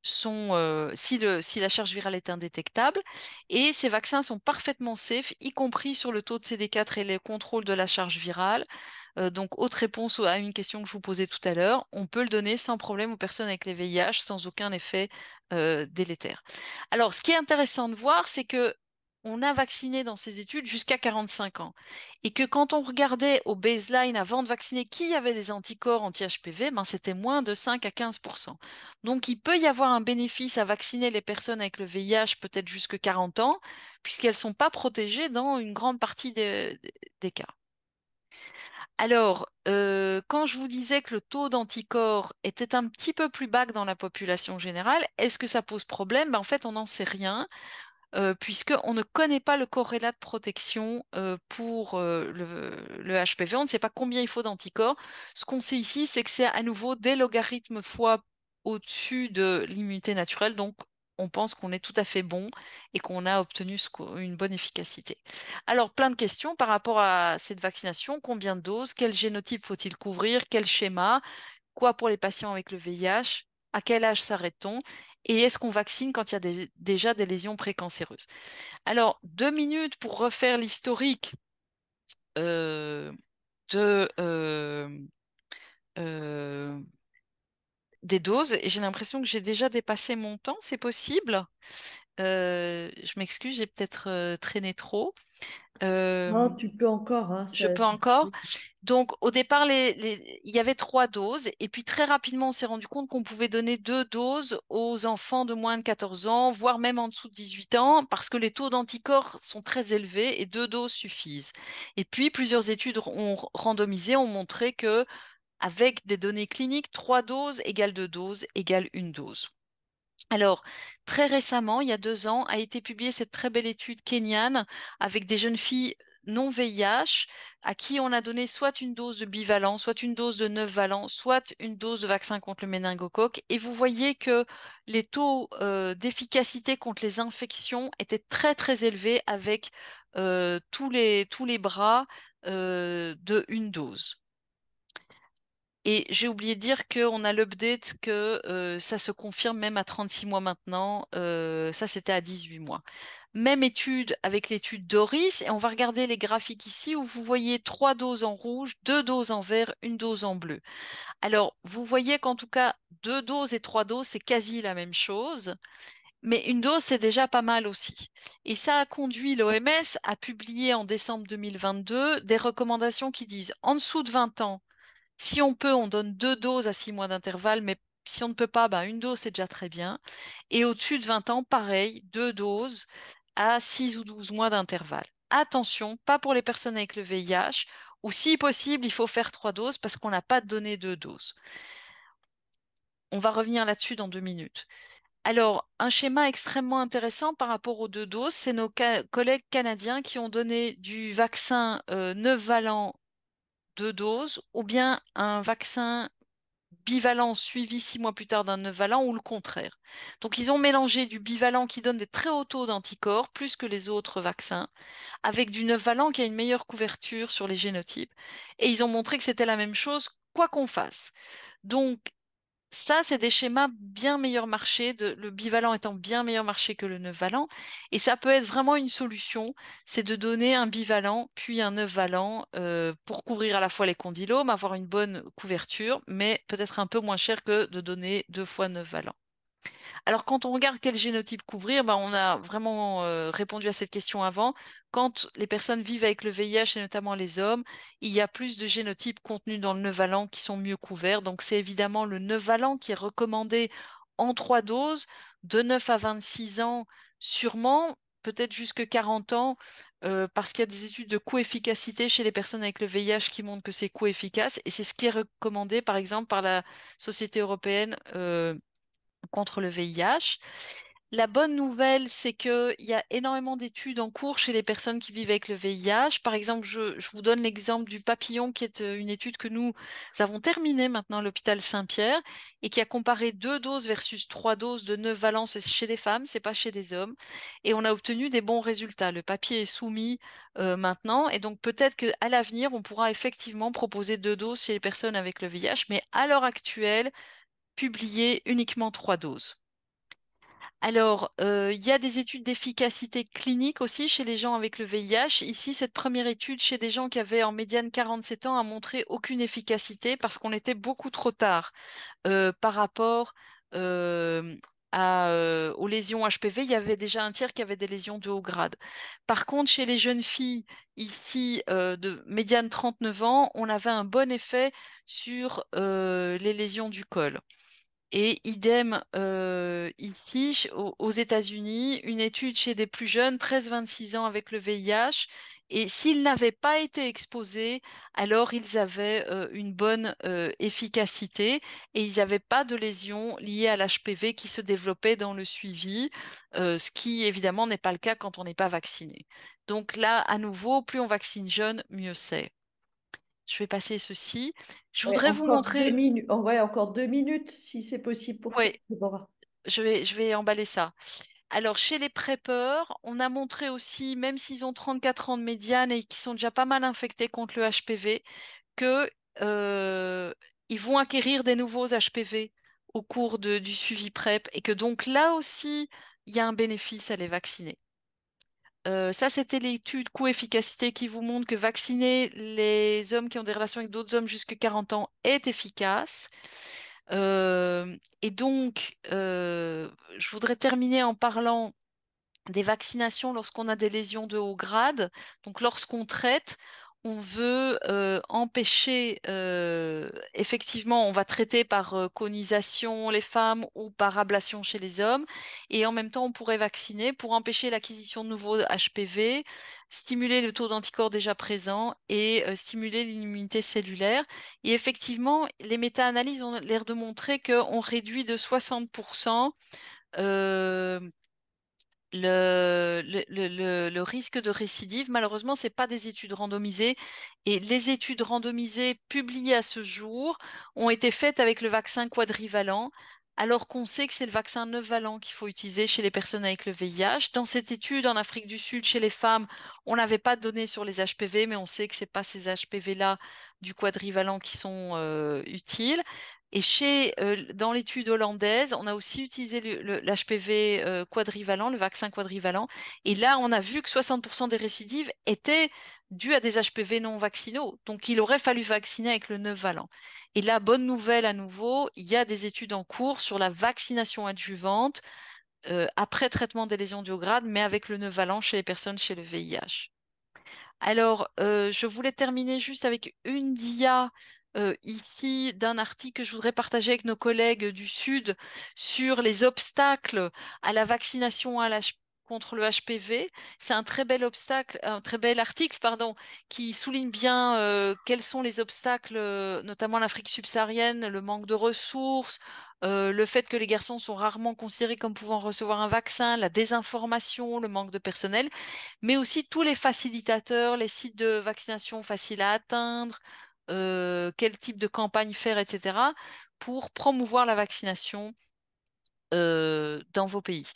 si la charge virale est indétectable. Et ces vaccins sont parfaitement safe, y compris sur le taux de CD4 et le contrôle de la charge virale. Donc, autre réponse à une question que je vous posais tout à l'heure, on peut le donner sans problème aux personnes avec les VIH, sans aucun effet délétère. Alors, ce qui est intéressant de voir, c'est que on a vacciné dans ces études jusqu'à 45 ans. Et que quand on regardait au baseline avant de vacciner qui avait des anticorps anti-HPV, ben c'était moins de 5 à 15%. Donc il peut y avoir un bénéfice à vacciner les personnes avec le VIH peut-être jusque 40 ans, puisqu'elles ne sont pas protégées dans une grande partie des cas. Alors, quand je vous disais que le taux d'anticorps était un petit peu plus bas que dans la population générale, est-ce que ça pose problème? Ben, en fait, on n'en sait rien puisqu'on ne connaît pas le corrélat de protection pour le HPV. On ne sait pas combien il faut d'anticorps. Ce qu'on sait ici, c'est que c'est à nouveau des logarithmes fois au-dessus de l'immunité naturelle. Donc, on pense qu'on est tout à fait bon et qu'on a obtenu une bonne efficacité. Alors, plein de questions par rapport à cette vaccination. Combien de doses? Quel génotype faut-il couvrir? Quel schéma? Quoi pour les patients avec le VIH? À quel âge s'arrête-t-on? Et est-ce qu'on vaccine quand il y a déjà des lésions précancéreuses? Alors, 2 minutes pour refaire l'historique euh, de, euh, des doses. Et j'ai l'impression que j'ai déjà dépassé mon temps. C'est possible? Je m'excuse, j'ai peut-être traîné trop. Non, Euh, tu peux encore, hein, je peux encore. Donc, au départ, il y avait 3 doses. Et puis, très rapidement, on s'est rendu compte qu'on pouvait donner 2 doses aux enfants de moins de 14 ans, voire même en dessous de 18 ans, parce que les taux d'anticorps sont très élevés et 2 doses suffisent. Et puis, plusieurs études ont randomisé, ont montré que, avec des données cliniques, 3 doses égale 2 doses égale une dose. Alors, très récemment, il y a 2 ans, a été publiée cette très belle étude kenyane avec des jeunes filles non VIH à qui on a donné soit une dose de bivalent, soit une dose de 9 valent, soit une dose de vaccin contre le méningocoque. Et vous voyez que les taux d'efficacité contre les infections étaient très très élevés avec tous les bras de une dose. Et j'ai oublié de dire qu'on a l'update que ça se confirme même à 36 mois maintenant. Ça, c'était à 18 mois. Même étude avec l'étude Doris. Et on va regarder les graphiques ici où vous voyez 3 doses en rouge, 2 doses en vert, une dose en bleu. Alors, vous voyez qu'en tout cas, 2 doses et 3 doses, c'est quasi la même chose. Mais une dose, c'est déjà pas mal aussi. Et ça a conduit l'OMS à publier en décembre 2022 des recommandations qui disent en dessous de 20 ans, si on peut, on donne 2 doses à 6 mois d'intervalle, mais si on ne peut pas, ben une dose, c'est déjà très bien. Et au-dessus de 20 ans, pareil, 2 doses à 6 ou 12 mois d'intervalle. Attention, pas pour les personnes avec le VIH, ou si possible, il faut faire 3 doses parce qu'on n'a pas donné 2 doses. On va revenir là-dessus dans 2 minutes. Alors, un schéma extrêmement intéressant par rapport aux 2 doses, c'est nos collègues canadiens qui ont donné du vaccin 9 valent 2 doses, ou bien un vaccin bivalent suivi 6 mois plus tard d'un 9 valent ou le contraire. Donc, ils ont mélangé du bivalent qui donne des très hauts taux d'anticorps, plus que les autres vaccins, avec du 9 valent qui a une meilleure couverture sur les génotypes. Et ils ont montré que c'était la même chose, quoi qu'on fasse. Donc, ça, c'est des schémas bien meilleur marché, le bivalent étant bien meilleur marché que le 9 valent. Et ça peut être vraiment une solution, c'est de donner un bivalent puis un 9 valent pour couvrir à la fois les condylomes, avoir une bonne couverture, mais peut-être un peu moins cher que de donner 2 fois 9 valent. Alors, quand on regarde quel génotype couvrir, ben, on a vraiment répondu à cette question avant. Quand les personnes vivent avec le VIH, et notamment les hommes, il y a plus de génotypes contenus dans le 9 valent qui sont mieux couverts. Donc, c'est évidemment le 9 valent qui est recommandé en 3 doses, de 9 à 26 ans, sûrement, peut-être jusque 40 ans, parce qu'il y a des études de coefficacité chez les personnes avec le VIH qui montrent que c'est coefficace. Et c'est ce qui est recommandé, par exemple, par la Société européenne contre le VIH. La bonne nouvelle, c'est qu'il y a énormément d'études en cours chez les personnes qui vivent avec le VIH. Par exemple, je vous donne l'exemple du papillon, qui est une étude que nous avons terminée maintenant à l'hôpital Saint-Pierre et qui a comparé 2 doses versus 3 doses de 9 valences chez les femmes, c'est pas chez les hommes. Et on a obtenu des bons résultats. Le papier est soumis maintenant et donc peut-être qu'à l'avenir, on pourra effectivement proposer 2 doses chez les personnes avec le VIH, mais à l'heure actuelle, publier uniquement 3 doses. Alors, il y a des études d'efficacité clinique aussi chez les gens avec le VIH. Ici, cette première étude chez des gens qui avaient en médiane 47 ans a montré aucune efficacité parce qu'on était beaucoup trop tard par rapport euh, aux lésions HPV. Il y avait déjà un tiers qui avait des lésions de haut grade. Par contre, chez les jeunes filles, ici, de médiane 39 ans, on avait un bon effet sur les lésions du col. Et idem ici, aux États-Unis, une étude chez des plus jeunes, 13-26 ans avec le VIH, et s'ils n'avaient pas été exposés, alors ils avaient une bonne efficacité et ils n'avaient pas de lésions liées à l'HPV qui se développaient dans le suivi, ce qui évidemment n'est pas le cas quand on n'est pas vacciné. Donc là, à nouveau, plus on vaccine jeune, mieux c'est. Je vais passer ceci. Je Ouais, voudrais vous encore deux montrer. minutes. Oh, ouais, encore 2 minutes, si c'est possible pour toi, Oui, Déborah. je vais emballer ça. Alors, chez les preppers, on a montré aussi, même s'ils ont 34 ans de médiane et qui sont déjà pas mal infectés contre le HPV, que ils vont acquérir des nouveaux HPV au cours du suivi PrEP et que donc là aussi, il y a un bénéfice à les vacciner. Ça, c'était l'étude coût-efficacité qui vous montre que vacciner les hommes qui ont des relations avec d'autres hommes jusqu'à 40 ans est efficace. Et donc, je voudrais terminer en parlant des vaccinations lorsqu'on a des lésions de haut grade. Donc, lorsqu'on traite, on veut empêcher, effectivement, on va traiter par conisation les femmes ou par ablation chez les hommes. Et en même temps, on pourrait vacciner pour empêcher l'acquisition de nouveaux HPV, stimuler le taux d'anticorps déjà présent et stimuler l'immunité cellulaire. Et effectivement, les méta-analyses ont l'air de montrer qu'on réduit de 60% le risque de récidive. Malheureusement, ce n'est pas des études randomisées. Et les études randomisées publiées à ce jour ont été faites avec le vaccin quadrivalent, alors qu'on sait que c'est le vaccin 9-valent qu'il faut utiliser chez les personnes avec le VIH. Dans cette étude en Afrique du Sud, chez les femmes, on n'avait pas de données sur les HPV, mais on sait que ce n'est pas ces HPV-là du quadrivalent qui sont utiles. Et dans l'étude hollandaise, on a aussi utilisé l'HPV quadrivalent, le vaccin quadrivalent. Et là, on a vu que 60% des récidives étaient dues à des HPV non vaccinaux. Donc, il aurait fallu vacciner avec le 9-valent. Et là, bonne nouvelle à nouveau, il y a des études en cours sur la vaccination adjuvante après traitement des lésions du haut grade, mais avec le 9-valent chez les personnes chez le VIH. Alors, je voulais terminer juste avec une dia ici d'un article que je voudrais partager avec nos collègues du Sud sur les obstacles à la vaccination contre le HPV. C'est un très bel obstacle, un très bel article, pardon, qui souligne bien quels sont les obstacles, notamment en Afrique subsaharienne, le manque de ressources, le fait que les garçons sont rarement considérés comme pouvant recevoir un vaccin, la désinformation, le manque de personnel, mais aussi tous les facilitateurs, les sites de vaccination faciles à atteindre, quel type de campagne faire, etc., pour promouvoir la vaccination dans vos pays.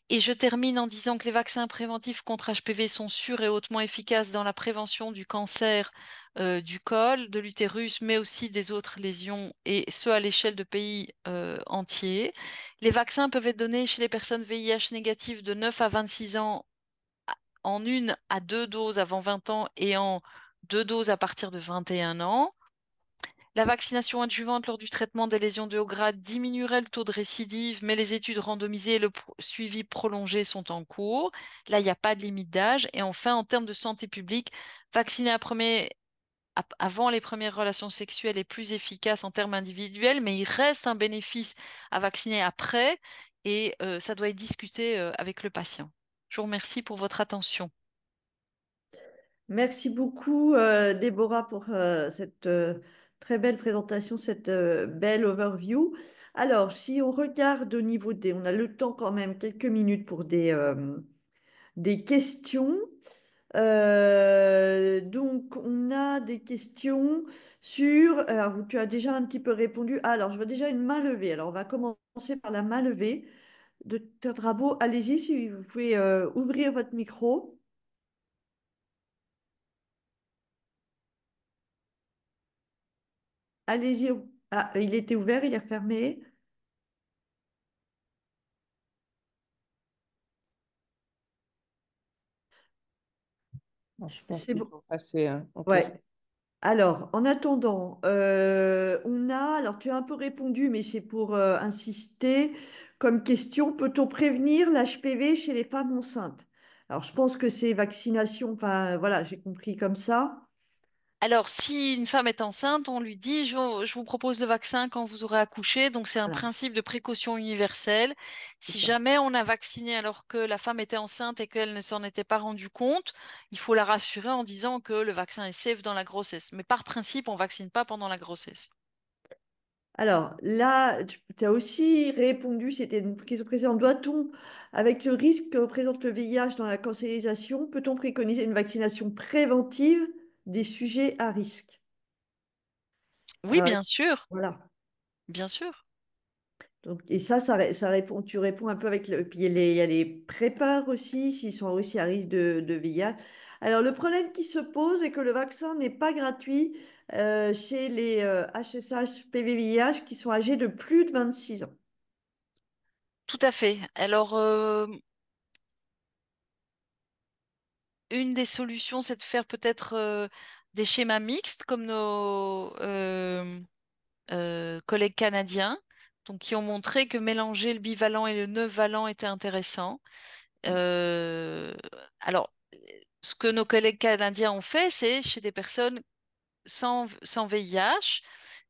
Et je termine en disant que les vaccins préventifs contre HPV sont sûrs et hautement efficaces dans la prévention du cancer du col, de l'utérus, mais aussi des autres lésions, et ce à l'échelle de pays entiers. Les vaccins peuvent être donnés chez les personnes VIH négatives de 9 à 26 ans en 1 à 2 doses avant 20 ans et en 2 doses à partir de 21 ans. La vaccination adjuvante lors du traitement des lésions de haut grade diminuerait le taux de récidive, mais les études randomisées et le suivi prolongé sont en cours. Là, il n'y a pas de limite d'âge. Et enfin, en termes de santé publique, vacciner avant les premières relations sexuelles est plus efficace en termes individuels, mais il reste un bénéfice à vacciner après et ça doit être discuté avec le patient. Je vous remercie pour votre attention. Merci beaucoup, Déborah, pour cette très belle présentation, cette belle overview. Alors, si on regarde au niveau des... On a le temps quand même, quelques minutes pour des questions. Donc, on a des questions sur... Alors, tu as déjà un petit peu répondu. Ah, alors, je vois déjà une main levée. Alors, on va commencer par la main levée. Docteur Drabo, allez-y si vous pouvez ouvrir votre micro. Allez-y. Ah, il était ouvert, il est refermé. Non, je pense C'est qu'il bon. faut passer en Ouais. question. Alors, en attendant, on a, alors tu as un peu répondu, mais c'est pour insister comme question, peut-on prévenir l'HPV chez les femmes enceintes? Alors, je pense que c'est vaccination, enfin voilà, j'ai compris comme ça. Alors, si une femme est enceinte, on lui dit, je vous propose le vaccin quand vous aurez accouché. Donc, c'est un Voilà, principe de précaution universelle. c'est Si ça. jamais on a vacciné alors que la femme était enceinte et qu'elle ne s'en était pas rendue compte, il faut la rassurer en disant que le vaccin est safe dans la grossesse. Mais par principe, on vaccine pas pendant la grossesse. Alors là, tu as aussi répondu, c'était une question précédente. Doit-on, avec le risque que représente le VIH dans la cancérisation, peut-on préconiser une vaccination préventive des sujets à risque? Oui, bien sûr, Voilà. bien sûr. Donc, et ça répond, tu réponds un peu avec le. Puis il y a les prépares aussi, s'ils sont aussi à risque de VIH. Alors, le problème qui se pose est que le vaccin n'est pas gratuit chez les HSH, PVVIH qui sont âgés de plus de 26 ans. Tout à fait. Alors, une des solutions, c'est de faire peut-être des schémas mixtes comme nos collègues canadiens, donc qui ont montré que mélanger le bivalent et le neuf-valent était intéressant. Euh, alors, ce que nos collègues canadiens ont fait, c'est chez des personnes sans VIH.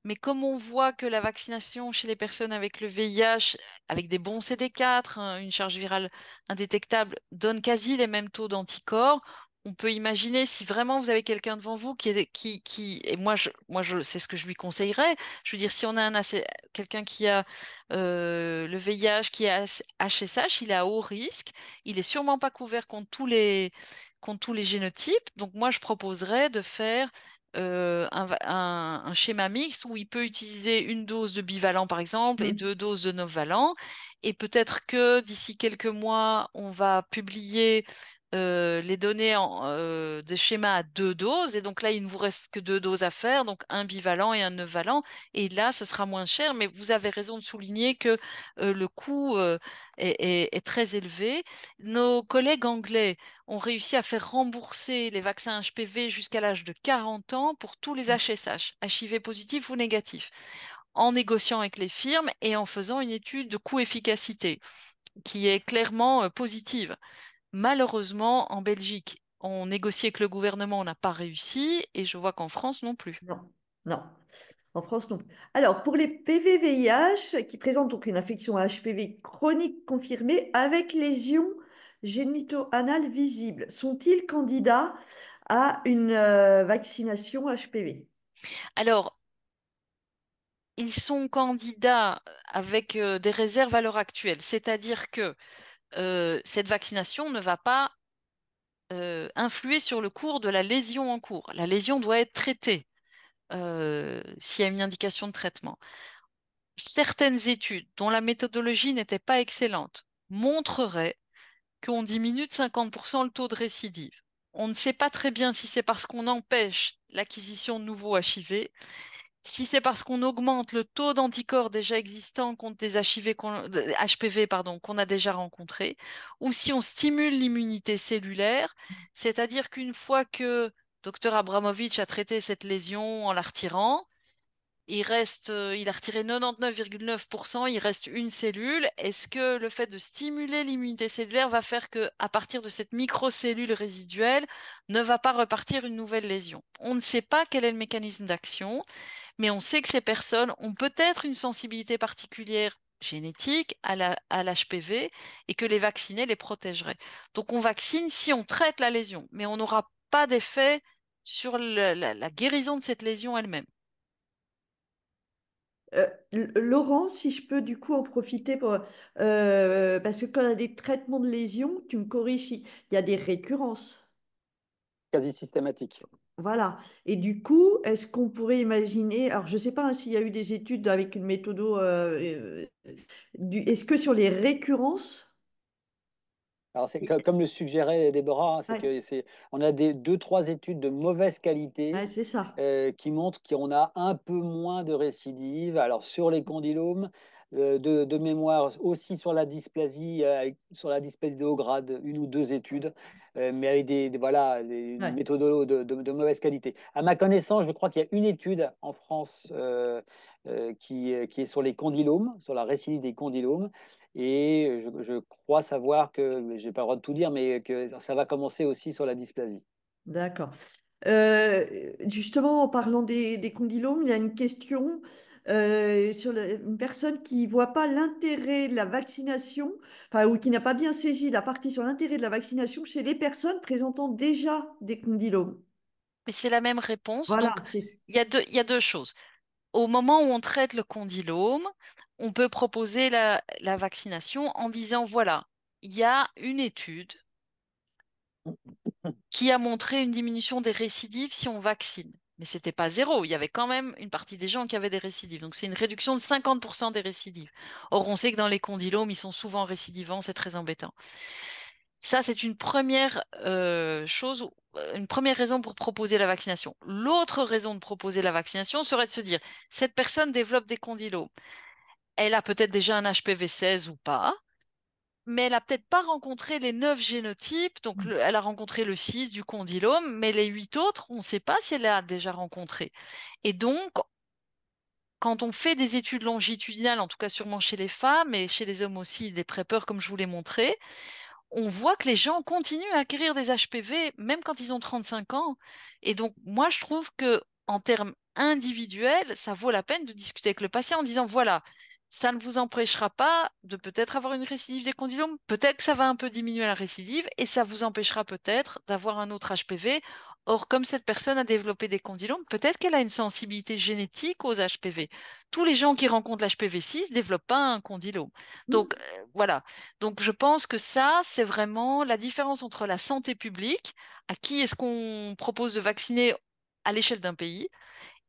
Mais comme on voit que la vaccination chez les personnes avec le VIH, avec des bons CD4, hein, une charge virale indétectable, donne quasi les mêmes taux d'anticorps, on peut imaginer si vraiment vous avez quelqu'un devant vous et c'est ce que je lui conseillerais. Je veux dire, si on a quelqu'un qui a le VIH, qui a HSH, il est à haut risque. Il est sûrement pas couvert contre tous les génotypes. Donc moi, je proposerais de faire un schéma mixte où il peut utiliser une dose de bivalent, par exemple, et Mm. deux doses de novalent. Et peut-être que d'ici quelques mois, on va publier les données de schéma à deux doses. Et donc là, il ne vous reste que deux doses à faire, donc un bivalent et un novalent. Et là, ce sera moins cher. Mais vous avez raison de souligner que le coût est très élevé. Nos collègues anglais ont réussi à faire rembourser les vaccins HPV jusqu'à l'âge de 40 ans pour tous les HSH, HIV positifs ou négatifs, en négociant avec les firmes et en faisant une étude de coût-efficacité qui est clairement positive. Malheureusement, en Belgique, on négociait avec le gouvernement, on n'a pas réussi, et je vois qu'en France non plus. Non, non. En France, non. Alors, pour les PVVIH qui présentent donc une infection à HPV chronique confirmée avec lésions génito-anales visibles, sont-ils candidats à une vaccination HPV? Alors, ils sont candidats avec des réserves à l'heure actuelle, c'est-à-dire que cette vaccination ne va pas influer sur le cours de la lésion en cours. La lésion doit être traitée s'il y a une indication de traitement. Certaines études, dont la méthodologie n'était pas excellente, montreraient qu'on diminue de 50% le taux de récidive. On ne sait pas très bien si c'est parce qu'on empêche l'acquisition de nouveaux HIV, si c'est parce qu'on augmente le taux d'anticorps déjà existants contre des HPV qu'on a déjà rencontrés, ou si on stimule l'immunité cellulaire, c'est-à-dire qu'une fois que Dr Abramovich a traité cette lésion en la retirant, il a retiré 99,9%, il reste une cellule. Est-ce que le fait de stimuler l'immunité cellulaire va faire que, à partir de cette microcellule résiduelle, ne va pas repartir une nouvelle lésion? On ne sait pas quel est le mécanisme d'action, mais on sait que ces personnes ont peut-être une sensibilité particulière génétique à l'HPV et que les vacciner les protégerait. Donc on vaccine si on traite la lésion, mais on n'aura pas d'effet sur la guérison de cette lésion elle-même. Laurent, si je peux du coup en profiter parce que quand on a des traitements de lésions, tu me corriges, il y a des récurrences. Quasi systématique. Voilà. Et du coup, est-ce qu'on pourrait imaginer, alors je ne sais pas hein, s'il y a eu des études avec une méthode, est-ce que sur les récurrences, Alors, c'est comme le suggérait Déborah, hein, ouais, on a deux, trois études de mauvaise qualité ouais, c'est ça. qui montrent qu'on a un peu moins de récidives. Alors, sur les condylomes, de mémoire, aussi sur la dysplasie de haut grade, une ou deux études, mais avec voilà, une Ouais, méthode de mauvaise qualité. À ma connaissance, je crois qu'il y a une étude en France qui est sur les condylomes, sur la récidive des condylomes. Et je crois savoir que, je n'ai pas le droit de tout dire, mais que ça va commencer aussi sur la dysplasie. d'accord. Justement, en parlant des condylomes, il y a une question sur une personne qui ne voit pas l'intérêt de la vaccination, enfin, ou qui n'a pas bien saisi la partie sur l'intérêt de la vaccination chez les personnes présentant déjà des condylomes. Mais c'est la même réponse. Voilà, Donc, c'est il y a deux choses. Au moment où on traite le condylome, on peut proposer la vaccination en disant, voilà, il y a une étude qui a montré une diminution des récidives si on vaccine. Mais ce n'était pas zéro. Il y avait quand même une partie des gens qui avaient des récidives. Donc, c'est une réduction de 50% des récidives. Or, on sait que dans les condylomes, ils sont souvent récidivants. C'est très embêtant. Ça, c'est une première chose, une première raison pour proposer la vaccination. L'autre raison de proposer la vaccination serait de se dire, cette personne développe des condylomes. Elle a peut-être déjà un HPV 16 ou pas, mais elle a peut-être pas rencontré les 9 génotypes. Donc, elle a rencontré le 6 du condylome, mais les 8 autres, on ne sait pas si elle a déjà rencontré. Et donc, quand on fait des études longitudinales, en tout cas sûrement chez les femmes et chez les hommes aussi, des prépeurs comme je vous l'ai montré, on voit que les gens continuent à acquérir des HPV même quand ils ont 35 ans. Et donc, moi, je trouve que en termes individuels, ça vaut la peine de discuter avec le patient en disant, voilà, ça ne vous empêchera pas de peut-être avoir une récidive des condylomes, peut-être que ça va un peu diminuer la récidive et ça vous empêchera peut-être d'avoir un autre HPV. Or, comme cette personne a développé des condylomes, peut-être qu'elle a une sensibilité génétique aux HPV. Tous les gens qui rencontrent l'HPV 6 ne développent pas un condylome. Donc, voilà. Donc, je pense que ça, c'est vraiment la différence entre la santé publique, à qui est-ce qu'on propose de vacciner à l'échelle d'un pays,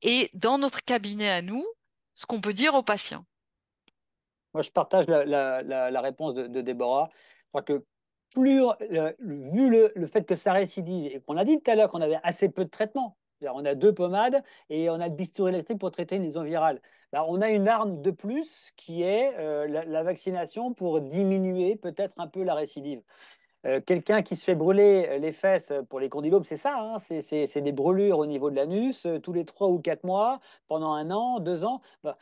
et dans notre cabinet à nous, ce qu'on peut dire aux patients. Moi, je partage la réponse de Déborah. Je crois que plus, vu le fait que ça récidive et qu'on a dit tout à l'heure qu'on avait assez peu de traitements, on a 2 pommades et on a le bistouri électrique pour traiter une lésion virale. Là, on a une arme de plus qui est la vaccination pour diminuer peut-être un peu la récidive. Quelqu'un qui se fait brûler les fesses pour les condylomes, c'est ça, hein, c'est des brûlures au niveau de l'anus tous les 3 ou 4 mois, pendant 1 an, 2 ans. Bah,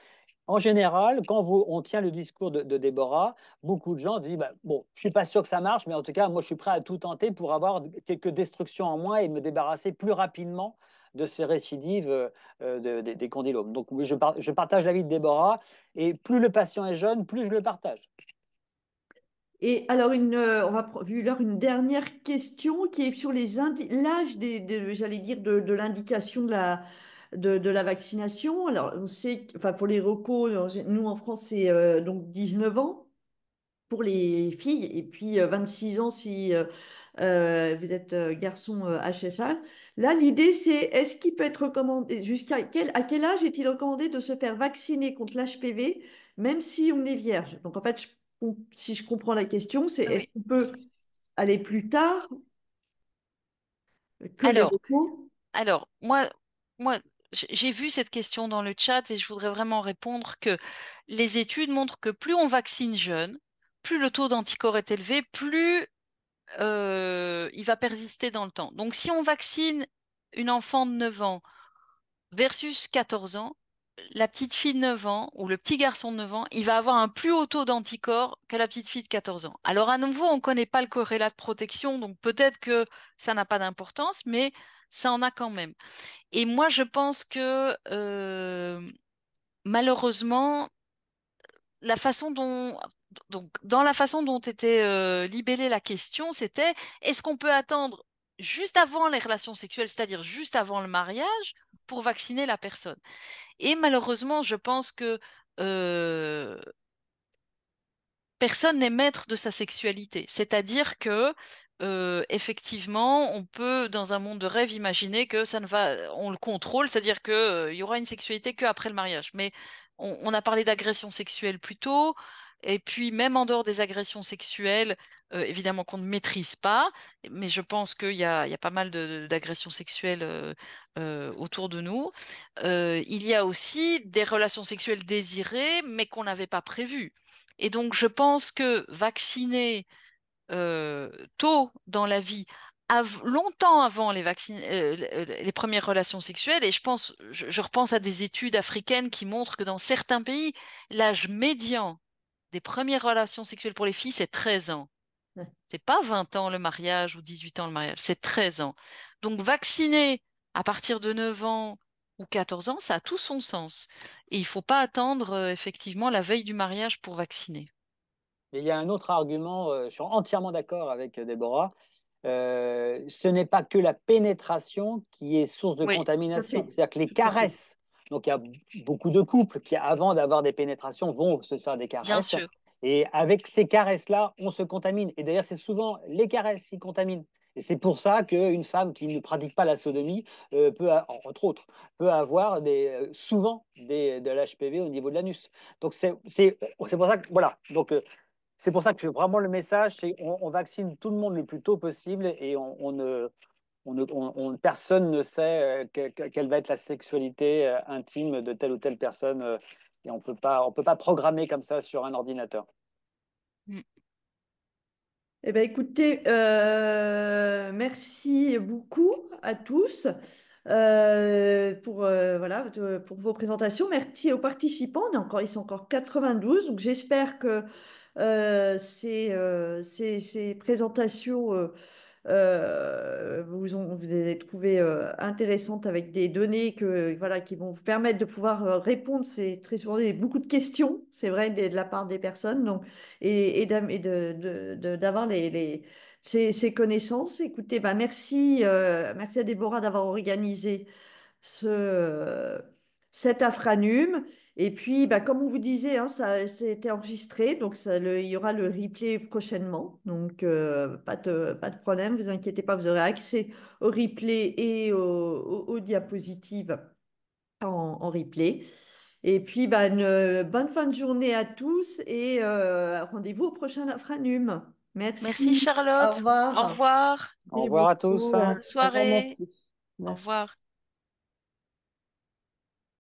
en général, quand on tient le discours de Déborah, beaucoup de gens disent bah, bon, je ne suis pas sûr que ça marche, mais en tout cas, moi, je suis prêt à tout tenter pour avoir quelques destructions en moins et me débarrasser plus rapidement de ces récidives des condylomes. Donc, oui, je partage l'avis de Déborah, et plus le patient est jeune, plus je le partage. Et alors, on va vu l'heure une dernière question qui est sur l'âge j'allais dire, de l'indication de la vaccination. Alors, on sait, enfin, pour les recos, nous en France, c'est donc 19 ans pour les filles et puis 26 ans si vous êtes garçon HSA. Là, l'idée, c'est est-ce qu'il peut être recommandé, à quel âge est-il recommandé de se faire vacciner contre l'HPV, même si on est vierge? Donc, en fait, si je comprends la question, c'est est-ce Oui. qu'on peut aller plus tard que les Alors, repos? moi, j'ai vu cette question dans le chat et je voudrais vraiment répondre que les études montrent que plus on vaccine jeune, plus le taux d'anticorps est élevé, plus il va persister dans le temps. Donc, si on vaccine une enfant de 9 ans versus 14 ans, la petite fille de 9 ans ou le petit garçon de 9 ans, il va avoir un plus haut taux d'anticorps que la petite fille de 14 ans. Alors, à nouveau, on ne connaît pas le corrélat de protection, donc peut-être que ça n'a pas d'importance, mais ça en a quand même. Et moi, je pense que malheureusement, la façon dont, donc, dans la façon dont était libellée la question, c'était est-ce qu'on peut attendre juste avant les relations sexuelles, c'est-à-dire juste avant le mariage, pour vacciner la personne? Et malheureusement, je pense que euh, personne n'est maître de sa sexualité. C'est-à-dire que effectivement, on peut, dans un monde de rêve, imaginer que ça ne va, on le contrôle, c'est-à-dire que il y aura une sexualité qu'après le mariage. Mais on a parlé d'agression sexuelle plus tôt, et puis même en dehors des agressions sexuelles, évidemment qu'on ne maîtrise pas, mais je pense qu'il y a pas mal d'agressions sexuelles autour de nous. Il y a aussi des relations sexuelles désirées, mais qu'on n'avait pas prévues. Et donc, je pense que vacciner tôt dans la vie, longtemps avant les premières relations sexuelles, et je repense à des études africaines qui montrent que dans certains pays, l'âge médian des premières relations sexuelles pour les filles, c'est 13 ans. Ouais. C'est pas 20 ans le mariage ou 18 ans le mariage, c'est 13 ans. Donc, vacciner à partir de 9 ans ou 14 ans, ça a tout son sens. Et il ne faut pas attendre effectivement la veille du mariage pour vacciner. Et il y a un autre argument, je suis entièrement d'accord avec Déborah, ce n'est pas que la pénétration qui est source de Oui, Tout à contamination. fait. C'est-à-dire que les Tout à fait. caresses, donc il y a beaucoup de couples qui, avant d'avoir des pénétrations, vont se faire des bien caresses. sûr. Et avec ces caresses-là, on se contamine. Et d'ailleurs, c'est souvent les caresses qui contaminent. Et c'est pour ça qu'une femme qui ne pratique pas la sodomie entre autres, peut avoir souvent de l'HPV au niveau de l'anus. Donc c'est pour ça que voilà. Donc c'est pour ça que vraiment le message, c'est on vaccine tout le monde le plus tôt possible et personne ne sait quelle va être la sexualité intime de telle ou telle personne et on peut pas programmer comme ça sur un ordinateur. Mm. Eh bien, écoutez, merci beaucoup à tous voilà, pour vos présentations. Merci aux participants. Ils sont encore 92. Donc, j'espère que ces présentations vous allez trouver intéressantes avec des données voilà, qui vont vous permettre de pouvoir répondre. C'est très souvent beaucoup de questions, c'est vrai, de la part des personnes. Donc, d'avoir ces connaissances. Écoutez, bah, merci à Déborah d'avoir organisé ce, cet Afranum. Et puis, bah, comme on vous disait, hein, ça c'était enregistré, donc il y aura le replay prochainement. Donc, pas de problème, vous inquiétez pas, vous aurez accès au replay et aux diapositives en replay. Et puis, bah, une bonne fin de journée à tous et rendez-vous au prochain Afranum. Merci Merci, au Charlotte. Au revoir. revoir. Au Merci revoir à beaucoup. tous. Bonne Un grand soirée. merci. Au Merci. revoir.